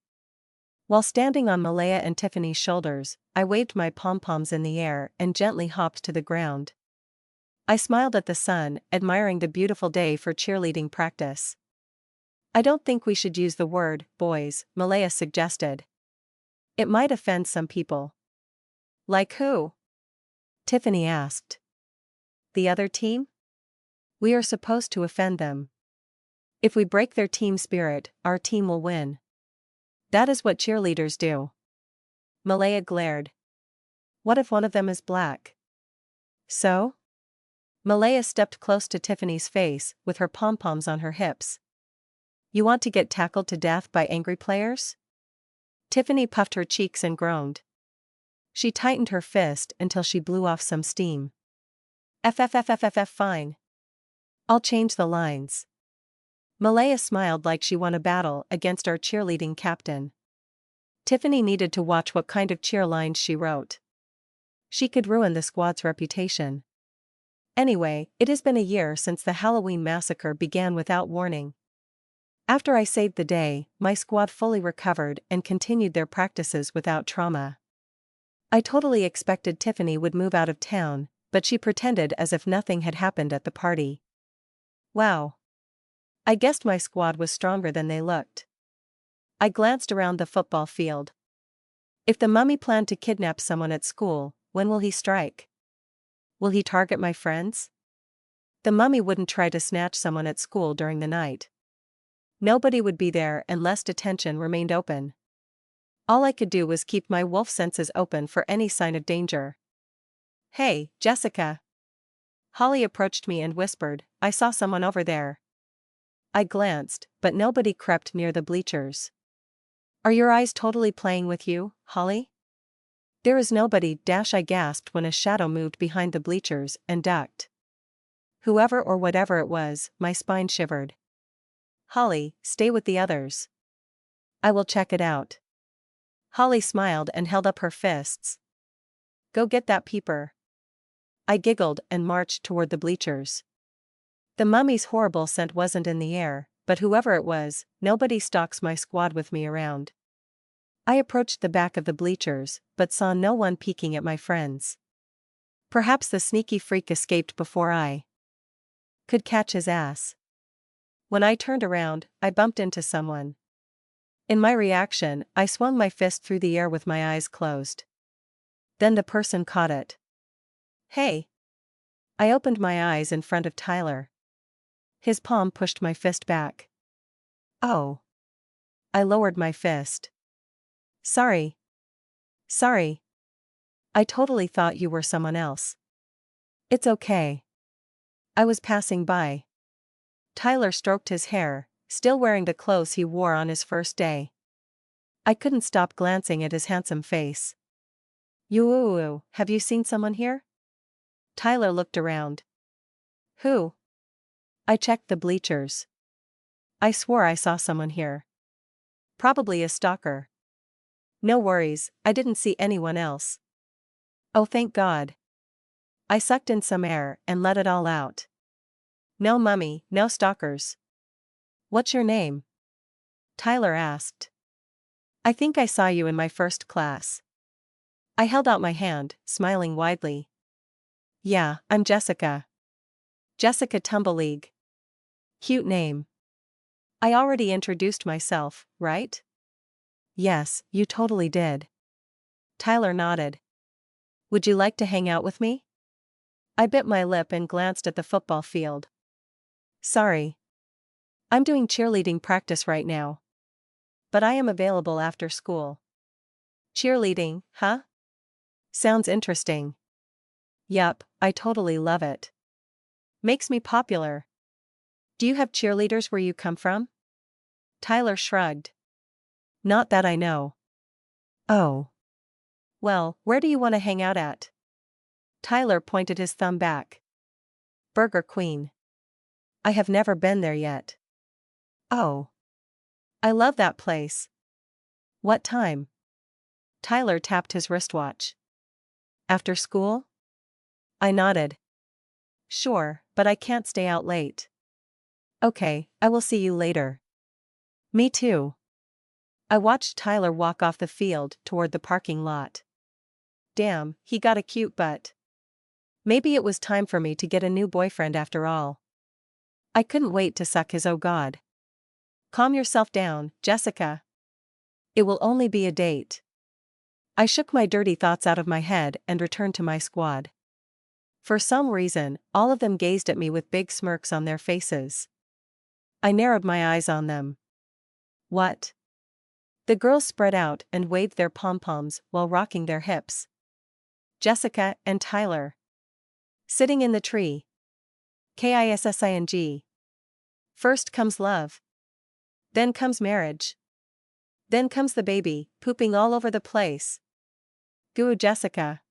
While standing on Malaya and Tiffany's shoulders, I waved my pom-poms in the air and gently hopped to the ground. I smiled at the sun, admiring the beautiful day for cheerleading practice. I don't think we should use the word, boys, Malaya suggested. It might offend some people. Like who? Tiffany asked. The other team? We are supposed to offend them. If we break their team spirit, our team will win. That is what cheerleaders do. Malaya glared. What if one of them is black? So? Malaya stepped close to Tiffany's face with her pom-poms on her hips. You want to get tackled to death by angry players? Tiffany puffed her cheeks and groaned. She tightened her fist until she blew off some steam. Fine. I'll change the lines. Malaya smiled like she won a battle against our cheerleading captain. Tiffany needed to watch what kind of cheer lines she wrote. She could ruin the squad's reputation. Anyway, it has been a year since the Halloween massacre began without warning. After I saved the day, my squad fully recovered and continued their practices without trauma. I totally expected Tiffany would move out of town, but she pretended as if nothing had happened at the party. Wow. I guessed my squad was stronger than they looked. I glanced around the football field. If the mummy planned to kidnap someone at school, when will he strike? Will he target my friends? The mummy wouldn't try to snatch someone at school during the night. Nobody would be there unless detention remained open. All I could do was keep my wolf senses open for any sign of danger. "Hey, Jessica." Holly approached me and whispered, "I saw someone over there." I glanced, but nobody crept near the bleachers. "Are your eyes totally playing with you, Holly?" "There is nobody." I gasped when a shadow moved behind the bleachers and ducked. Whoever or whatever it was, my spine shivered. "Holly, stay with the others. I will check it out." Holly smiled and held up her fists. "Go get that peeper." I giggled and marched toward the bleachers. The mummy's horrible scent wasn't in the air, but whoever it was, nobody stalks my squad with me around. I approached the back of the bleachers, but saw no one peeking at my friends. Perhaps the sneaky freak escaped before I could catch his ass. When I turned around, I bumped into someone. In my reaction, I swung my fist through the air with my eyes closed. Then the person caught it. "Hey!" I opened my eyes in front of Tyler. His palm pushed my fist back. "Oh." I lowered my fist. Sorry. Sorry. I totally thought you were someone else." "It's okay. I was passing by." Tyler stroked his hair, still wearing the clothes he wore on his first day. I couldn't stop glancing at his handsome face. "You, have you seen someone here?" Tyler looked around. "Who?" I checked the bleachers. I swore I saw someone here. "Probably a stalker." "No worries, I didn't see anyone else." "Oh, thank God." I sucked in some air and let it all out. "No mummy, no stalkers." "What's your name?" Tyler asked. "I think I saw you in my first class." I held out my hand, smiling widely. "Yeah, I'm Jessica. Jessica Tumbleweed. Cute name." I already introduced myself, right? "Yes, you totally did." Tyler nodded. "Would you like to hang out with me?" I bit my lip and glanced at the football field. "Sorry. I'm doing cheerleading practice right now. But I am available after school." "Cheerleading, huh? Sounds interesting." "Yup, I totally love it. Makes me popular." "Do you have cheerleaders where you come from?" Tyler shrugged. "Not that I know." "Oh. Well, where do you want to hang out at?" Tyler pointed his thumb back. "Burger Queen. I have never been there yet." "Oh. I love that place. What time?" Tyler tapped his wristwatch. "After school?" I nodded. "Sure, but I can't stay out late." "Okay, I will see you later." "Me too." I watched Tyler walk off the field toward the parking lot. Damn, he got a cute butt. Maybe it was time for me to get a new boyfriend after all. I couldn't wait to suck his "oh god." "Calm yourself down, Jessica. It will only be a date." I shook my dirty thoughts out of my head and returned to my squad. For some reason, all of them gazed at me with big smirks on their faces. I narrowed my eyes on them. "What?" The girls spread out and waved their pom-poms while rocking their hips. "Jessica and Tyler. Sitting in the tree. Kissing. First comes love. Then comes marriage. Then comes the baby, pooping all over the place. Goo Jessica."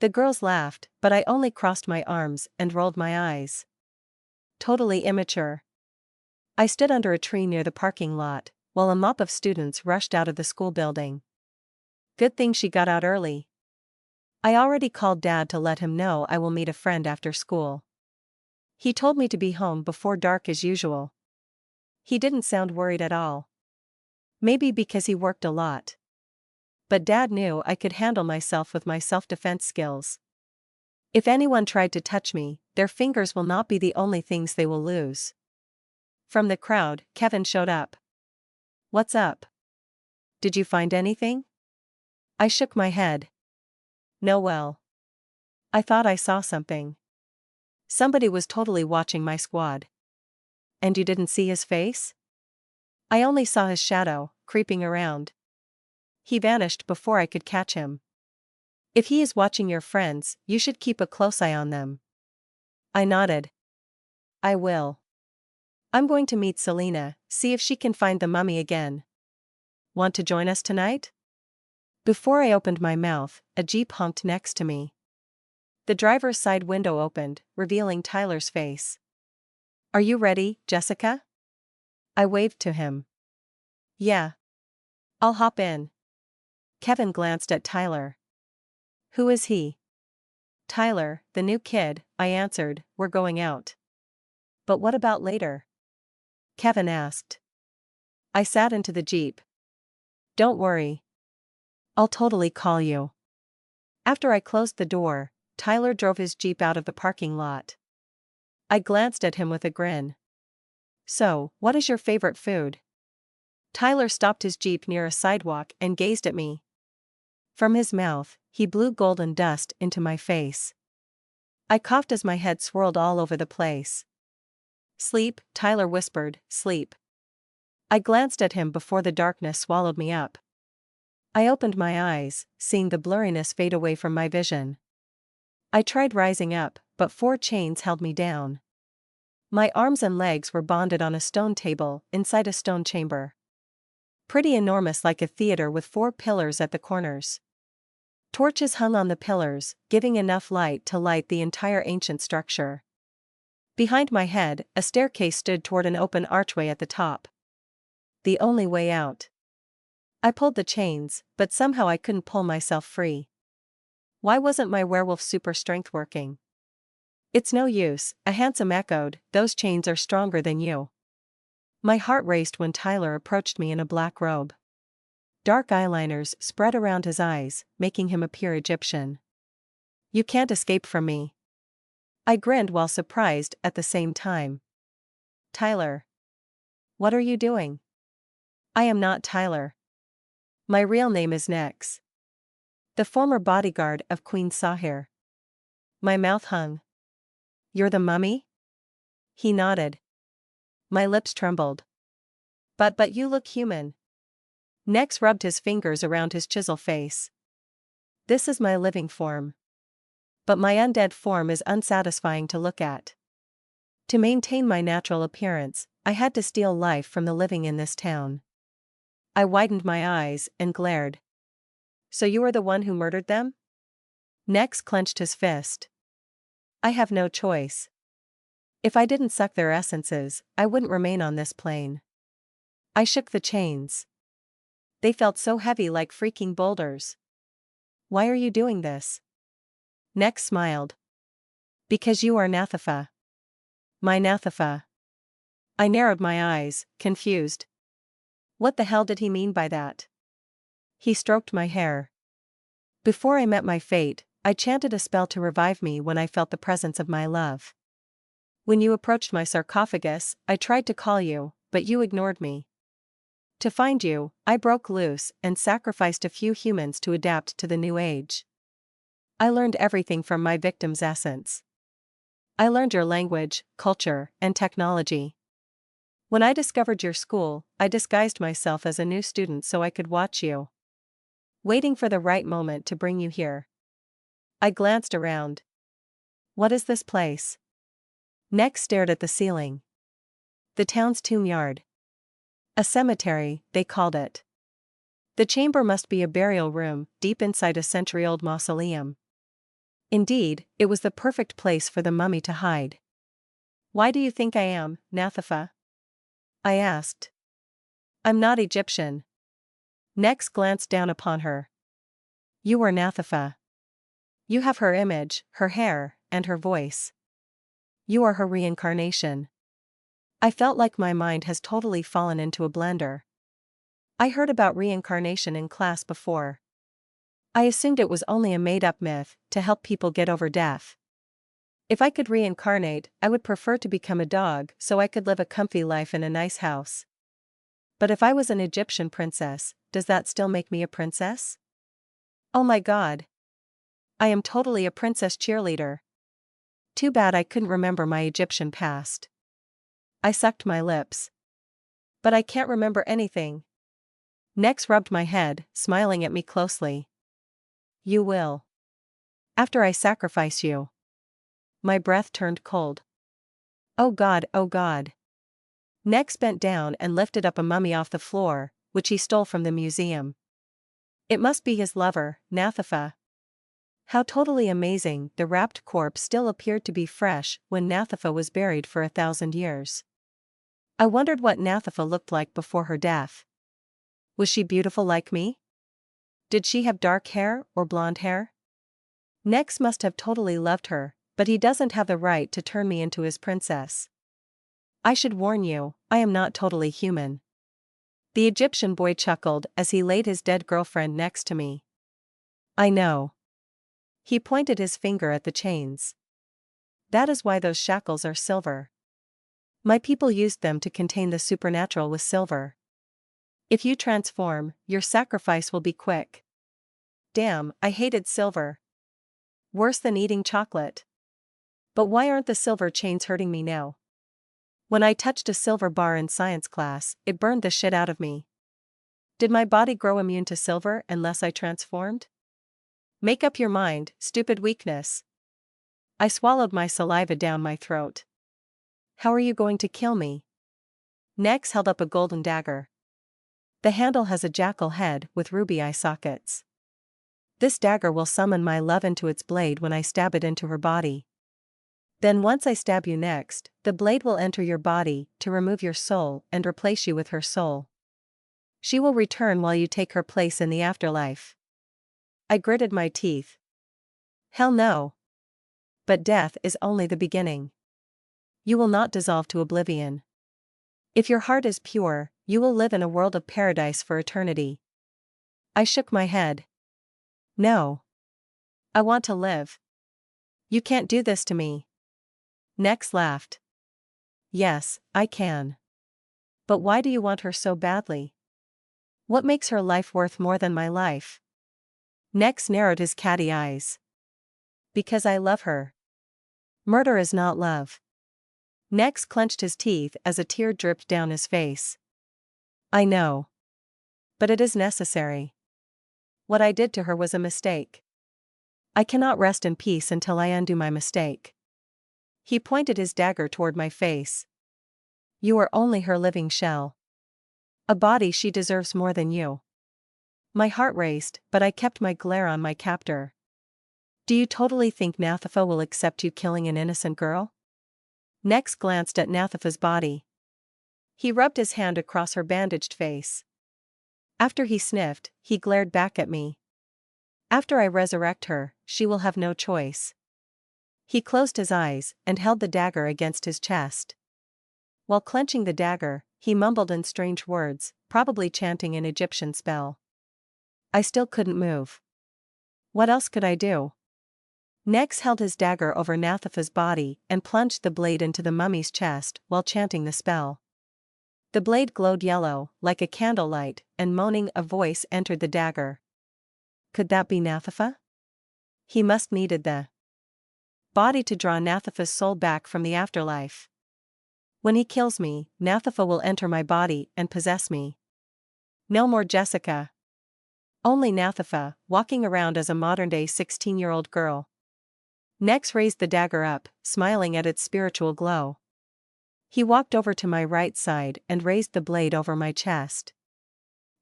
The girls laughed, but I only crossed my arms and rolled my eyes. Totally immature. I stood under a tree near the parking lot, while a mop of students rushed out of the school building. Good thing she got out early. I already called Dad to let him know I will meet a friend after school. He told me to be home before dark as usual. He didn't sound worried at all. Maybe because he worked a lot. But Dad knew I could handle myself with my self-defense skills. If anyone tried to touch me, their fingers will not be the only things they will lose. From the crowd, Kevin showed up. "What's up? Did you find anything?" I shook my head. "No, well. I thought I saw something." Somebody was totally watching my squad. And you didn't see his face? I only saw his shadow, creeping around. He vanished before I could catch him. If he is watching your friends, you should keep a close eye on them. I nodded. I will. I'm going to meet Selena, see if she can find the mummy again. Want to join us tonight? Before I opened my mouth, a jeep honked next to me. The driver's side window opened, revealing Tyler's face. Are you ready, Jessica? I waved to him. Yeah. I'll hop in. Kevin glanced at Tyler. Who is he? Tyler, the new kid, I answered, we're going out. But what about later? Kevin asked. I sat into the jeep. Don't worry. I'll totally call you. After I closed the door, Tyler drove his jeep out of the parking lot. I glanced at him with a grin. So, what is your favorite food? Tyler stopped his jeep near a sidewalk and gazed at me. From his mouth, he blew golden dust into my face. I coughed as my head swirled all over the place. Sleep, Tyler whispered, sleep. I glanced at him before the darkness swallowed me up. I opened my eyes, seeing the blurriness fade away from my vision. I tried rising up, but 4 chains held me down. My arms and legs were bonded on a stone table inside a stone chamber. Pretty enormous, like a theater with 4 pillars at the corners. Torches hung on the pillars, giving enough light to light the entire ancient structure. Behind my head, a staircase stood toward an open archway at the top. The only way out. I pulled the chains, but somehow I couldn't pull myself free. Why wasn't my werewolf super strength working? It's no use, a handsome echoed, those chains are stronger than you. My heart raced when Tyler approached me in a black robe. Dark eyeliners spread around his eyes, making him appear Egyptian. You can't escape from me. I grinned while surprised at the same time. Tyler. What are you doing? I am not Tyler. My real name is Nex. The former bodyguard of Queen Sahir. My mouth hung. You're the mummy? He nodded. My lips trembled. But you look human. Nex rubbed his fingers around his chisel face. This is my living form. But my undead form is unsatisfying to look at. To maintain my natural appearance, I had to steal life from the living in this town. I widened my eyes and glared. So you are the one who murdered them? Nex clenched his fist. I have no choice. If I didn't suck their essences, I wouldn't remain on this plane. I shook the chains. They felt so heavy, like freaking boulders. Why are you doing this? Nex smiled. Because you are Nathafa. My Nathafa. I narrowed my eyes, confused. What the hell did he mean by that? He stroked my hair. Before I met my fate, I chanted a spell to revive me when I felt the presence of my love. When you approached my sarcophagus, I tried to call you, but you ignored me. To find you, I broke loose and sacrificed a few humans to adapt to the new age. I learned everything from my victim's essence. I learned your language, culture, and technology. When I discovered your school, I disguised myself as a new student so I could watch you. Waiting for the right moment to bring you here. I glanced around. What is this place? Nex stared at the ceiling. The town's tomb yard. A cemetery, they called it. The chamber must be a burial room, deep inside a century-old mausoleum. Indeed, it was the perfect place for the mummy to hide. Why do you think I am, Nathafa? I asked. I'm not Egyptian. Nex glanced down upon her. You are Nathafa. You have her image, her hair, and her voice. You are her reincarnation. I felt like my mind has totally fallen into a blender. I heard about reincarnation in class before. I assumed it was only a made-up myth to help people get over death. If I could reincarnate, I would prefer to become a dog so I could live a comfy life in a nice house. But if I was an Egyptian princess, does that still make me a princess? Oh my god. I am totally a princess cheerleader. Too bad I couldn't remember my Egyptian past. I sucked my lips. But I can't remember anything. Nex rubbed my head, smiling at me closely. You will. After I sacrifice you. My breath turned cold. Oh God, oh God. Nex bent down and lifted up a mummy off the floor, which he stole from the museum. It must be his lover, Nathafa. How totally amazing, the wrapped corpse still appeared to be fresh when Nathafa was buried for 1,000 years. I wondered what Nathafa looked like before her death. Was she beautiful like me? Did she have dark hair or blonde hair? Nex must have totally loved her, but he doesn't have the right to turn me into his princess. I should warn you, I am not totally human. The Egyptian boy chuckled as he laid his dead girlfriend next to me. I know. He pointed his finger at the chains. That is why those shackles are silver. My people used them to contain the supernatural with silver. If you transform, your sacrifice will be quick. Damn, I hated silver. Worse than eating chocolate. But why aren't the silver chains hurting me now? When I touched a silver bar in science class, it burned the shit out of me. Did my body grow immune to silver unless I transformed? Make up your mind, stupid weakness. I swallowed my saliva down my throat. How are you going to kill me? Nex held up a golden dagger. The handle has a jackal head with ruby eye sockets. This dagger will summon my love into its blade when I stab it into her body. Then once I stab you next, the blade will enter your body to remove your soul and replace you with her soul. She will return while you take her place in the afterlife. I gritted my teeth. Hell no. But death is only the beginning. You will not dissolve to oblivion. If your heart is pure, you will live in a world of paradise for eternity. I shook my head. No. I want to live. You can't do this to me. Nex laughed. Yes, I can. But why do you want her so badly? What makes her life worth more than my life? Nex narrowed his catty eyes. Because I love her. Murder is not love. Nex clenched his teeth as a tear dripped down his face. I know. But it is necessary. What I did to her was a mistake. I cannot rest in peace until I undo my mistake. He pointed his dagger toward my face. You are only her living shell. A body she deserves more than you. My heart raced, but I kept my glare on my captor. Do you totally think Nathafa will accept you killing an innocent girl? Nex glanced at Nathafa's body. He rubbed his hand across her bandaged face. After he sniffed, he glared back at me. After I resurrect her, she will have no choice. He closed his eyes and held the dagger against his chest. While clenching the dagger, he mumbled in strange words, probably chanting an Egyptian spell. I still couldn't move. What else could I do? Nex held his dagger over Nathafa's body and plunged the blade into the mummy's chest while chanting the spell. The blade glowed yellow, like a candlelight, and moaning a voice entered the dagger. Could that be Nathafa? He must needed the body to draw Nathafa's soul back from the afterlife. When he kills me, Nathafa will enter my body and possess me. No more Jessica. Only Nathafa, walking around as a modern-day 16-year-old girl. Nex raised the dagger up, smiling at its spiritual glow. He walked over to my right side and raised the blade over my chest.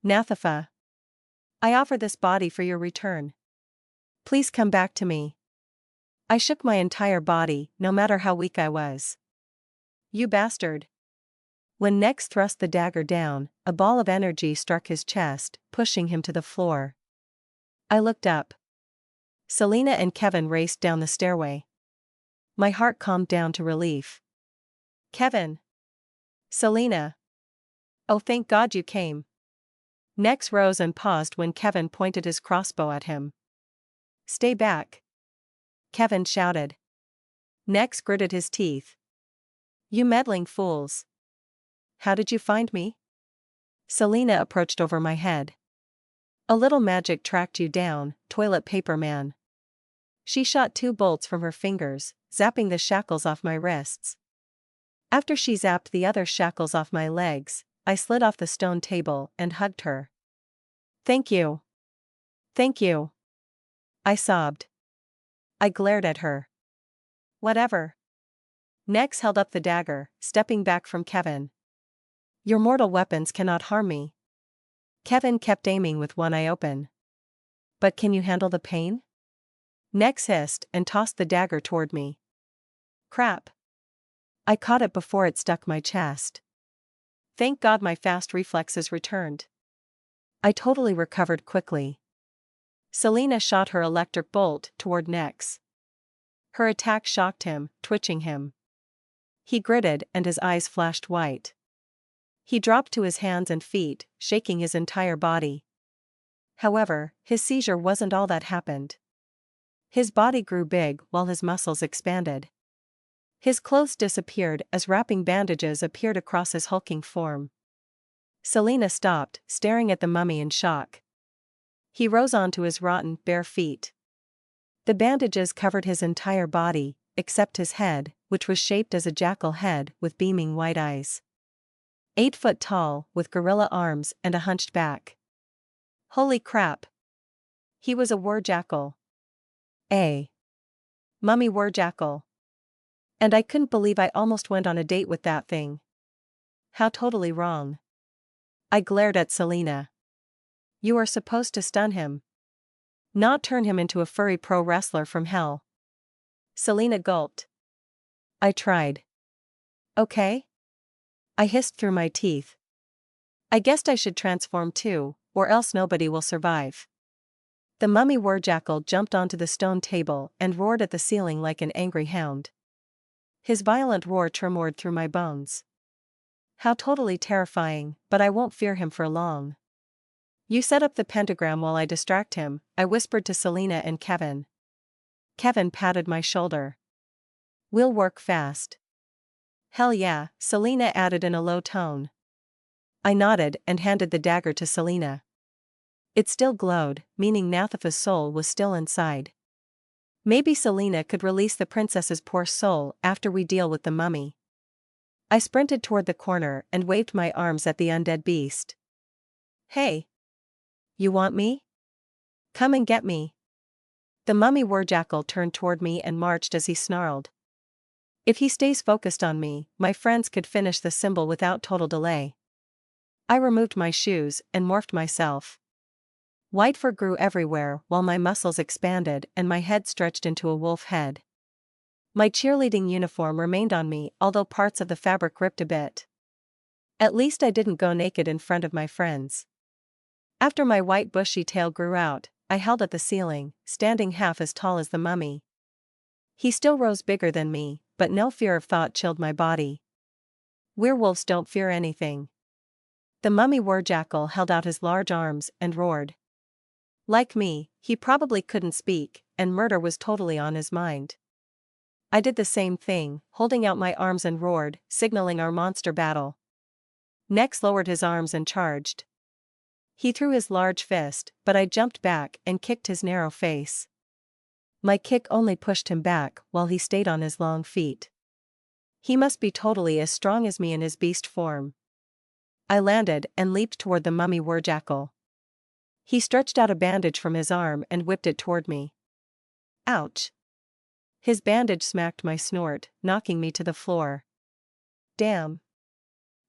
Nathafa. I offer this body for your return. Please come back to me. I shook my entire body, no matter how weak I was. You bastard. When Nex thrust the dagger down, a ball of energy struck his chest, pushing him to the floor. I looked up. Selena and Kevin raced down the stairway. My heart calmed down to relief. Kevin. Selena. Oh, thank God you came. Nex rose and paused when Kevin pointed his crossbow at him. Stay back. Kevin shouted. Nex gritted his teeth. You meddling fools. How did you find me? Selena approached over my head. A little magic tracked you down, toilet paper man. She shot 2 bolts from her fingers, zapping the shackles off my wrists. After she zapped the other shackles off my legs, I slid off the stone table and hugged her. "Thank you. Thank you," I sobbed. I glared at her. "Whatever." Nex held up the dagger, stepping back from Kevin. "Your mortal weapons cannot harm me." Kevin kept aiming with one eye open. "But can you handle the pain?" Nex hissed and tossed the dagger toward me. Crap. I caught it before it stuck my chest. Thank God my fast reflexes returned. I totally recovered quickly. Selena shot her electric bolt toward Nex. Her attack shocked him, twitching him. He gritted and his eyes flashed white. He dropped to his hands and feet, shaking his entire body. However, his seizure wasn't all that happened. His body grew big while his muscles expanded. His clothes disappeared as wrapping bandages appeared across his hulking form. Selena stopped, staring at the mummy in shock. He rose onto his rotten, bare feet. The bandages covered his entire body, except his head, which was shaped as a jackal head with beaming white eyes. 8 foot tall, with gorilla arms and a hunched back. Holy crap! He was a werjackal. A mummy werjackal. And I couldn't believe I almost went on a date with that thing. How totally wrong. I glared at Selena. You are supposed to stun him. Not turn him into a furry pro wrestler from hell. Selena gulped. I tried. Okay? I hissed through my teeth. I guessed I should transform too, or else nobody will survive. The mummy werjackal jumped onto the stone table and roared at the ceiling like an angry hound. His violent roar tremored through my bones. How totally terrifying, but I won't fear him for long. You set up the pentagram while I distract him, I whispered to Selena and Kevin. Kevin patted my shoulder. We'll work fast. Hell yeah, Selena added in a low tone. I nodded and handed the dagger to Selena. It still glowed, meaning Nathafa's soul was still inside. Maybe Selena could release the princess's poor soul after we deal with the mummy. I sprinted toward the corner and waved my arms at the undead beast. Hey! You want me? Come and get me. The mummy werjackal turned toward me and marched as he snarled. If he stays focused on me, my friends could finish the symbol without total delay. I removed my shoes and morphed myself. White fur grew everywhere while my muscles expanded and my head stretched into a wolf head. My cheerleading uniform remained on me, although parts of the fabric ripped a bit. At least I didn't go naked in front of my friends. After my white bushy tail grew out, I held at the ceiling, standing half as tall as the mummy. He still rose bigger than me, but no fear of thought chilled my body. Werewolves don't fear anything. The mummy werjackal held out his large arms and roared. Like me, he probably couldn't speak, and murder was totally on his mind. I did the same thing, holding out my arms and roared, signaling our monster battle. Nex lowered his arms and charged. He threw his large fist, but I jumped back and kicked his narrow face. My kick only pushed him back while he stayed on his long feet. He must be totally as strong as me in his beast form. I landed and leaped toward the mummy werjackal. He stretched out a bandage from his arm and whipped it toward me. Ouch! His bandage smacked my snort, knocking me to the floor. Damn!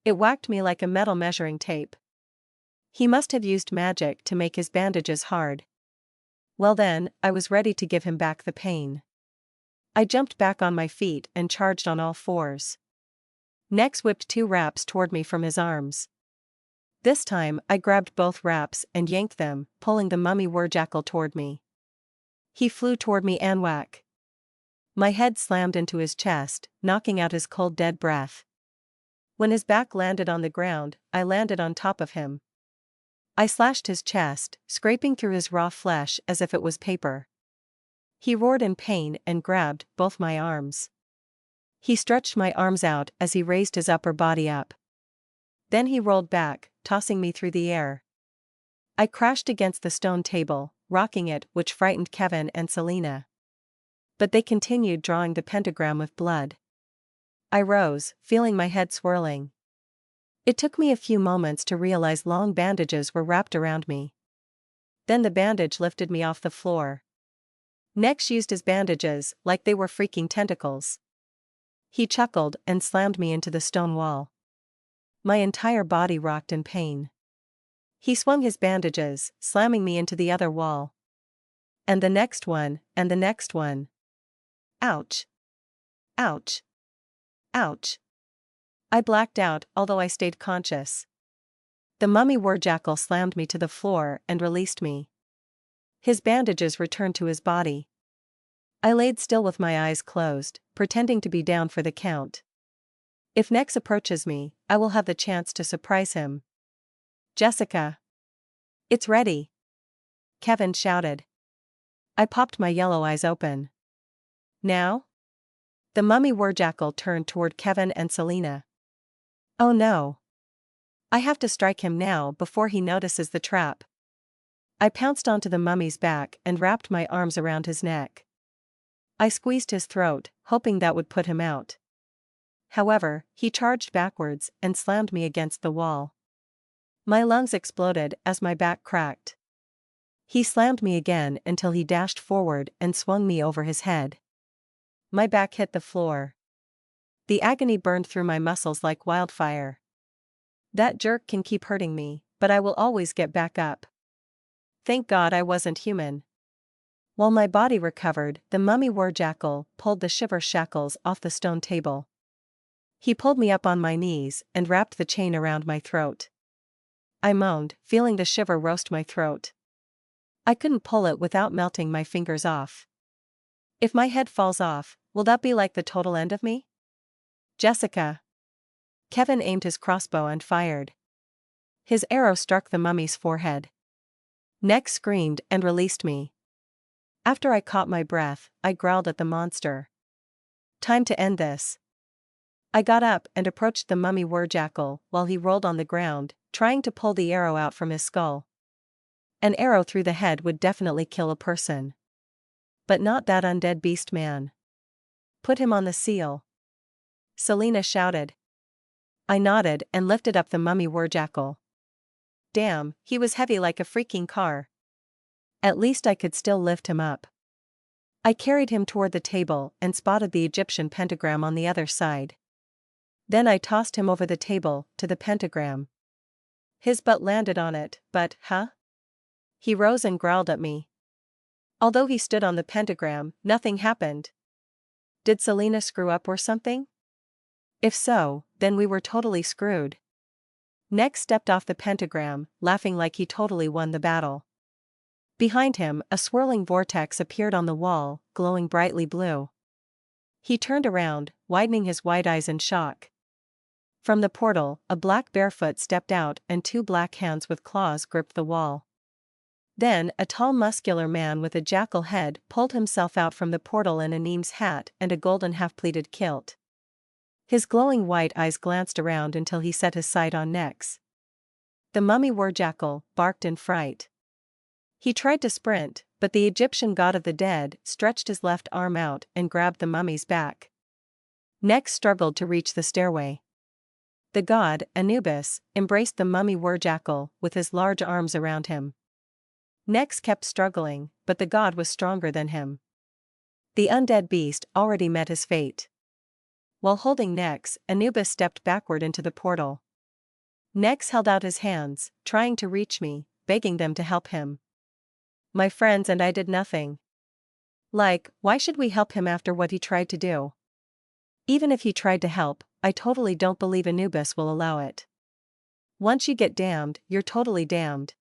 It whacked me like a metal measuring tape. He must have used magic to make his bandages hard. Well then, I was ready to give him back the pain. I jumped back on my feet and charged on all fours. Nex whipped 2 wraps toward me from his arms. This time I grabbed both wraps and yanked them, pulling the mummy werjackal toward me. He flew toward me and whack. My head slammed into his chest, knocking out his cold dead breath. When his back landed on the ground, I landed on top of him. I slashed his chest, scraping through his raw flesh as if it was paper. He roared in pain and grabbed both my arms. He stretched my arms out as he raised his upper body up. Then he rolled back, tossing me through the air. I crashed against the stone table, rocking it, which frightened Kevin and Selena. But they continued drawing the pentagram with blood. I rose, feeling my head swirling. It took me a few moments to realize long bandages were wrapped around me. Then the bandage lifted me off the floor. Nex used his bandages like they were freaking tentacles. He chuckled and slammed me into the stone wall. My entire body rocked in pain. He swung his bandages, slamming me into the other wall. And the next one, and the next one. Ouch. Ouch. Ouch. I blacked out, although I stayed conscious. The mummy warjackal slammed me to the floor and released me. His bandages returned to his body. I laid still with my eyes closed, pretending to be down for the count. If Nex approaches me, I will have the chance to surprise him. Jessica. It's ready. Kevin shouted. I popped my yellow eyes open. Now? The mummy warjackal turned toward Kevin and Selena. Oh no. I have to strike him now before he notices the trap. I pounced onto the mummy's back and wrapped my arms around his neck. I squeezed his throat, hoping that would put him out. However, he charged backwards and slammed me against the wall. My lungs exploded as my back cracked. He slammed me again until he dashed forward and swung me over his head. My back hit the floor. The agony burned through my muscles like wildfire. That jerk can keep hurting me, but I will always get back up. Thank God I wasn't human. While my body recovered, the mummy warjackal pulled the shiver shackles off the stone table. He pulled me up on my knees and wrapped the chain around my throat. I moaned, feeling the shiver roast my throat. I couldn't pull it without melting my fingers off. If my head falls off, will that be like the total end of me? Jessica. Kevin aimed his crossbow and fired. His arrow struck the mummy's forehead. Nex screamed and released me. After I caught my breath, I growled at the monster. Time to end this. I got up and approached the mummy warjackal while he rolled on the ground, trying to pull the arrow out from his skull. An arrow through the head would definitely kill a person. But not that undead beast man. Put him on the seal. Selena shouted. I nodded and lifted up the mummy warjackal. Damn, he was heavy like a freaking car. At least I could still lift him up. I carried him toward the table and spotted the Egyptian pentagram on the other side. Then I tossed him over the table to the pentagram. His butt landed on it, but, He rose and growled at me. Although he stood on the pentagram, nothing happened. Did Selena screw up or something? If so, then we were totally screwed. Nex stepped off the pentagram, laughing like he totally won the battle. Behind him, a swirling vortex appeared on the wall, glowing brightly blue. He turned around, widening his wide eyes in shock. From the portal, a black barefoot stepped out and two black hands with claws gripped the wall. Then, a tall muscular man with a jackal head pulled himself out from the portal in a Neem's hat and a golden half-pleated kilt. His glowing white eyes glanced around until he set his sight on Nex. The mummy warjackal barked in fright. He tried to sprint, but the Egyptian god of the dead stretched his left arm out and grabbed the mummy's back. Nex struggled to reach the stairway. The god, Anubis, embraced the mummy warjackal with his large arms around him. Nex kept struggling, but the god was stronger than him. The undead beast already met his fate. While holding Nex, Anubis stepped backward into the portal. Nex held out his hands, trying to reach me, begging them to help him. My friends and I did nothing. Like, why should we help him after what he tried to do? Even if he tried to help, I totally don't believe Anubis will allow it. Once you get damned, you're totally damned.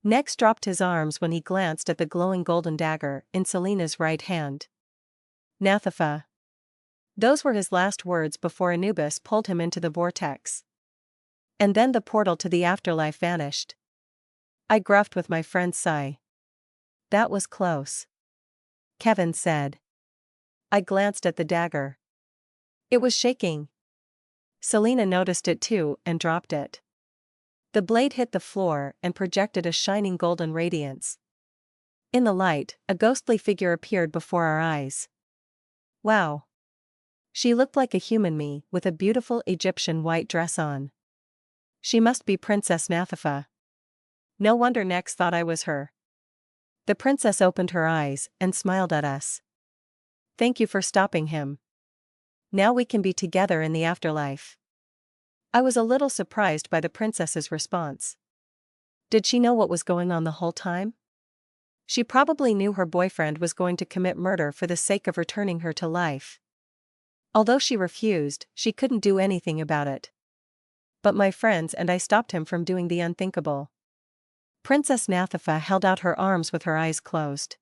Nex dropped his arms when he glanced at the glowing golden dagger in Selena's right hand. Nathafa. Those were his last words before Anubis pulled him into the vortex. And then the portal to the afterlife vanished. I gruffed with my friend's sigh. That was close. Kevin said. I glanced at the dagger. It was shaking. Selena noticed it too and dropped it. The blade hit the floor and projected a shining golden radiance. In the light, a ghostly figure appeared before our eyes. Wow! She looked like a human me, with a beautiful Egyptian white dress on. She must be Princess Nathafa. No wonder Nex thought I was her. The princess opened her eyes and smiled at us. Thank you for stopping him. Now we can be together in the afterlife. I was a little surprised by the princess's response. Did she know what was going on the whole time? She probably knew her boyfriend was going to commit murder for the sake of returning her to life. Although she refused, she couldn't do anything about it. But my friends and I stopped him from doing the unthinkable. Princess Nathafa held out her arms with her eyes closed.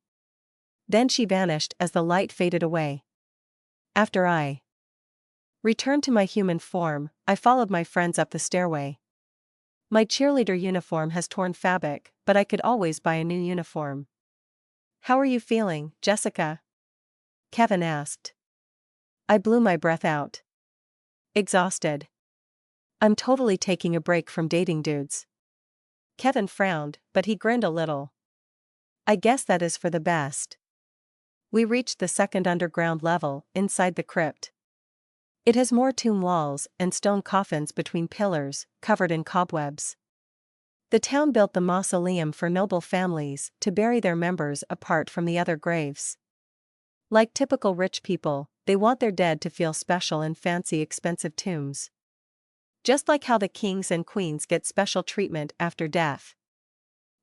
Then she vanished as the light faded away. After I returned to my human form, I followed my friends up the stairway. My cheerleader uniform has torn fabric, but I could always buy a new uniform. How are you feeling, Jessica? Kevin asked. I blew my breath out. Exhausted. I'm totally taking a break from dating dudes. Kevin frowned, but he grinned a little. I guess that is for the best. We reached the second underground level, inside the crypt. It has more tomb walls and stone coffins between pillars, covered in cobwebs. The town built the mausoleum for noble families to bury their members apart from the other graves. Like typical rich people, they want their dead to feel special in fancy expensive tombs. Just like how the kings and queens get special treatment after death.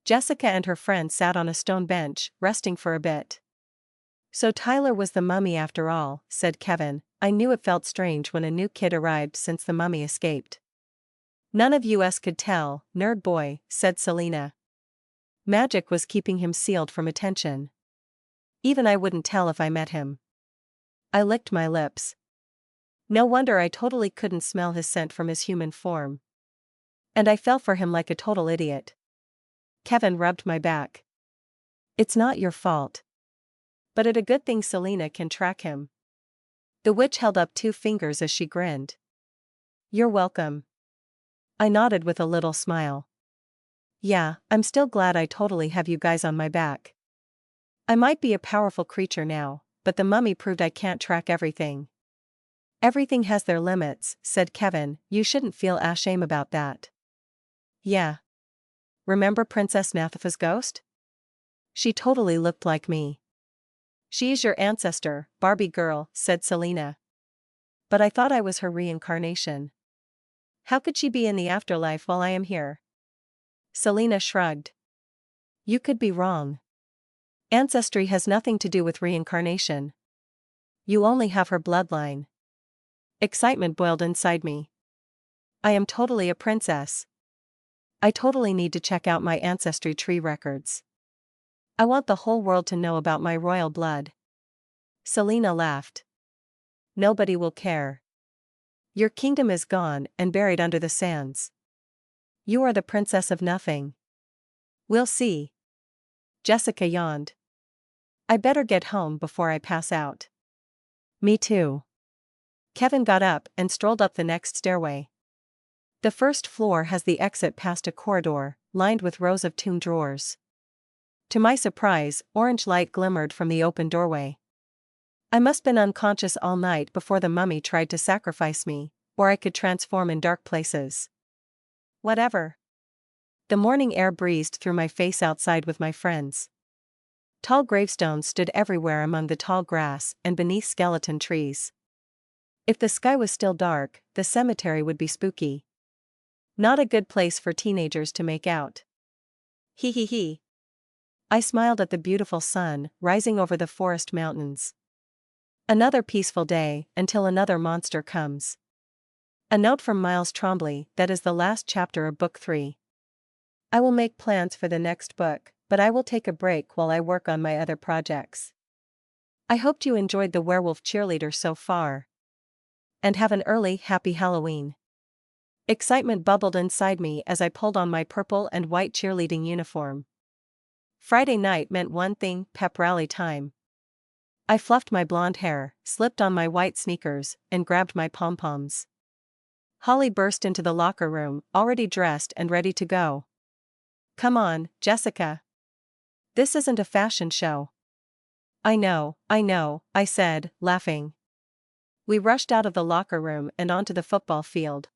Jessica and her friend sat on a stone bench, resting for a bit. So Tyler was the mummy after all, said Kevin. I knew it felt strange when a new kid arrived since the mummy escaped. None of us could tell, nerd boy, said Selena. Magic was keeping him sealed from attention. Even I wouldn't tell if I met him. I licked my lips. No wonder I totally couldn't smell his scent from his human form. And I fell for him like a total idiot. Kevin rubbed my back. It's not your fault. But it's a good thing Selena can track him. The witch held up 2 fingers as she grinned. You're welcome. I nodded with a little smile. Yeah, I'm still glad I totally have you guys on my back. I might be a powerful creature now, but the mummy proved I can't track everything. Everything has their limits, said Kevin. You shouldn't feel ashamed about that. Yeah. Remember Princess Nathafa's ghost? She totally looked like me. She's your ancestor, Barbie girl, said Selena. But I thought I was her reincarnation. How could she be in the afterlife while I am here? Selena shrugged. You could be wrong. Ancestry has nothing to do with reincarnation. You only have her bloodline. Excitement boiled inside me. I am totally a princess. I totally need to check out my ancestry tree records. I want the whole world to know about my royal blood. Selena laughed. Nobody will care. Your kingdom is gone and buried under the sands. You are the princess of nothing. We'll see. Jessica yawned. I better get home before I pass out. Me too. Kevin got up and strolled up the next stairway. The first floor has the exit past a corridor, lined with rows of tomb drawers. To my surprise, orange light glimmered from the open doorway. I must been unconscious all night before the mummy tried to sacrifice me, or I could transform in dark places. Whatever. The morning air breezed through my face outside with my friends. Tall gravestones stood everywhere among the tall grass and beneath skeleton trees. If the sky was still dark, the cemetery would be spooky. Not a good place for teenagers to make out. Hee hee hee. I smiled at the beautiful sun rising over the forest mountains. Another peaceful day, until another monster comes. A note from Miles Trombley, that is the last chapter of Book 3. I will make plans for the next book, but I will take a break while I work on my other projects. I hoped you enjoyed the Werewolf Cheerleader so far. And have an early, happy Halloween. Excitement bubbled inside me as I pulled on my purple and white cheerleading uniform. Friday night meant one thing: pep rally time. I fluffed my blonde hair, slipped on my white sneakers, and grabbed my pom-poms. Holly burst into the locker room, already dressed and ready to go. Come on, Jessica. This isn't a fashion show. I know, I said, laughing. We rushed out of the locker room and onto the football field.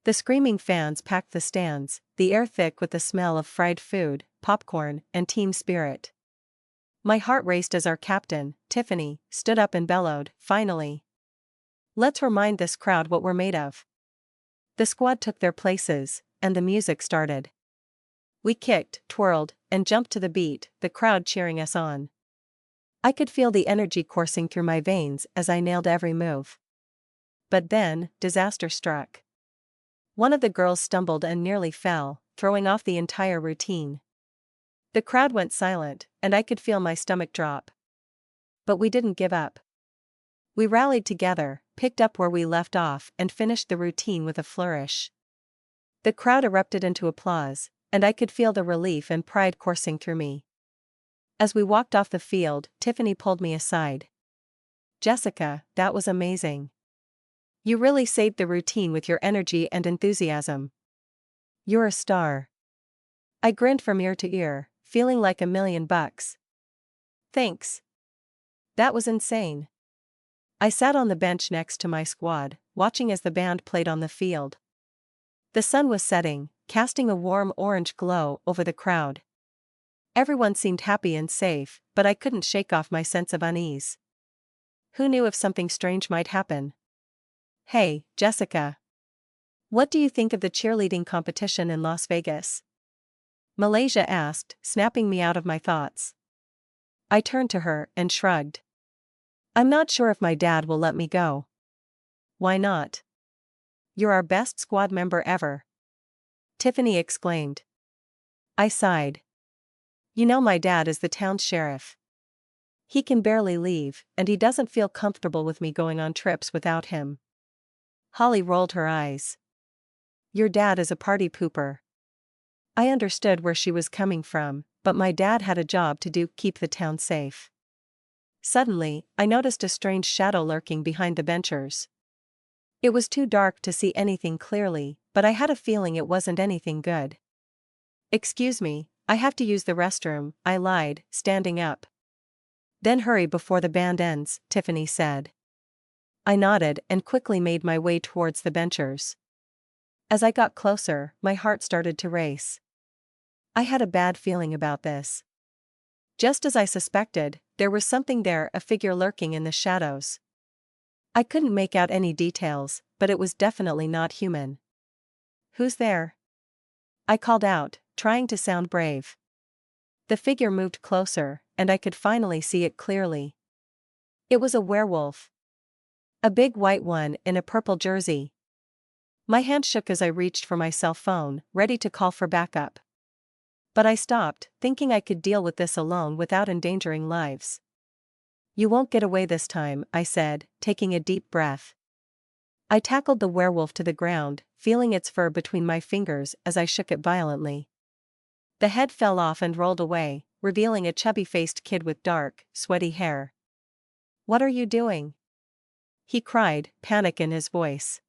The screaming fans packed the stands, the air thick with the smell of fried food, popcorn, and team spirit. My heart raced as our captain, Tiffany, stood up and bellowed, "Finally! Let's remind this crowd what we're made of." The squad took their places, and the music started. We kicked, twirled, and jumped to the beat, the crowd cheering us on. I could feel the energy coursing through my veins as I nailed every move. But then, disaster struck. One of the girls stumbled and nearly fell, throwing off the entire routine. The crowd went silent, and I could feel my stomach drop. But we didn't give up. We rallied together, picked up where we left off, and finished the routine with a flourish. The crowd erupted into applause, and I could feel the relief and pride coursing through me. As we walked off the field, Tiffany pulled me aside. "Jessica, that was amazing. You really saved the routine with your energy and enthusiasm. You're a star." I grinned from ear to ear, feeling like $1,000,000. "Thanks. That was insane." I sat on the bench next to my squad, watching as the band played on the field. The sun was setting, casting a warm orange glow over the crowd. Everyone seemed happy and safe, but I couldn't shake off my sense of unease. Who knew if something strange might happen? "Hey, Jessica. What do you think of the cheerleading competition in Las Vegas?" Malaysia asked, snapping me out of my thoughts. I turned to her and shrugged. "I'm not sure if my dad will let me go." "Why not?" "You're our best squad member ever," Tiffany exclaimed. I sighed. "You know, my dad is the town's sheriff. He can barely leave, and he doesn't feel comfortable with me going on trips without him." Holly rolled her eyes. "Your dad is a party pooper." I understood where she was coming from, but my dad had a job to do, keep the town safe. Suddenly, I noticed a strange shadow lurking behind the benchers. It was too dark to see anything clearly, but I had a feeling it wasn't anything good. "Excuse me, I have to use the restroom," I lied, standing up. "Then hurry before the band ends," Tiffany said. I nodded and quickly made my way towards the benchers. As I got closer, my heart started to race. I had a bad feeling about this. Just as I suspected, there was something there, a figure lurking in the shadows. I couldn't make out any details, but it was definitely not human. "Who's there?" I called out, trying to sound brave. The figure moved closer, and I could finally see it clearly. It was a werewolf. A big white one in a purple jersey. My hand shook as I reached for my cell phone, ready to call for backup. But I stopped, thinking I could deal with this alone without endangering lives. "You won't get away this time," I said, taking a deep breath. I tackled the werewolf to the ground, feeling its fur between my fingers as I shook it violently. The head fell off and rolled away, revealing a chubby-faced kid with dark, sweaty hair. "What are you doing?" he cried, panic in his voice.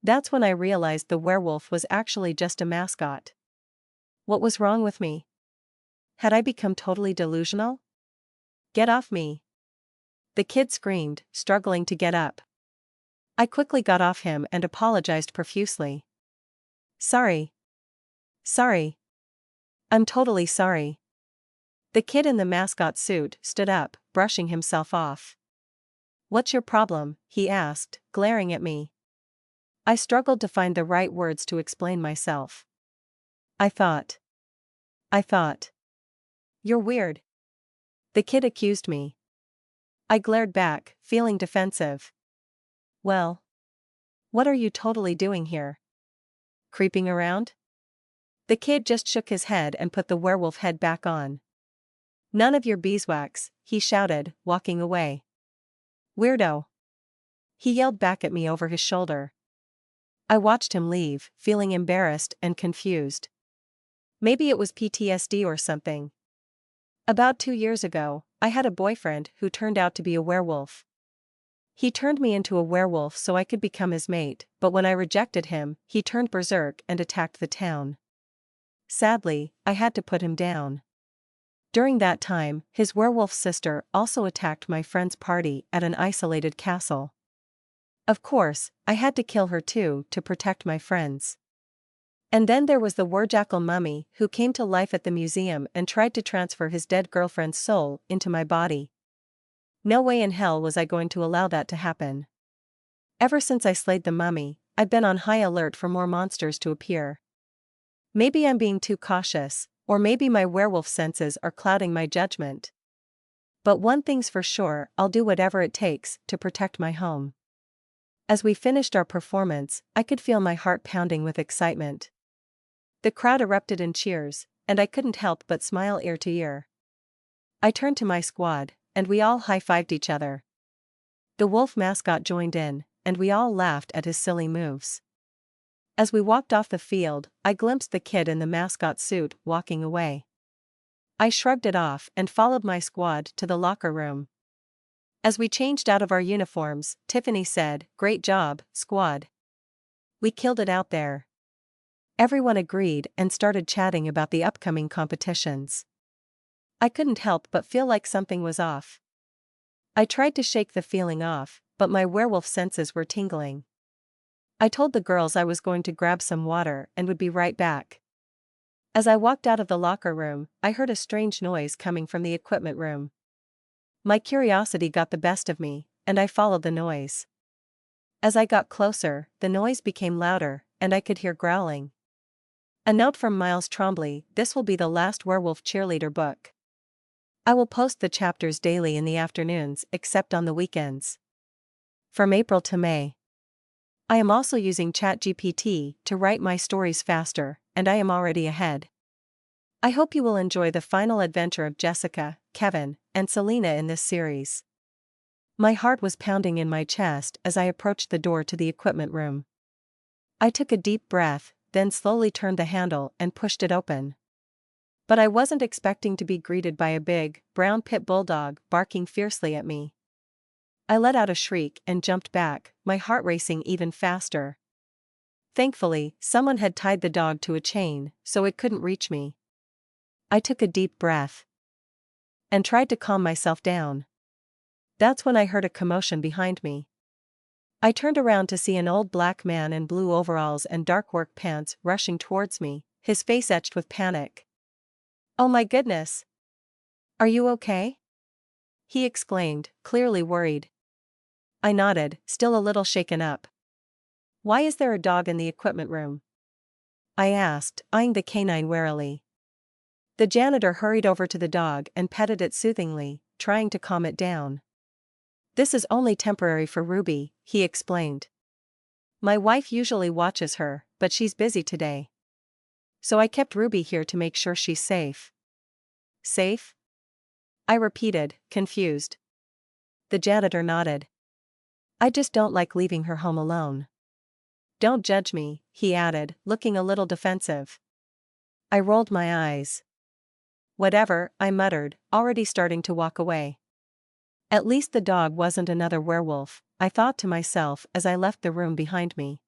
That's when I realized the werewolf was actually just a mascot. What was wrong with me? Had I become totally delusional? "Get off me!" the kid screamed, struggling to get up. I quickly got off him and apologized profusely. Sorry. I'm totally sorry." The kid in the mascot suit stood up, brushing himself off. "What's your problem?" he asked, glaring at me. I struggled to find the right words to explain myself. I thought. "You're weird," the kid accused me. I glared back, feeling defensive. "Well, what are you totally doing here? Creeping around?" The kid just shook his head and put the werewolf head back on. "None of your beeswax," he shouted, walking away. "Weirdo," he yelled back at me over his shoulder. I watched him leave, feeling embarrassed and confused. Maybe it was PTSD or something. About 2 years ago, I had a boyfriend who turned out to be a werewolf. He turned me into a werewolf so I could become his mate, but when I rejected him, he turned berserk and attacked the town. Sadly, I had to put him down. During that time, his werewolf sister also attacked my friend's party at an isolated castle. Of course, I had to kill her too to protect my friends. And then there was the werjackal mummy who came to life at the museum and tried to transfer his dead girlfriend's soul into my body. No way in hell was I going to allow that to happen. Ever since I slayed the mummy, I've been on high alert for more monsters to appear. Maybe I'm being too cautious, or maybe my werewolf senses are clouding my judgment. But one thing's for sure, I'll do whatever it takes to protect my home. As we finished our performance, I could feel my heart pounding with excitement. The crowd erupted in cheers, and I couldn't help but smile ear to ear. I turned to my squad, and we all high-fived each other. The wolf mascot joined in, and we all laughed at his silly moves. As we walked off the field, I glimpsed the kid in the mascot suit walking away. I shrugged it off and followed my squad to the locker room. As we changed out of our uniforms, Tiffany said, "Great job, squad. We killed it out there." Everyone agreed and started chatting about the upcoming competitions. I couldn't help but feel like something was off. I tried to shake the feeling off, but my werewolf senses were tingling. I told the girls I was going to grab some water and would be right back. As I walked out of the locker room, I heard a strange noise coming from the equipment room. My curiosity got the best of me, and I followed the noise. As I got closer, the noise became louder, and I could hear growling. A note from Miles Trombley: "This will be the last Werewolf Cheerleader book. I will post the chapters daily in the afternoons except on the weekends. From April to May. I am also using ChatGPT to write my stories faster, and I am already ahead. I hope you will enjoy the final adventure of Jessica, Kevin, and Selena in this series." My heart was pounding in my chest as I approached the door to the equipment room. I took a deep breath, then slowly turned the handle and pushed it open. But I wasn't expecting to be greeted by a big, brown pit bulldog barking fiercely at me. I let out a shriek and jumped back, my heart racing even faster. Thankfully, someone had tied the dog to a chain, so it couldn't reach me. I took a deep breath and tried to calm myself down. That's when I heard a commotion behind me. I turned around to see an old black man in blue overalls and dark work pants rushing towards me, his face etched with panic. "Oh my goodness! Are you okay?" he exclaimed, clearly worried. I nodded, still a little shaken up. "Why is there a dog in the equipment room?" I asked, eyeing the canine warily. The janitor hurried over to the dog and petted it soothingly, trying to calm it down. "This is only temporary for Ruby," he explained. "My wife usually watches her, but she's busy today. So I kept Ruby here to make sure she's safe." "Safe?" I repeated, confused. The janitor nodded. "I just don't like leaving her home alone." "Don't judge me," he added, looking a little defensive. I rolled my eyes. "Whatever," I muttered, already starting to walk away. At least the dog wasn't another werewolf, I thought to myself as I left the room behind me.